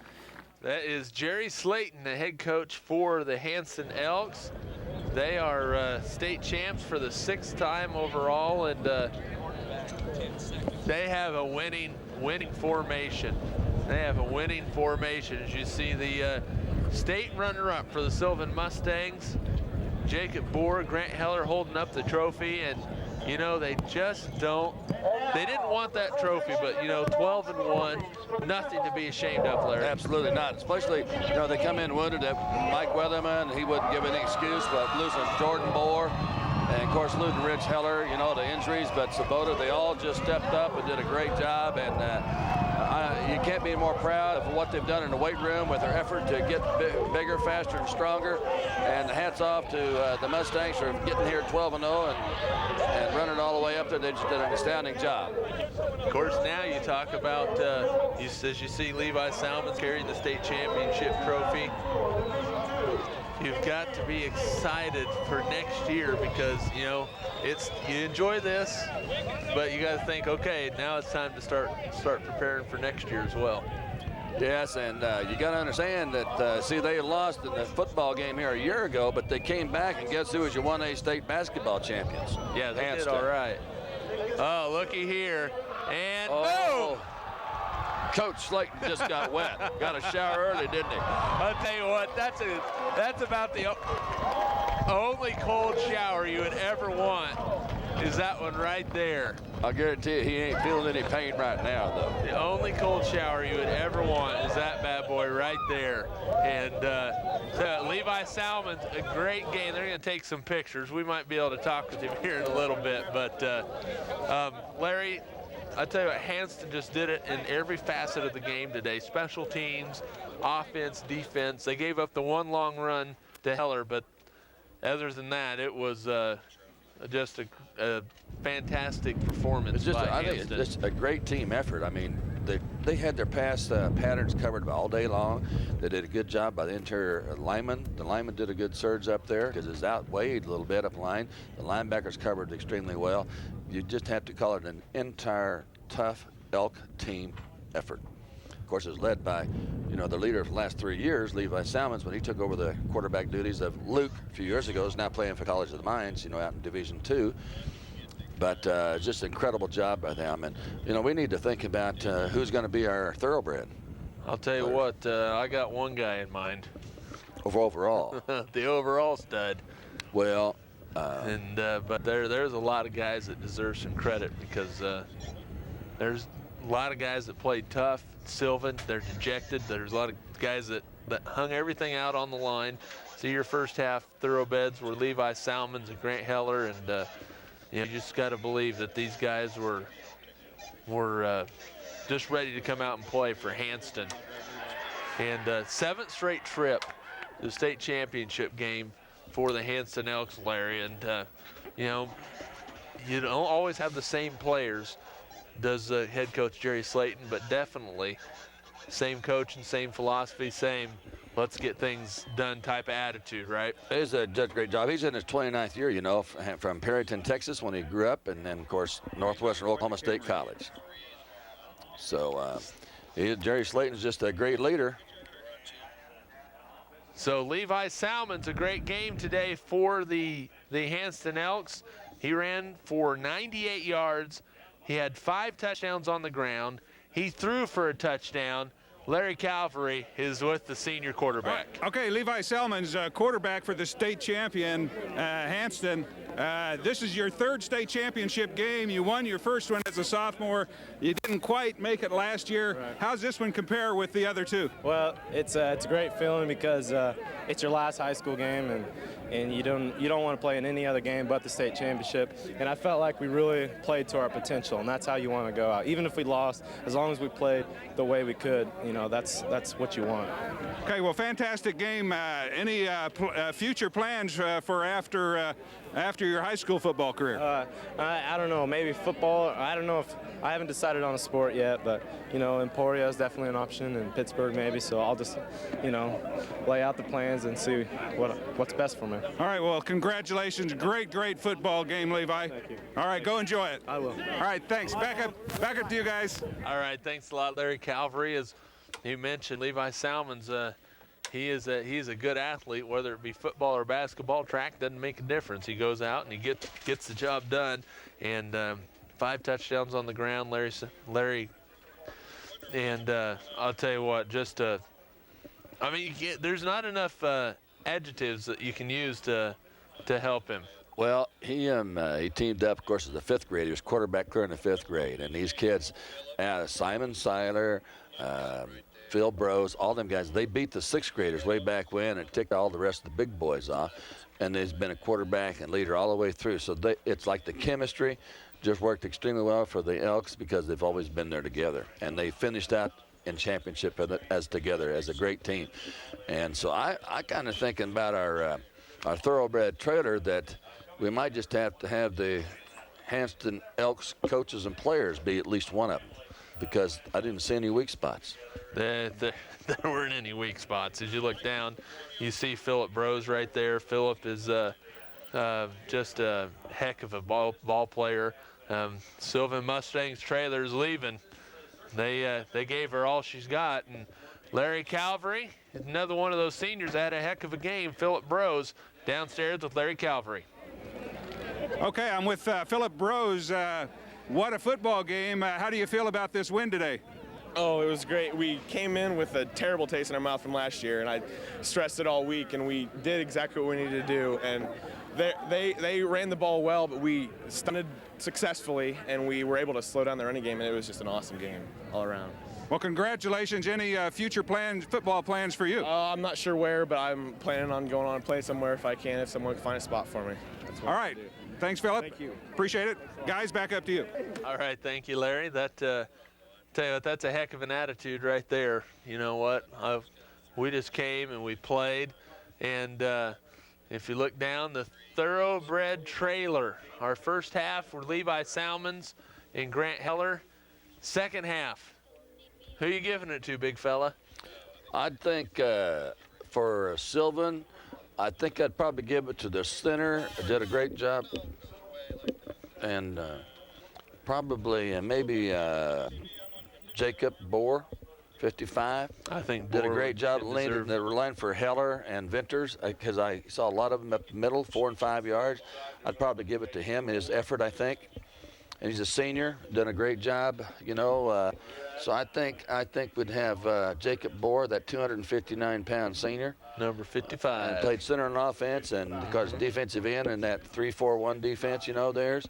That is Jerry Slayton, the head coach for the Hanston Elks. They are state champs for the 6th time overall, and they have a winning formation. They have a winning formation. As you see, the state runner-up for the Sylvan Mustangs, Jacob Boer, Grant Heller holding up the trophy, and you know, they just don't, they didn't want that trophy, but you know, 12-1, nothing to be ashamed of, Larry. Absolutely not, especially, you know, they come in wounded at Mike Weatherman. He wouldn't give any excuse, but losing Jordan Boer, and of course, Luton Ridge Heller, you know, the injuries, but Sabota, they all just stepped up and did a great job, and you can't be more proud of what they've done in the weight room with their effort to get bigger, faster, and stronger. And hats off to the Mustangs for getting here 12-0 and running all the way up there. They just did an astounding job. Of course, now you talk about, as you see Levi Salmons carrying the state championship trophy. You've got to be excited for next year because, you know, you enjoy this, but you got to think, okay, now it's time to start preparing for next year as well. Yes, and you got to understand that, see, they lost in the football game here a year ago, but they came back, and guess who was your 1A state basketball champions? Yeah, they did all right. Oh, looky here. And boom! Coach Slayton just got wet. Got a shower early, didn't he? I'll tell you what, that's about the only cold shower you would ever want is that one right there. I guarantee you he ain't feeling any pain right now, though. The only cold shower you would ever want is that bad boy right there. And Levi Salmons, a great game. They're going to take some pictures. We might be able to talk with him here in a little bit. But Larry, I tell you what, Hanston just did it in every facet of the game today. Special teams, offense, defense. They gave up the one long run to Heller, but other than that, it was just a fantastic performance by I think Hanston. it's just a great team effort. I mean, they had their pass patterns covered all day long. They did a good job by the interior lineman. The lineman did a good surge up there because it's outweighed a little bit up line. The linebackers covered extremely well. You just have to call it an entire tough Elk team effort. Of course, it's led by, you know, the leader of the last 3 years, Levi Salmons, when he took over the quarterback duties of Luke a few years ago, is now playing for College of the Mines, you know, out in Division II. But just an incredible job by them. And, you know, we need to think about who's going to be our thoroughbred. I'll tell you what, I got one guy in mind. Overall. The overall stud. Well, but there's a lot of guys that deserve some credit because there's a lot of guys that played tough. Sylvan, they're dejected. There's a lot of guys that hung everything out on the line. See, your first half thoroughbreds were Levi Salmons and Grant Heller, and you just got to believe that these guys were just ready to come out and play for Hanston. And 7th straight trip to the state championship game for the Hanston Elks, Larry. And you know, you don't always have the same players, does head coach Jerry Slayton, but definitely same coach and same philosophy, same let's get things done type of attitude, right? He's done a great job. He's in his 29th year, you know, from Perryton, Texas, when he grew up, and then, of course, Northwestern Oklahoma State College. So Jerry Slayton's just a great leader. So Levi Salmons, a great game today for the Hanston Elks. He ran for 98 yards. He had 5 touchdowns on the ground. He threw for a touchdown. Larry Calvary is with the senior quarterback. Okay, Levi Salmons, quarterback for the state champion, Hanston. This is your 3rd state championship game. You won your first one as a sophomore. You didn't quite make it last year. Right. How's this one compare with the other 2? Well, it's a great feeling because it's your last high school game, and you don't want to play in any other game but the state championship. And I felt like we really played to our potential, and that's how you want to go out. Even if we lost, as long as we played the way we could, you know, that's what you want. Okay, well, fantastic game. Any future plans for after your high school football career? I don't know, maybe football. I don't know if I haven't decided on a sport yet, but you know, Emporia is definitely an option, and Pittsburgh maybe. So I'll just, you know, lay out the plans and see what's best for me. All right, well, congratulations. Great football game, Levi. Thank you. All right, go enjoy it. I will. All right, thanks. Back up to you guys. All right, thanks a lot, Larry Calvary. As you mentioned, Levi Salmons, he's a good athlete, whether it be football or basketball. Track doesn't make a difference. He goes out and he gets the job done. And 5 touchdowns on the ground, Larry. And I'll tell you what, just I mean, there's not enough adjectives that you can use to help him. Well, he teamed up, of course, as a 5th grader. He was quarterback clear in the 5th grade. And these kids, Simon Seiler, Phil Brose, all them guys, they beat the 6th graders way back when and ticked all the rest of the big boys off. And he's been a quarterback and leader all the way through. So it's like the chemistry just worked extremely well for the Elks because they've always been there together. And they finished out in championship as together as a great team. And so I kind of thinking about our thoroughbred trailer that we might just have to have the Hanston Elks coaches and players be at least one of them, because I didn't see any weak spots. There weren't any weak spots. As you look down, you see Philip Brose right there. Philip is just a heck of a ball player. Sylvan Mustang's trailer's leaving. They gave her all she's got. And Larry Calvary, another one of those seniors that had a heck of a game. Philip Brose downstairs with Larry Calvary. Okay, I'm with Philip Brose. What a football game. How do you feel about this win today? Oh, it was great. We came in with a terrible taste in our mouth from last year, and I stressed it all week, and we did exactly what we needed to do. And they ran the ball well, but we stunted successfully, and we were able to slow down the running game, and it was just an awesome game all around. Well, congratulations. Any future plans, football plans for you? I'm not sure where, but I'm planning on going on and play somewhere if I can, if someone can find a spot for me. That's what all right. Thanks, Philip. Thank you. Appreciate it. Guys, back up to you. All right, thank you, Larry. Tell you what, that's a heck of an attitude right there. You know what? We just came and we played, and if you look down, the thoroughbred trailer. Our first half were Levi Salmons and Grant Heller. Second half, who are you giving it to, big fella? I'd think for Sylvan, I think I'd probably give it to the center. Did a great job. And probably maybe Jacob Bohr, 55. I think did Bohr a great job leading the line for Heller and Venters, because I saw a lot of them up the middle, 4 and 5 yards. I'd probably give it to him, his effort, I think. And he's a senior, done a great job, you know. So I think we'd have Jacob Bohr, that 259-pound senior. Number 55. And played center on offense, and because defensive end and that 3-4-1 defense, you know, theirs.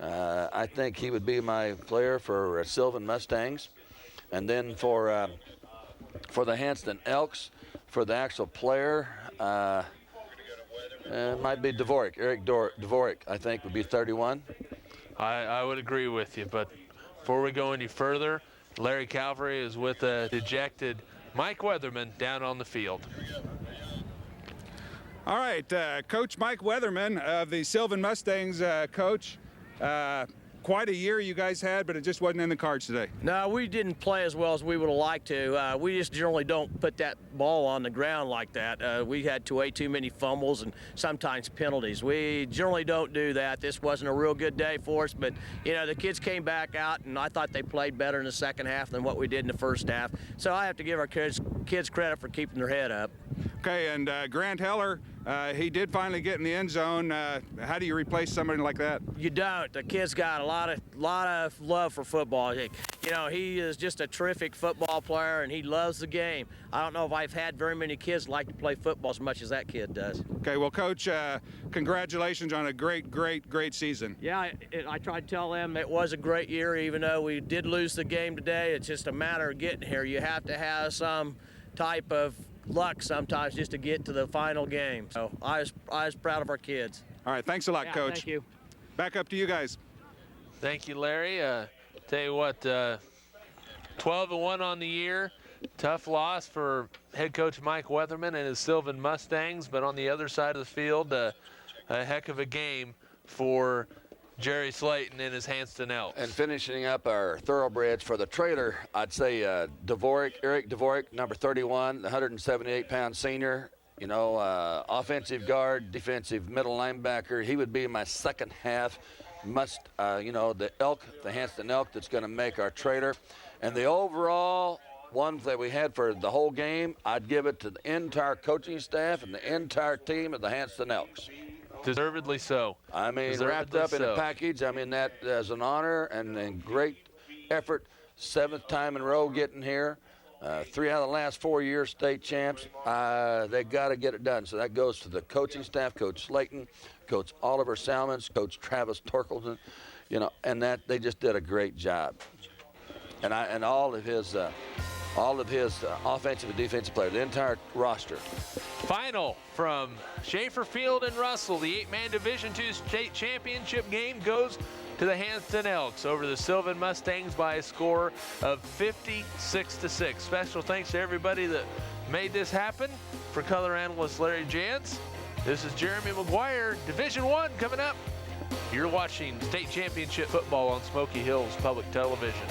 I think he would be my player for Sylvan Mustangs. And then for the Hanston Elks, for the actual player, it might be Dvorak. Eric Dvorak, I think, would be 31. I would agree with you, but before we go any further, Larry Calvary is with a dejected Mike Weatherman down on the field. All right, Coach Mike Weatherman of the Sylvan Mustangs, Coach. Quite a year you guys had, but it just wasn't in the cards today. No, we didn't play as well as we would have liked to. We just generally don't put that ball on the ground like that. We had way too many fumbles and sometimes penalties. We generally don't do that. This wasn't a real good day for us, but you know, the kids came back out, and I thought they played better in the second half than what we did in the first half. So I have to give our kids credit for keeping their head up. Okay, and Grant Heller, he did finally get in the end zone. How do you replace somebody like that? You don't. The kid's got a lot of love for football. You know, he is just a terrific football player, and he loves the game. I don't know if I've had very many kids like to play football as much as that kid does. Okay, well, Coach, congratulations on a great season. Yeah, I tried to tell them it was a great year, even though we did lose the game today. It's just a matter of getting here. You have to have some type of luck sometimes just to get to the final game. So I was proud of our kids. All right, thanks a lot, Coach. Thank you. Back up to you guys. Thank you, Larry. Tell you what, 12-1 on the year. Tough loss for head coach Mike Weatherman and his Sylvan Mustangs, but on the other side of the field, a heck of a game for Jerry Slayton and his Hanston Elks. And finishing up our thoroughbreds for the trailer, I'd say Dvorak, Eric Dvorak, number 31, the 178-pound senior. You know, offensive guard, defensive middle linebacker. He would be my second half you know, the Hanston Elk that's going to make our trailer. And the overall one that we had for the whole game, I'd give it to the entire coaching staff and the entire team of the Hanston Elks. Deservedly so. I mean, wrapped up in a package. I mean, that is an honor and great effort. 7th time in a row getting here. 3 out of the last 4 years state champs. They got to get it done. So that goes to the coaching staff, Coach Slayton, Coach Oliver Salmons, Coach Travis Torkelson, you know, and that they just did a great job. And all of his offensive and defensive players, the entire roster. Final from Schaefer Field and Russell, the 8-man Division II state championship game goes to the Hanston Elks over the Sylvan Mustangs by a score of 56-6. Special thanks to everybody that made this happen. For color analyst Larry Jantz, this is Jeremy McGuire. Division I coming up You're watching state championship football on Smoky Hills Public Television.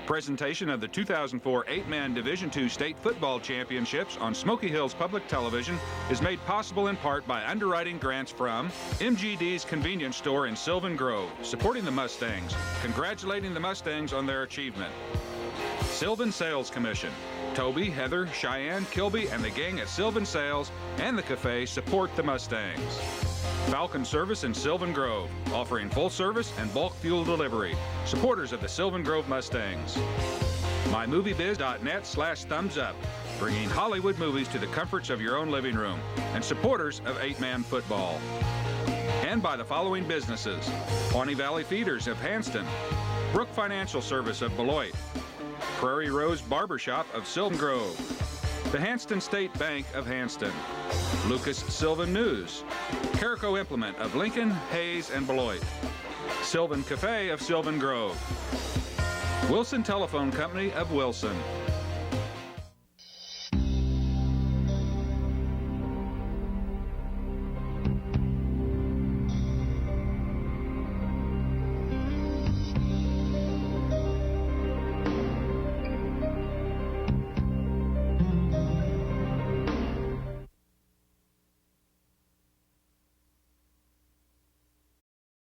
Presentation of the 2004 8-man Division II State Football Championships on Smoky Hills Public Television is made possible in part by underwriting grants from MGD's Convenience Store in Sylvan Grove, supporting the Mustangs, congratulating the Mustangs on their achievement. Sylvan Sales Commission. Toby, Heather, Cheyenne, Kilby, and the gang at Sylvan Sales and the Cafe support the Mustangs. Falcon Service in Sylvan Grove, offering full service and bulk fuel delivery. Supporters of the Sylvan Grove Mustangs. MyMovieBiz.net/thumbs up, bringing Hollywood movies to the comforts of your own living room, and supporters of 8-man football. And by the following businesses: Pawnee Valley Feeders of Hanston, Brook Financial Service of Beloit, Prairie Rose Barbershop of Sylvan Grove, the Hanston State Bank of Hanston, Lucas Sylvan News, Carico Implement of Lincoln, Hayes, and Beloit, Sylvan Cafe of Sylvan Grove, Wilson Telephone Company of Wilson,